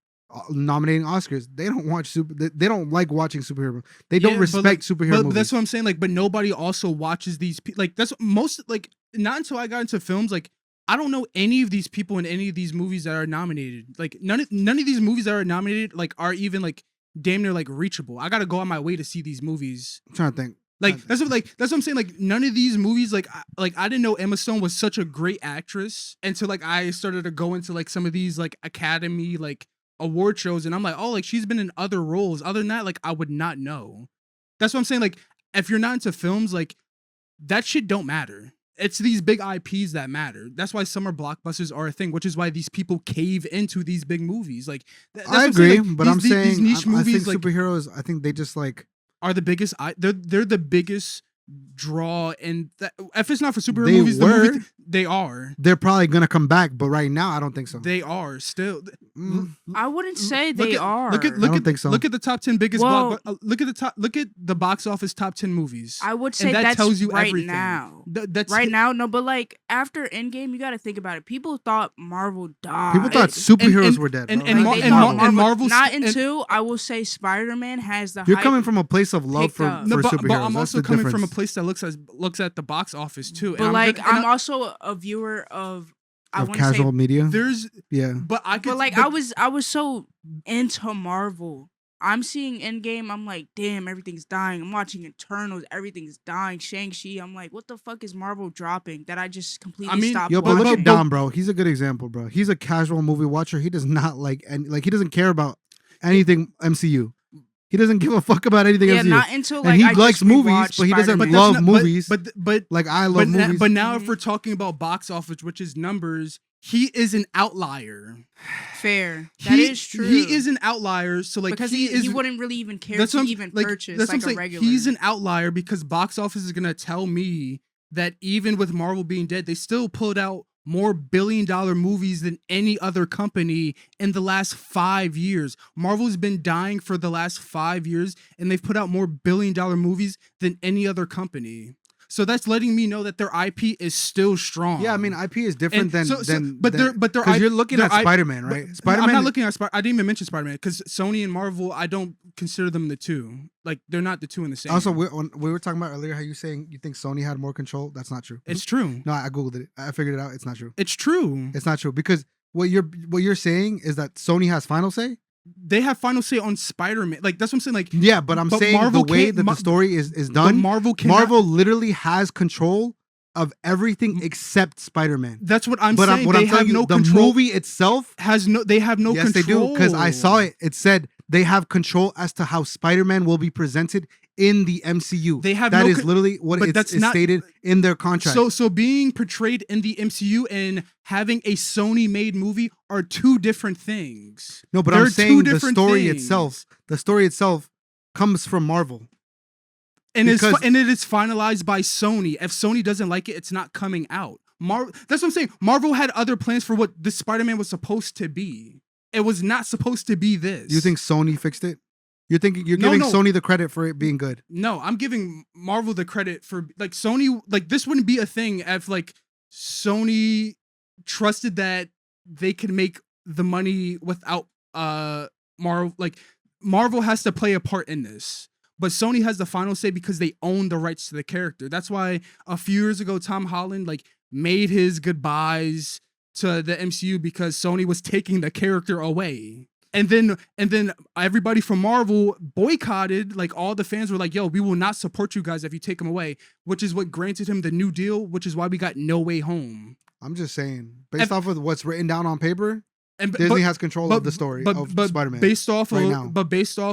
nominating Oscars, they don't watch they don't like watching superhero. They don't respect superhero movies. But that's what I'm saying. Like, but nobody also watches these. Like, that's most like not until I got into films. Like, I don't know any of these people in any of these movies that are nominated. Like, none of these movies that are nominated like are even like damn near like reachable. I gotta go on my way to see these movies. I'm trying to think. Like that's what I'm saying. Like none of these movies, like I didn't know Emma Stone was such a great actress until like I started to go into like some of these like Academy like award shows, and I'm like, oh, like she's been in other roles. Other than that, like I would not know. That's what I'm saying. Like if you're not into films, like that shit don't matter. It's these big IPs that matter. That's why summer blockbusters are a thing, which is why these people cave into these big movies. Like that's I agree, like, but I'm saying these niche movies, I think like, superheroes. I think they just like are the biggest. They're the biggest draw, and if it's not for superhero They movies, were. They are. They're probably gonna come back, but right now I don't think so. They are still. I wouldn't say they are. I don't think so. Look at the top 10 biggest. Look at the box office top 10 movies. I would say that tells you right everything. now. That's right now, no, but like after Endgame, you got to think about it. People thought Marvel died. People thought superheroes were dead. And Marvel. Not until I will say Spider-Man has the. You're coming from a place of love for superheroes. But I'm also coming from a place that looks at the box office too. But like I'm also a viewer of casual media. There's but I was so into Marvel. I'm seeing Endgame. I'm like, damn, everything's dying. I'm watching Eternals. Everything's dying. Shang-Chi. I'm like, what the fuck is Marvel dropping that I just completely stopped watching? But look at Dom, bro. He's a good example, bro. He's a casual movie watcher. He does not like he doesn't care about anything MCU. He doesn't give a fuck about anything MCU. Not until like and he I likes movies, but he doesn't love movies. But like I love movies. But now if we're talking about box office, which is numbers, he is an outlier. Fair. That is true. He is an outlier. So like because he wouldn't really even care to even purchase like a regular. He's an outlier because box office is gonna tell me that even with Marvel being dead, they still pulled out more billion-dollar movies than any other company in the last 5 years. Marvel's been dying for the last 5 years, and they've put out more billion-dollar movies than any other company. So that's letting me know that their IP is still strong. Yeah, I mean IP is different than because you're looking at Spider-Man, right? Spider-Man. I'm not looking at Spider. I didn't even mention Spider-Man because Sony and Marvel, I don't consider them the two. Like they're not the two in the same. Also, we were talking about earlier how you saying you think Sony had more control. That's not true. It's true. No, I googled it. I figured it out. It's not true. It's true. It's not true because what you're saying is that Sony has final say. They have final say on Spider-Man. Like that's what I'm saying. Like yeah, but I'm saying Marvel the way that the story is done. Marvel literally has control of everything except Spider-Man. That's what I'm saying. They have no control. The movie itself has no. They have no control. Yes, they do because I saw it. It said they have control as to how Spider-Man will be presented in the MCU. They have that is literally what it's stated in their contract. So being portrayed in the MCU and having a Sony-made movie are two different things. No, but I'm saying the story itself comes from Marvel. And it is finalized by Sony. If Sony doesn't like it, it's not coming out. That's what I'm saying. Marvel had other plans for what this Spider-Man was supposed to be. It was not supposed to be this. You think Sony fixed it? You're giving Sony the credit for it being good. No, I'm giving Marvel the credit for like Sony. Like this wouldn't be a thing if like Sony trusted that they could make the money without Marvel. Like Marvel has to play a part in this. but Sony has the final say because they own the rights to the character. That's why a few years ago, Tom Holland like made his goodbyes to the MCU because Sony was taking the character away. And then everybody from Marvel boycotted, like all the fans were like, yo, we will not support you guys if you take him away, which is what granted him the New Deal, which is why we got No Way Home. I'm just saying, based off of what's written down on paper, Disney has control of the story of Spider-Man. Based off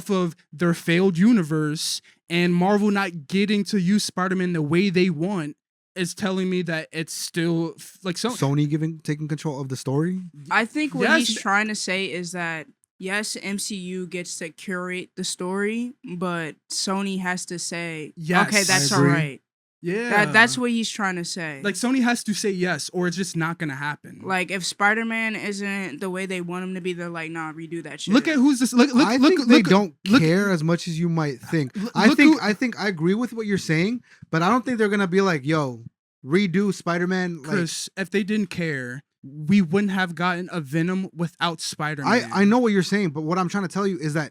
of their failed universe and Marvel not getting to use Spider-Man the way they want, is telling me that it's still like Sony taking control of the story. I think what he's trying to say is that yes, MCU gets to curate the story, but Sony has to say, yes, okay, that's all right. Yeah. That's what he's trying to say. Like, Sony has to say yes, or it's just not going to happen. Like, if Spider-Man isn't the way they want him to be, they're like, nah, redo that shit. Look at who's this. I think they don't care as much as you might think. I think I agree with what you're saying, but I don't think they're going to be like, yo, redo Spider-Man. Chris, if they didn't care, we wouldn't have gotten a Venom without Spider-Man. I know what you're saying, but what I'm trying to tell you is that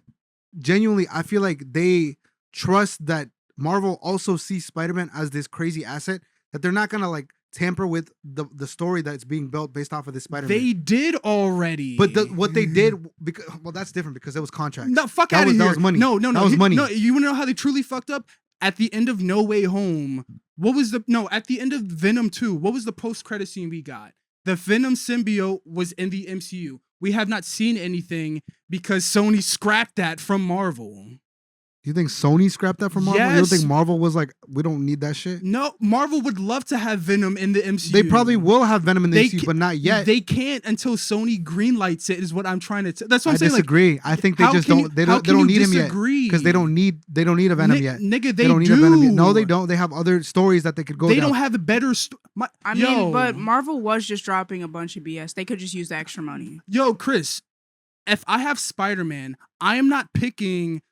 genuinely, I feel like they trust that Marvel also sees Spider-Man as this crazy asset that they're not gonna like tamper with the story that's being built based off of this Spider-Man. They did already, but what they did, because that's different because it was contracts. No, fuck out of here. That was money. No, that was money. No, you wanna know how they truly fucked up? At the end of No Way Home, at the end of Venom 2, what was the post-credit scene we got? The Venom symbiote was in the MCU. We have not seen anything because Sony scrapped that from Marvel. Do you think Sony scrapped that from Marvel? Yes. You don't think Marvel was like, we don't need that shit? No, Marvel would love to have Venom in the MCU. They probably will have Venom in the MCU, but not yet. They can't until Sony greenlights it, is what I'm trying to that's what I'm saying. I disagree. I think they just don't. They don't need him yet because they don't need a Venom yet. Nigga, they don't need a Venom yet. No, they don't. They have other stories that they could go. They don't have a better. I mean, but Marvel was just dropping a bunch of BS. They could just use the extra money. Yo, Chris, if I have Spider-Man, I am not picking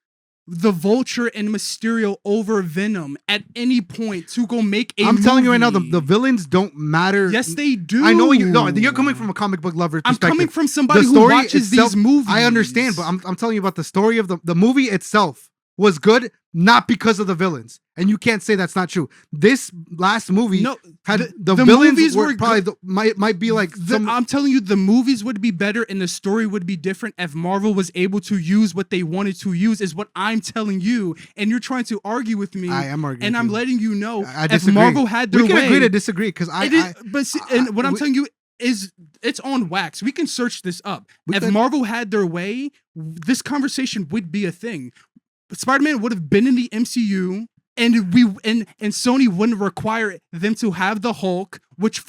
the Vulture and Mysterio over Venom at any point to go make a movie. Telling you right now, the villains don't matter. Yes, they do. I know you're coming from a comic book lover perspective. I'm coming from somebody who watches these movies. I understand, but I'm telling you about the story of the movie itself was good, not because of the villains. And you can't say that's not true. This last movie had the villains were probably might be like I'm telling you, the movies would be better and the story would be different if Marvel was able to use what they wanted to use, is what I'm telling you. And you're trying to argue with me. I am arguing. And I'm letting you know if Marvel had their way. We can agree to disagree because what I'm telling you is it's on wax. We can search this up. If Marvel had their way, this conversation would be a thing. Spider-Man would have been in the MCU, and Sony wouldn't require them to have the Hulk, which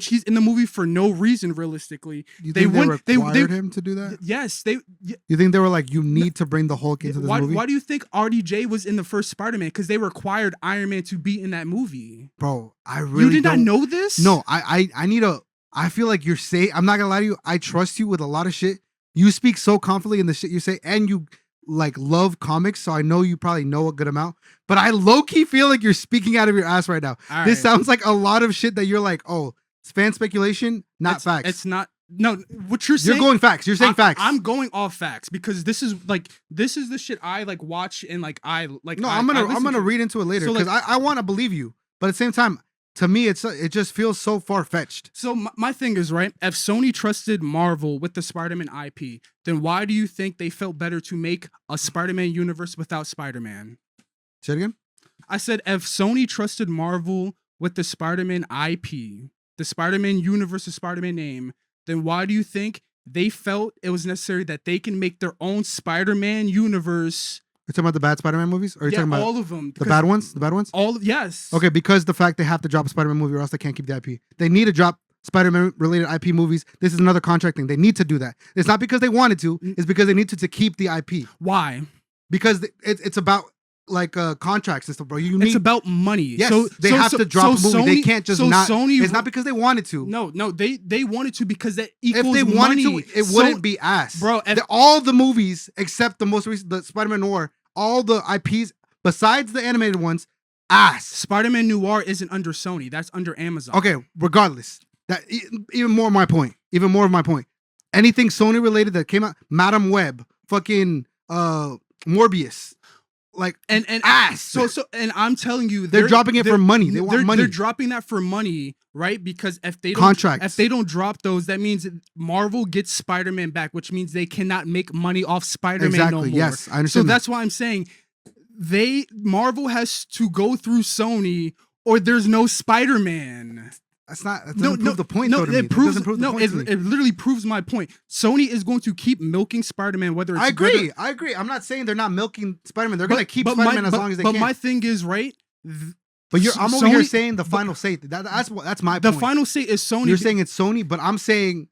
he's in the movie for no reason. Realistically, you think they required him to do that? Yes, You think they were like, you need to bring the Hulk into this movie? Why do you think RDJ was in the first Spider-Man? Because they required Iron Man to be in that movie. Bro, I really you did not know this? No, I feel like you're saying. I'm not gonna lie to you. I trust you with a lot of shit. You speak so confidently in the shit you say, and you like love comics, so I know you probably know a good amount, but I low-key feel like you're speaking out of your ass right now. This sounds like a lot of shit that you're like, oh, it's fan speculation, not facts. It's not. No, what you're saying. You're going facts. You're saying facts. I'm going off facts because this is the shit I like watch and like I like. No, I'm gonna read into it later because I want to believe you, but at the same time, to me, it just feels so far-fetched. So my thing is, right, if Sony trusted Marvel with the Spider-Man IP, then why do you think they felt better to make a Spider-Man universe without Spider-Man? Say it again? I said if Sony trusted Marvel with the Spider-Man IP, the Spider-Man universe, the Spider-Man name, then why do you think they felt it was necessary that they can make their own Spider-Man universe? You're talking about the bad Spider-Man movies? Or are you talking about all of them? The bad ones? The bad ones? Yes. Okay, because the fact they have to drop a Spider-Man movie or else they can't keep the IP. They need to drop Spider-Man related IP movies. This is another contract thing. They need to do that. It's not because they wanted to. It's because they need to keep the IP. Why? Because it's about like contract system, bro. It's about money. Yes, they have to drop a movie. Sony, they can't just not. It's not because they wanted to. No, they wanted to because that equals money. If they wanted to, it wouldn't be ass. Bro, all the movies except the most recent, the Spider-Man Noir, all the IPs besides the animated ones, ass. Spider-Man Noir isn't under Sony. That's under Amazon. Okay, regardless. That even more of my point. Anything Sony related that came out, Madam Web, fucking Morbius. like and ass. So and I'm telling you, they're dropping it for money. They want money. They're dropping that for money, right? Because if they don't drop those, that means Marvel gets Spider-Man back, which means they cannot make money off Spider-Man no more. Yes, I understand. So that's why I'm saying Marvel has to go through Sony, or there's no Spider-Man. That doesn't prove the point. It literally proves my point. Sony is going to keep milking Spider-Man, whether it's I agree. I'm not saying they're not milking Spider-Man. They're gonna keep Spider-Man as long as they can. But my thing is, right? I'm over here saying the final say. That's my point. The final say is Sony. You're saying it's Sony, but I'm saying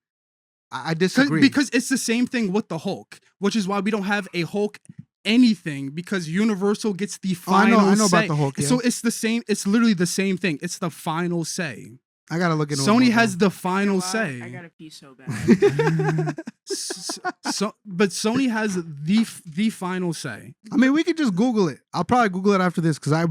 I disagree. Because it's the same thing with the Hulk, which is why we don't have a Hulk anything, because Universal gets the final I know say. about the Hulk. Yeah. So it's the same. It's literally the same thing. It's the final say. I gotta look into Sony has the final say. I gotta pee so bad. But Sony has the final say. I mean, we could just Google it. I'll probably Google it after this because I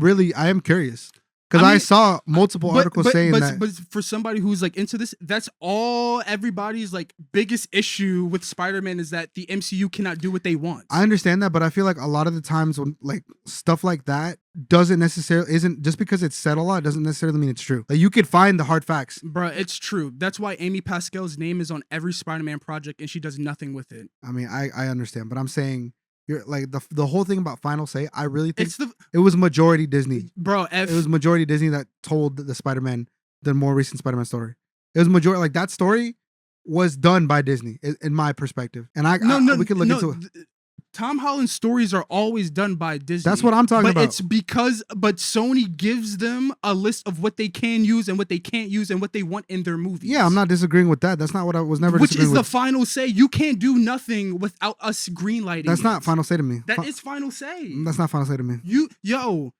am curious. Because I saw multiple articles saying that. But for somebody who's like into this, that's all everybody's like biggest issue with Spider-Man is that the MCU cannot do what they want. I understand that, but I feel like a lot of the times when like stuff like that isn't just because it's said a lot doesn't necessarily mean it's true. Like you could find the hard facts. Bruh, it's true. That's why Amy Pascal's name is on every Spider-Man project and she does nothing with it. I mean, I understand, but I'm saying you're like the whole thing about final say. I really think it was majority Disney, bro. It was majority Disney that told the Spider-Man, the more recent Spider-Man story. It was majority, like that story was done by Disney, in my perspective. And we can look into it. Tom Holland's stories are always done by Disney. That's what I'm talking about. But Sony gives them a list of what they can use and what they can't use and what they want in their movies. Yeah, I'm not disagreeing with that. That's not what I was never. Which is the final say. You can't do nothing without us greenlighting. That's not final say to me. That is final say. That's not final say to me.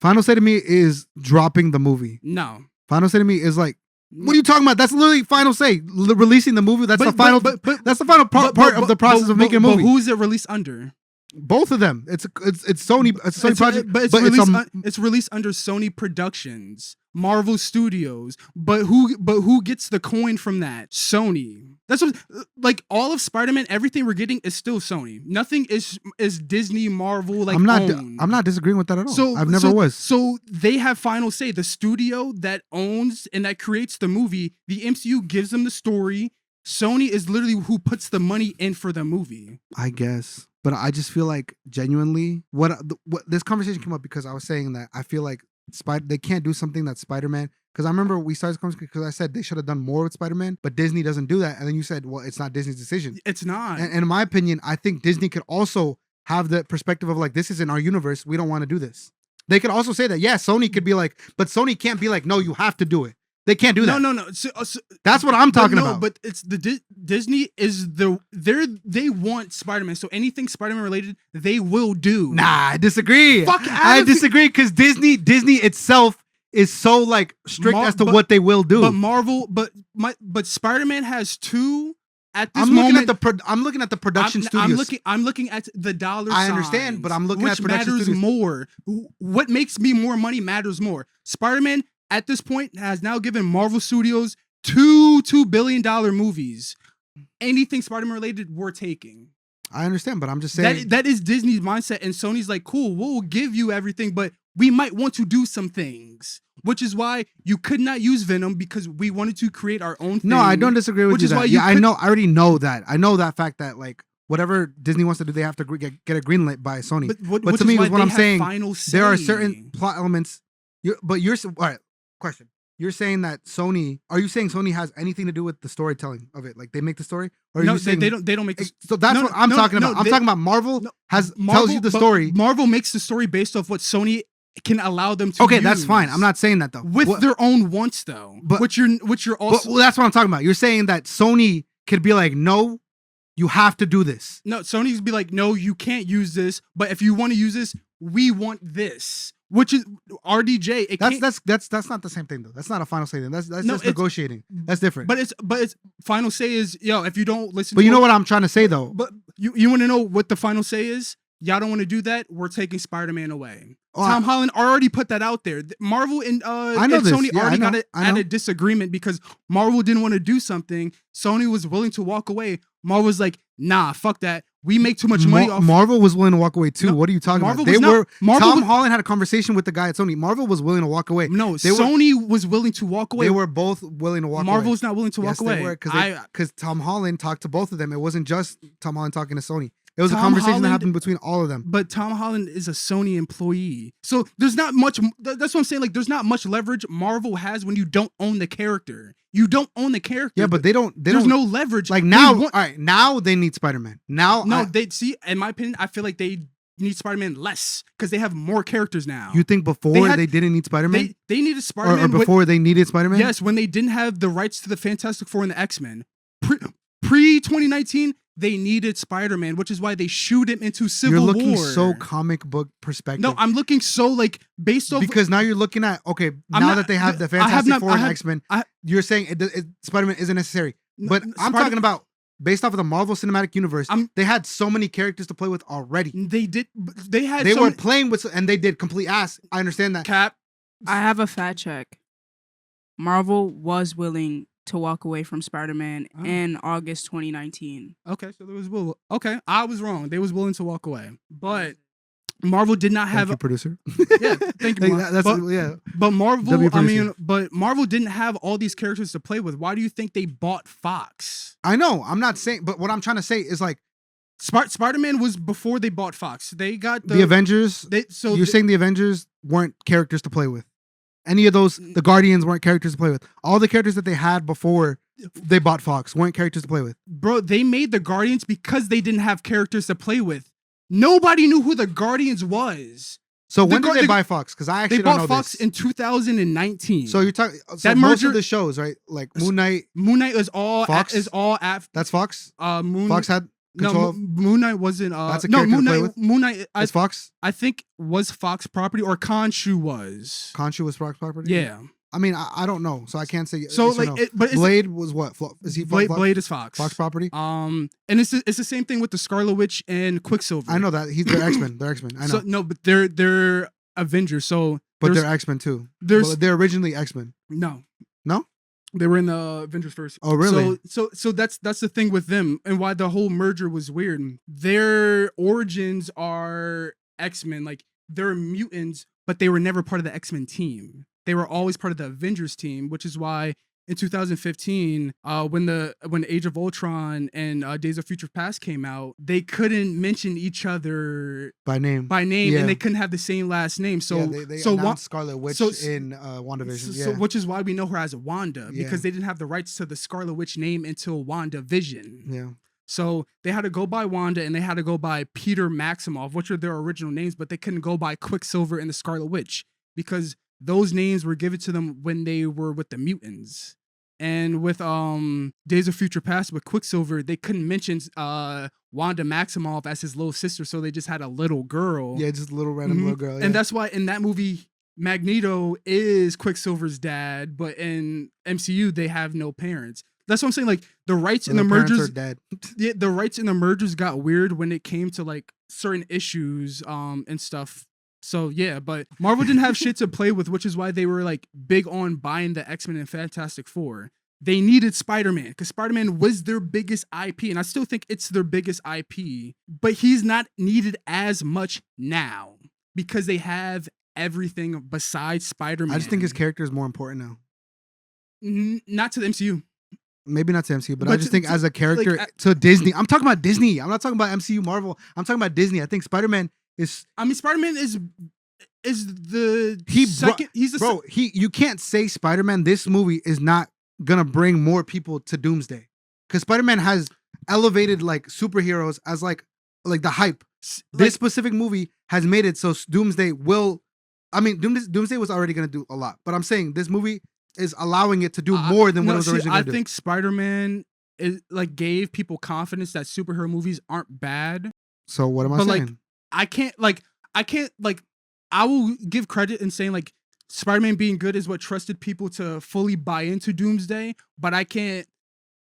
Final say to me is dropping the movie. No. Final say to me is like, what are you talking about? That's literally final say. Releasing the movie. That's the final. That's the final part of the process of making a movie. But who is it released under? Both of them. It's Sony. It's a Sony project, but it's released under Sony Productions, Marvel Studios. But who gets the coin from that? Sony. That's what, like, all of Spider-Man. Everything we're getting is still Sony. Nothing is Disney, Marvel. Like, I'm not disagreeing with that at all. So they have final say. The studio that owns and that creates the movie, the MCU gives them the story. Sony is literally who puts the money in for the movie. I guess. But I just feel like genuinely what this conversation came up because I was saying that I feel like they can't do something that Spider-Man, because I remember we started this conversation because I said they should have done more with Spider-Man, but Disney doesn't do that. And then you said, well, it's not Disney's decision. It's not. And in my opinion, I think Disney could also have the perspective of like, this is in our universe. We don't want to do this. They could also say that, yeah, Sony could be like, but Sony can't be like, no, you have to do it. They can't do that. No. That's what I'm talking about. But it's Disney is they want Spider-Man. So anything Spider-Man related, they will do. Nah, I disagree. I disagree because Disney itself is so like strict as to what they will do. But Marvel, but Spider-Man has two. At this I'm moment, looking at the production studios. I'm looking at the dollar signs. I understand, but I'm looking at production matters studios. more. What makes me more money matters more. Spider-Man at this point has now given Marvel Studios $2 billion movies. Anything Spider-Man related, we're taking. I understand, but I'm just saying that is Disney's mindset, and Sony's like, cool, we'll give you everything, but we might want to do some things. Which is why you could not use Venom, because we wanted to create our own thing. No, I don't disagree with you. I already know that. I know that fact that like whatever Disney wants to do, they have to get a green light by Sony. But to me, what I'm saying, there are certain plot elements. All right. Question. You're saying that Sony, are you saying Sony has anything to do with the storytelling of it? Like they make the story? Or are you saying they don't make the So that's what I'm talking about. I'm talking about Marvel tells you the story. Marvel makes the story based off what Sony can allow them to use. That's fine. I'm not saying that though. With their own wants though. But which you're also that's what I'm talking about. You're saying that Sony could be like, no, you have to do this. No, Sony's be like, no, you can't use this, but if you want to use this, we want this. Which is RDJ. That's not the same thing though. That's not a final say. That's just negotiating. That's different. But it's final say is, yo, if you don't listen. But you know what I'm trying to say though. But you want to know what the final say is? Y'all don't want to do that. We're taking Spider-Man away. Tom Holland already put that out there. Marvel and Sony already got at a disagreement because Marvel didn't want to do something. Sony was willing to walk away. Marvel was like, nah, fuck that. we make too much money off. Marvel was willing to walk away too. No, What are you talking Marvel about? Marvel Holland had a conversation with the guy at Sony. Marvel was willing to walk away. No, Sony was willing to walk away. They were both willing to walk away. Marvel's not willing to walk away. Because Tom Holland talked to both of them. It wasn't just Tom Holland talking to Sony. It was a conversation that happened between all of them. But Tom Holland is a Sony employee. So there's not much. That's what I'm saying. Like, there's not much leverage Marvel has when you don't own the character. You don't own the character. Yeah, but there's no leverage. Like now, all right, now they need Spider-Man. Now, they see. In my opinion, I feel like they need Spider-Man less because they have more characters now. You think before they didn't need Spider-Man? They needed Spider-Man. Or before they needed Spider-Man? Yes, when they didn't have the rights to the Fantastic Four and the X-Men. Pre 2019, they needed Spider-Man, which is why they shoot him into Civil War. You're looking so comic book perspective. No, I'm looking so like based off because now you're looking at now that they have the Fantastic Four and X-Men, you're saying Spider-Man isn't necessary. But I'm talking about based off of the Marvel Cinematic Universe. They had so many characters to play with already. They did. They were playing with, and they did complete ass. I understand that. Cap. I have a fact check. Marvel was willing to walk away from Spider-Man in August 2019. Okay, so there was okay, I was wrong. They was willing to walk away, but Marvel did not have a producer. Yeah, thank you. But Marvel, but Marvel didn't have all these characters to play with. Why do you think they bought Fox? I know. I'm not saying, but what I'm trying to say is like Spider-Man was before they bought Fox. They got the Avengers. You're saying the Avengers weren't characters to play with. Any of those, the Guardians weren't characters to play with. All the characters that they had before they bought Fox weren't characters to play with. Bro, they made the Guardians because they didn't have characters to play with. Nobody knew who the Guardians was. So when did they buy Fox? Because I actually don't know this. They bought Fox in 2019. So you're talking that most of the shows, right? Like Moon Knight. Moon Knight is all Fox. That's Fox. Fox had. No, Moon Knight wasn't. That's a character to play with? Moon Knight is Fox. I think was Fox property or Khonshu was. Khonshu was Fox property. Yeah. I mean, I don't know, so I can't say. So like, no. but Blade was what? Is he Fox? Blade is Fox. Fox property. And it's the same thing with the Scarlet Witch and Quicksilver. I know that they're X-Men. They're X-Men. I know. So no, but they're Avengers. So but they're X-Men too. They're originally X-Men. No. They were in the Avengers first. Oh, really? So that's the thing with them and why the whole merger was weird. Their origins are X-Men, like they're mutants, but they were never part of the X-Men team. They were always part of the Avengers team, which is why in 2015, when Age of Ultron and Days of Future Past came out, they couldn't mention each other by name, and they couldn't have the same last name. So they announced Scarlet Witch in WandaVision. So which is why we know her as Wanda, because they didn't have the rights to the Scarlet Witch name until WandaVision. Yeah. So they had to go by Wanda and they had to go by Peter Maximoff, which are their original names, but they couldn't go by Quicksilver and the Scarlet Witch because those names were given to them when they were with the mutants. And with Days of Future Past with Quicksilver, they couldn't mention Wanda Maximoff as his little sister, so they just had a little girl. Yeah, just a little random little girl. Yeah. And that's why in that movie, Magneto is Quicksilver's dad, but in MCU, they have no parents. That's what I'm saying. Like the rights in the mergers, are dead. Yeah, the rights in the mergers got weird when it came to like certain issues and stuff. So yeah, but Marvel didn't have shit to play with, which is why they were like big on buying the X-Men and Fantastic Four. They needed Spider-Man because Spider-Man was their biggest IP, and I still think it's their biggest IP. But he's not needed as much now because they have everything besides Spider-Man. I just think his character is more important now. Not to the MCU. Maybe not to MCU, but I just think as a character to Disney. I'm talking about Disney. I'm not talking about MCU, Marvel. I'm talking about Disney. I think Spider-Man is. I mean, Spider-Man is the second. You can't say Spider-Man. This movie is not gonna bring more people to Doomsday because Spider-Man has elevated like superheroes as like the hype. This specific movie has made it so Doomsday will. I mean, Doomsday was already gonna do a lot, but I'm saying this movie is allowing it to do more than what it was originally going to do. I think Spider-Man is like gave people confidence that superhero movies aren't bad. So what am I saying? Like I will give credit in saying like Spider-Man being good is what trusted people to fully buy into Doomsday, but I can't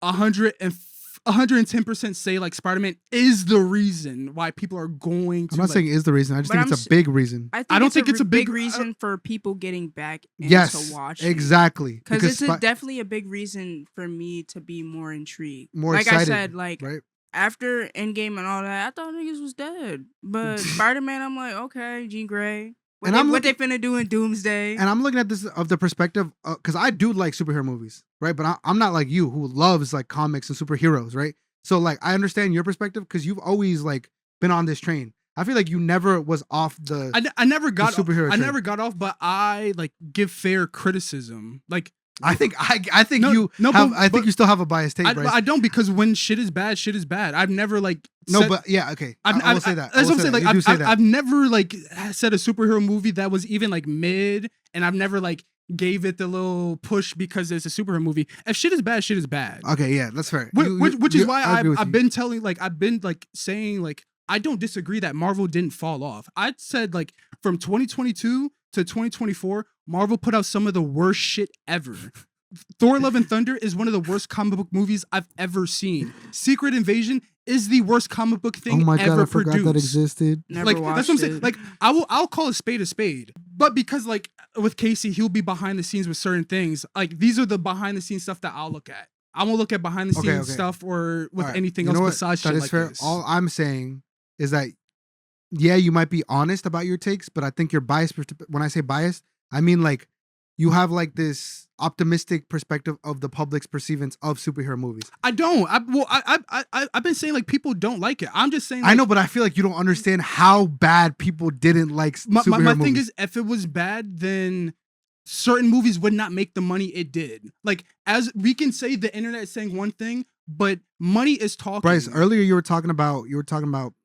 110% say like Spider-Man is the reason why people are going to. I'm not saying is the reason. I just think it's a big reason. I don't think it's a big reason for people getting back into watching. Exactly. Because it's definitely a big reason for me to be more intrigued. More like excited. I said, like right? after Endgame and all that, I thought niggas was dead. But Spider-Man, I'm like, okay, Jean Grey. What they finna do in Doomsday? And I'm looking at this of the perspective, because I do like superhero movies, right? But I'm not like you who loves like comics and superheroes, right? So like I understand your perspective because you've always like been on this train. I feel like you never was off the. I never got superhero I train. never got off, but I like give fair criticism. Like I think I think you still have a biased take, Bryce. I don't, because when shit is bad, shit is bad. I've never like but yeah, okay. I will say that. That's what I'm saying. Like I've never like said a superhero movie that was even like mid, and I've never like gave it the little push because it's a superhero movie. If shit is bad, shit is bad. Okay, yeah, that's fair. Which is why I've been saying like I don't disagree that Marvel didn't fall off. I said like from 2022 to 2024, Marvel put out some of the worst shit ever. Thor: Love and Thunder is one of the worst comic book movies I've ever seen. Secret Invasion is the worst comic book thing ever produced. Oh my god, I forgot that existed. Never watched that's what I'm saying. Like I'll call a spade. But because like with Casey, he'll be behind the scenes with certain things. Like these are the behind the scenes stuff that I'll look at. I won't look at behind the scenes stuff or with anything else besides shit like this. All I'm saying is that yeah, you might be honest about your takes, but I think you're biased. When I say biased, I mean like you have like this optimistic perspective of the public's perceivance of superhero movies. I don't. I've been saying like people don't like it. I'm just saying. Like, I know, but I feel like you don't understand how bad people didn't like superhero movies. My thing is, if it was bad, then certain movies would not make the money it did. Like, as we can say the internet is saying one thing, but money is talking. Bryce, earlier you were talking about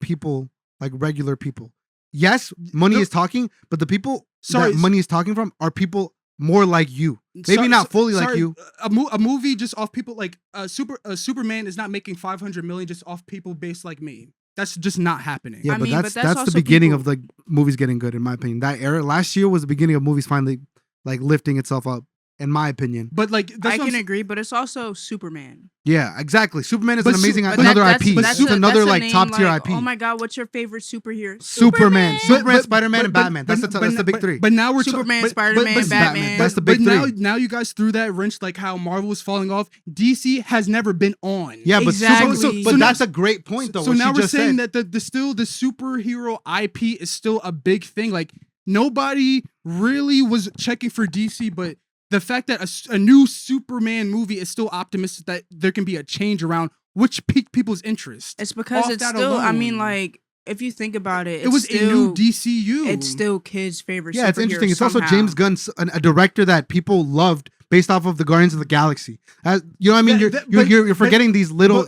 people, like regular people. Yes, money is talking, but the people that money is talking from are people more like you. Maybe not fully like you. A movie just off people like Superman is not making 500 million just off people based like me. That's just not happening. Yeah, but that's the beginning of the movies getting good, in my opinion. That era last year was the beginning of movies finally like lifting itself up, in my opinion. But like I can agree, but it's also Superman. Yeah, exactly. Superman is an amazing another IP. It's another like top tier IP. Oh my god, what's your favorite superhero? Superman, Spider-Man, and Batman. That's the big three. But now we're Superman, Spider-Man, Batman. That's the big three. Now you guys threw that wrench like how Marvel was falling off. DC has never been on. Yeah, but exactly. but that's a great point though. So now we're saying that the superhero IP is still a big thing. Like nobody really was checking for DC, but the fact that a new Superman movie is still optimistic that there can be a change around which piqued people's interest. It's because it's still, alone. I mean, like, if you think about it, it was still, a new DCU. It's still kids' favorite. Yeah, it's interesting. It's also James Gunn, a director that people loved based off of the Guardians of the Galaxy. You know what I mean? You're forgetting these little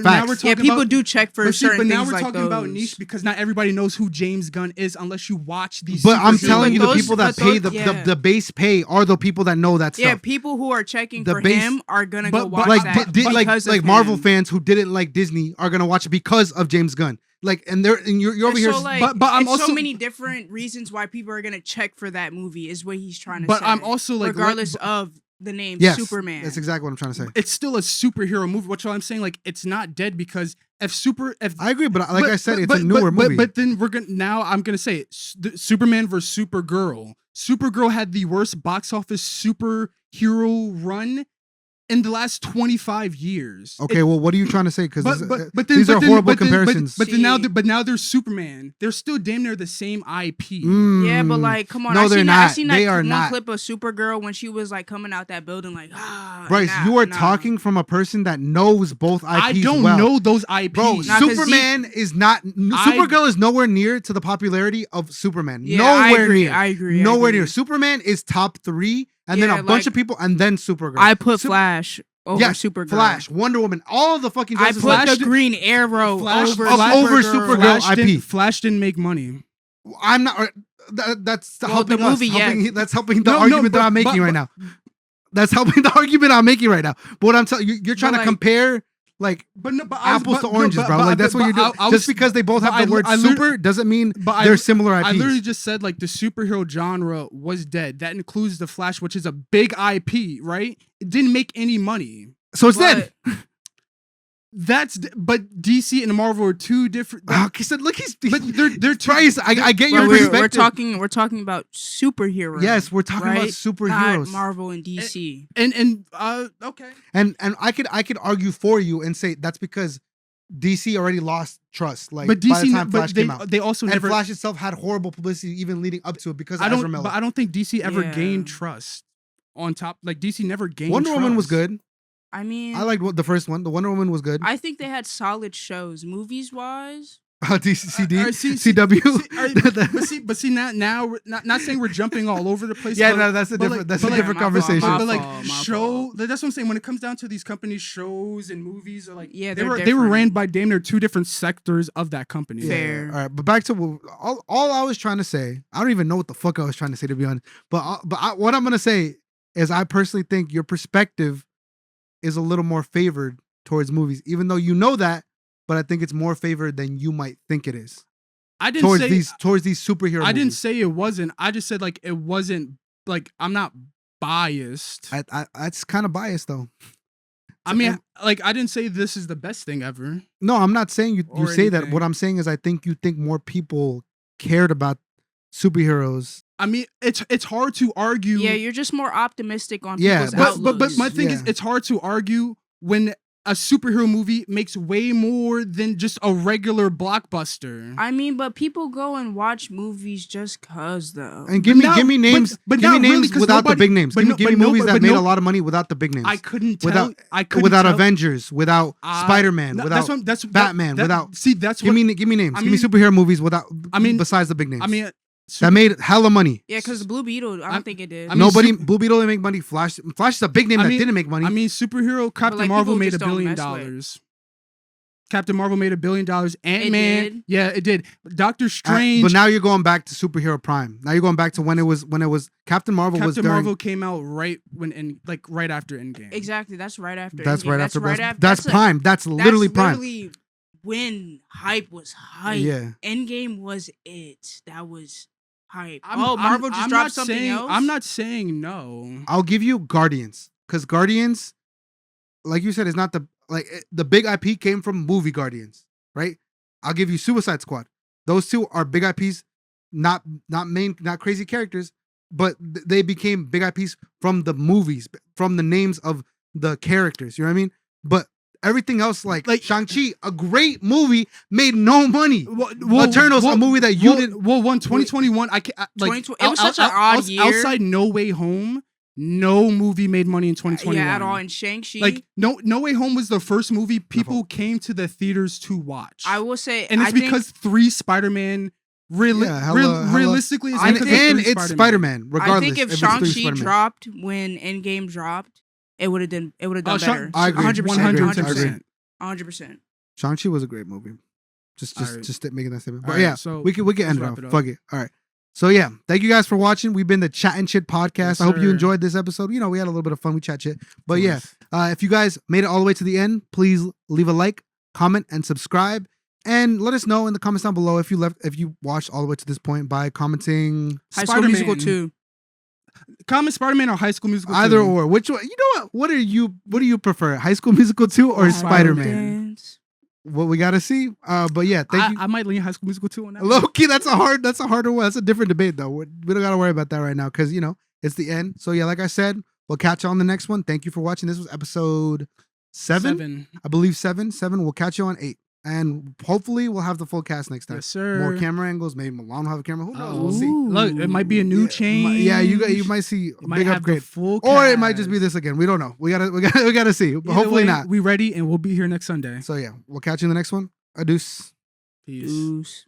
facts. Yeah, people do check for certain things. But now we're talking about niche because not everybody knows who James Gunn is unless you watch these. But I'm telling you, the people that pay the base pay are the people that know that stuff. Yeah, people who are checking for him are gonna go watch that. Like Marvel fans who didn't like Disney are gonna watch it because of James Gunn. Like, and you're over here. But I'm also so many different reasons why people are gonna check for that movie is what he's trying to say. But I'm also like, regardless of the name Superman. That's exactly what I'm trying to say. It's still a superhero movie. What's what I'm saying? Like, it's not dead because if I agree, but I said, it's a newer movie. But then I'm gonna say it. Superman versus Supergirl. Supergirl had the worst box office superhero run in the last 25 years. Okay, well, what are you trying to say? Because these are horrible comparisons. But now there's Superman. They're still damn near the same IP. Yeah, but like, come on. No, they're not. I seen that they are one not. clip of Supergirl when she was like coming out that building like, Bryce, you are talking from a person that knows both IPs I don't know those IPs. Bro, Superman is not... Supergirl is nowhere near to the popularity of Superman. Yeah, nowhere near. I agree. Nowhere near. Superman is top 3, and then a bunch of people, and then Supergirl. I put Flash over Supergirl. Flash, Wonder Woman, all of the fucking... I put the Green Arrow over Supergirl IP. Flash didn't make money. I'm not... That's helping the movie, us. That's helping the argument that I'm making right now. That's helping the argument I'm making right now. But what I'm telling you, you're trying to compare... Like, apples to oranges, bro. Like, that's what you're doing. Just because they both have the word super doesn't mean they're similar IPs. I literally just said, like, the superhero genre was dead. That includes The Flash, which is a big IP, right? It didn't make any money. So it's dead. But DC and Marvel are two different. Okay, so look, but they're Bryce, I get your perspective. We're talking about superheroes. Yes, we're talking about superheroes. Not Marvel and DC. And okay. And I could argue for you and say that's because DC already lost trust. Like, but by the DC, time Flash came out, they also and never. Flash itself had horrible publicity even leading up to it because of I Ezra don't, Miller. but I don't think DC ever Yeah. gained trust. On top, like DC never gained. Wonder Woman was trust. good. I mean, I liked the first one. The Wonder Woman was good. I think they had solid shows, movies wise. DCCD, See, CW. but see now we're not saying we're jumping all over the place. Yeah, but, no, that's a but different. like- That's but a like- different my fault, conversation. my but like fault, my show, fault. that's what I'm saying. When it comes down to these companies, shows and movies, are like Yeah, they they're were different. ran by damn near two different sectors of that company. Fair. All right, but back to all I was trying to say. I don't even know what the fuck I was trying to say, to be honest. But what I'm gonna say is, I personally think your perspective is a little more favored towards movies, even though you know that. But I think it's more favored than you might think it is I didn't say towards these superhero. I didn't movies. say it wasn't. I just said like it wasn't. Like I'm not biased. That's kind of biased though. I mean, like I didn't say this is the best thing ever. No, I'm not saying you Or say that. anything. What I'm saying is, I think you think more people cared about superheroes. I mean, it's hard to argue. Yeah, you're just more optimistic on Yeah, people's but outlooks. my thing is, Yeah. it's hard to argue when a superhero movie makes way more than just a regular blockbuster. I mean, but people go and watch movies just cause though. And But give me names, but give me not really, names 'cause without the nobody- big names. but Give me no- movies but that made no- a lot of money without the big names. I couldn't tell. Without- I couldn't without tell. Avengers, without Spider-Man, No, without that's Batman, that- without. See, that's Give what me names. I Give me mean- superhero movies without. I mean- besides the big names. I mean, that made hella money. Yeah, because Blue Beetle, I I'm- don't think it did. I mean, Nobody. Blue Beetle didn't make money. Flash is a big name I that mean- didn't make money. I mean, superhero Captain like, Marvel people made just $1 don't billion. mess with Captain Marvel made $1 billion. Ant-Man, did? yeah, it did. Doctor Strange. but now you're going back to superhero prime. Now you're going back to when it was Captain Marvel was Captain during. Marvel came out right right after Endgame. Exactly, that's right after. That's Endgame. right after. That's That's prime. That's literally prime. Literally when hype was hype. Yeah. Endgame was it. That was hype. I'm Marvel just not dropped something saying, else. I'm not saying no. I'll give you Guardians, because Guardians, like you said, is not the big IP came from movie Guardians, right? I'll give you Suicide Squad. Those two are big IPs, not crazy characters, but they became big IPs from the movies, from the names of the characters. You know what I mean? But everything else, like Shang-Chi, a great movie, made no money. Eternals, a movie that you didn't. Well, 2021, I can't. Like, 2020 it was such an odd year. Outside No Way Home, no movie made money in 2021. Yeah, at all. And Shang-Chi. Like No Way Home was the first movie people came to the theaters to watch. I will say, and it's I think- because 3 Spider-Man. Realistically, it's and because it's Spider-Man. Regardless, I think if it's 3 Shang-Chi Spider-Man. dropped when Endgame dropped, it would have done better. I agree. 100%. 100%. Shang-Chi was a great movie. Just making that statement. But All yeah, right, so we can end let's it wrap off. it up. Fuck it. All right. So yeah, thank you guys for watching. We've been the Chattin Chit podcast. Yes, I hope you sir. enjoyed this episode. You know, we had a little bit of fun. We chat shit. But yeah, if you guys made it all the way to the end, please leave a like, comment, and subscribe. And let us know in the comments down below if you watched all the way to this point by commenting High School Musical Spider-Man. 2. Comment Spider-Man or High School Musical 2. either or. Which one? You know what? What do you prefer? High School Musical 2 or Spider-Man? What we gotta see. But yeah, thank you. I might lean High School Musical 2 on that. Low key, that's a harder one. That's a different debate though. We don't gotta worry about that right now because you know it's the end. So yeah, like I said, we'll catch you on the next one. Thank you for watching. This was episode 7. I believe 7. We'll catch you on 8. And hopefully we'll have the full cast next time. Yes, sir. More camera angles. Maybe Milan will have a camera. Who knows? We'll see. Look, it might be a new change. Yeah, you might see a It might big have the upgrade. full Or it might cast. just be this again. We don't know. We gotta see. But Either hopefully way, not. We ready and we'll be here next Sunday. So yeah, we'll catch you in the next one. Adios. Peace. Ooze.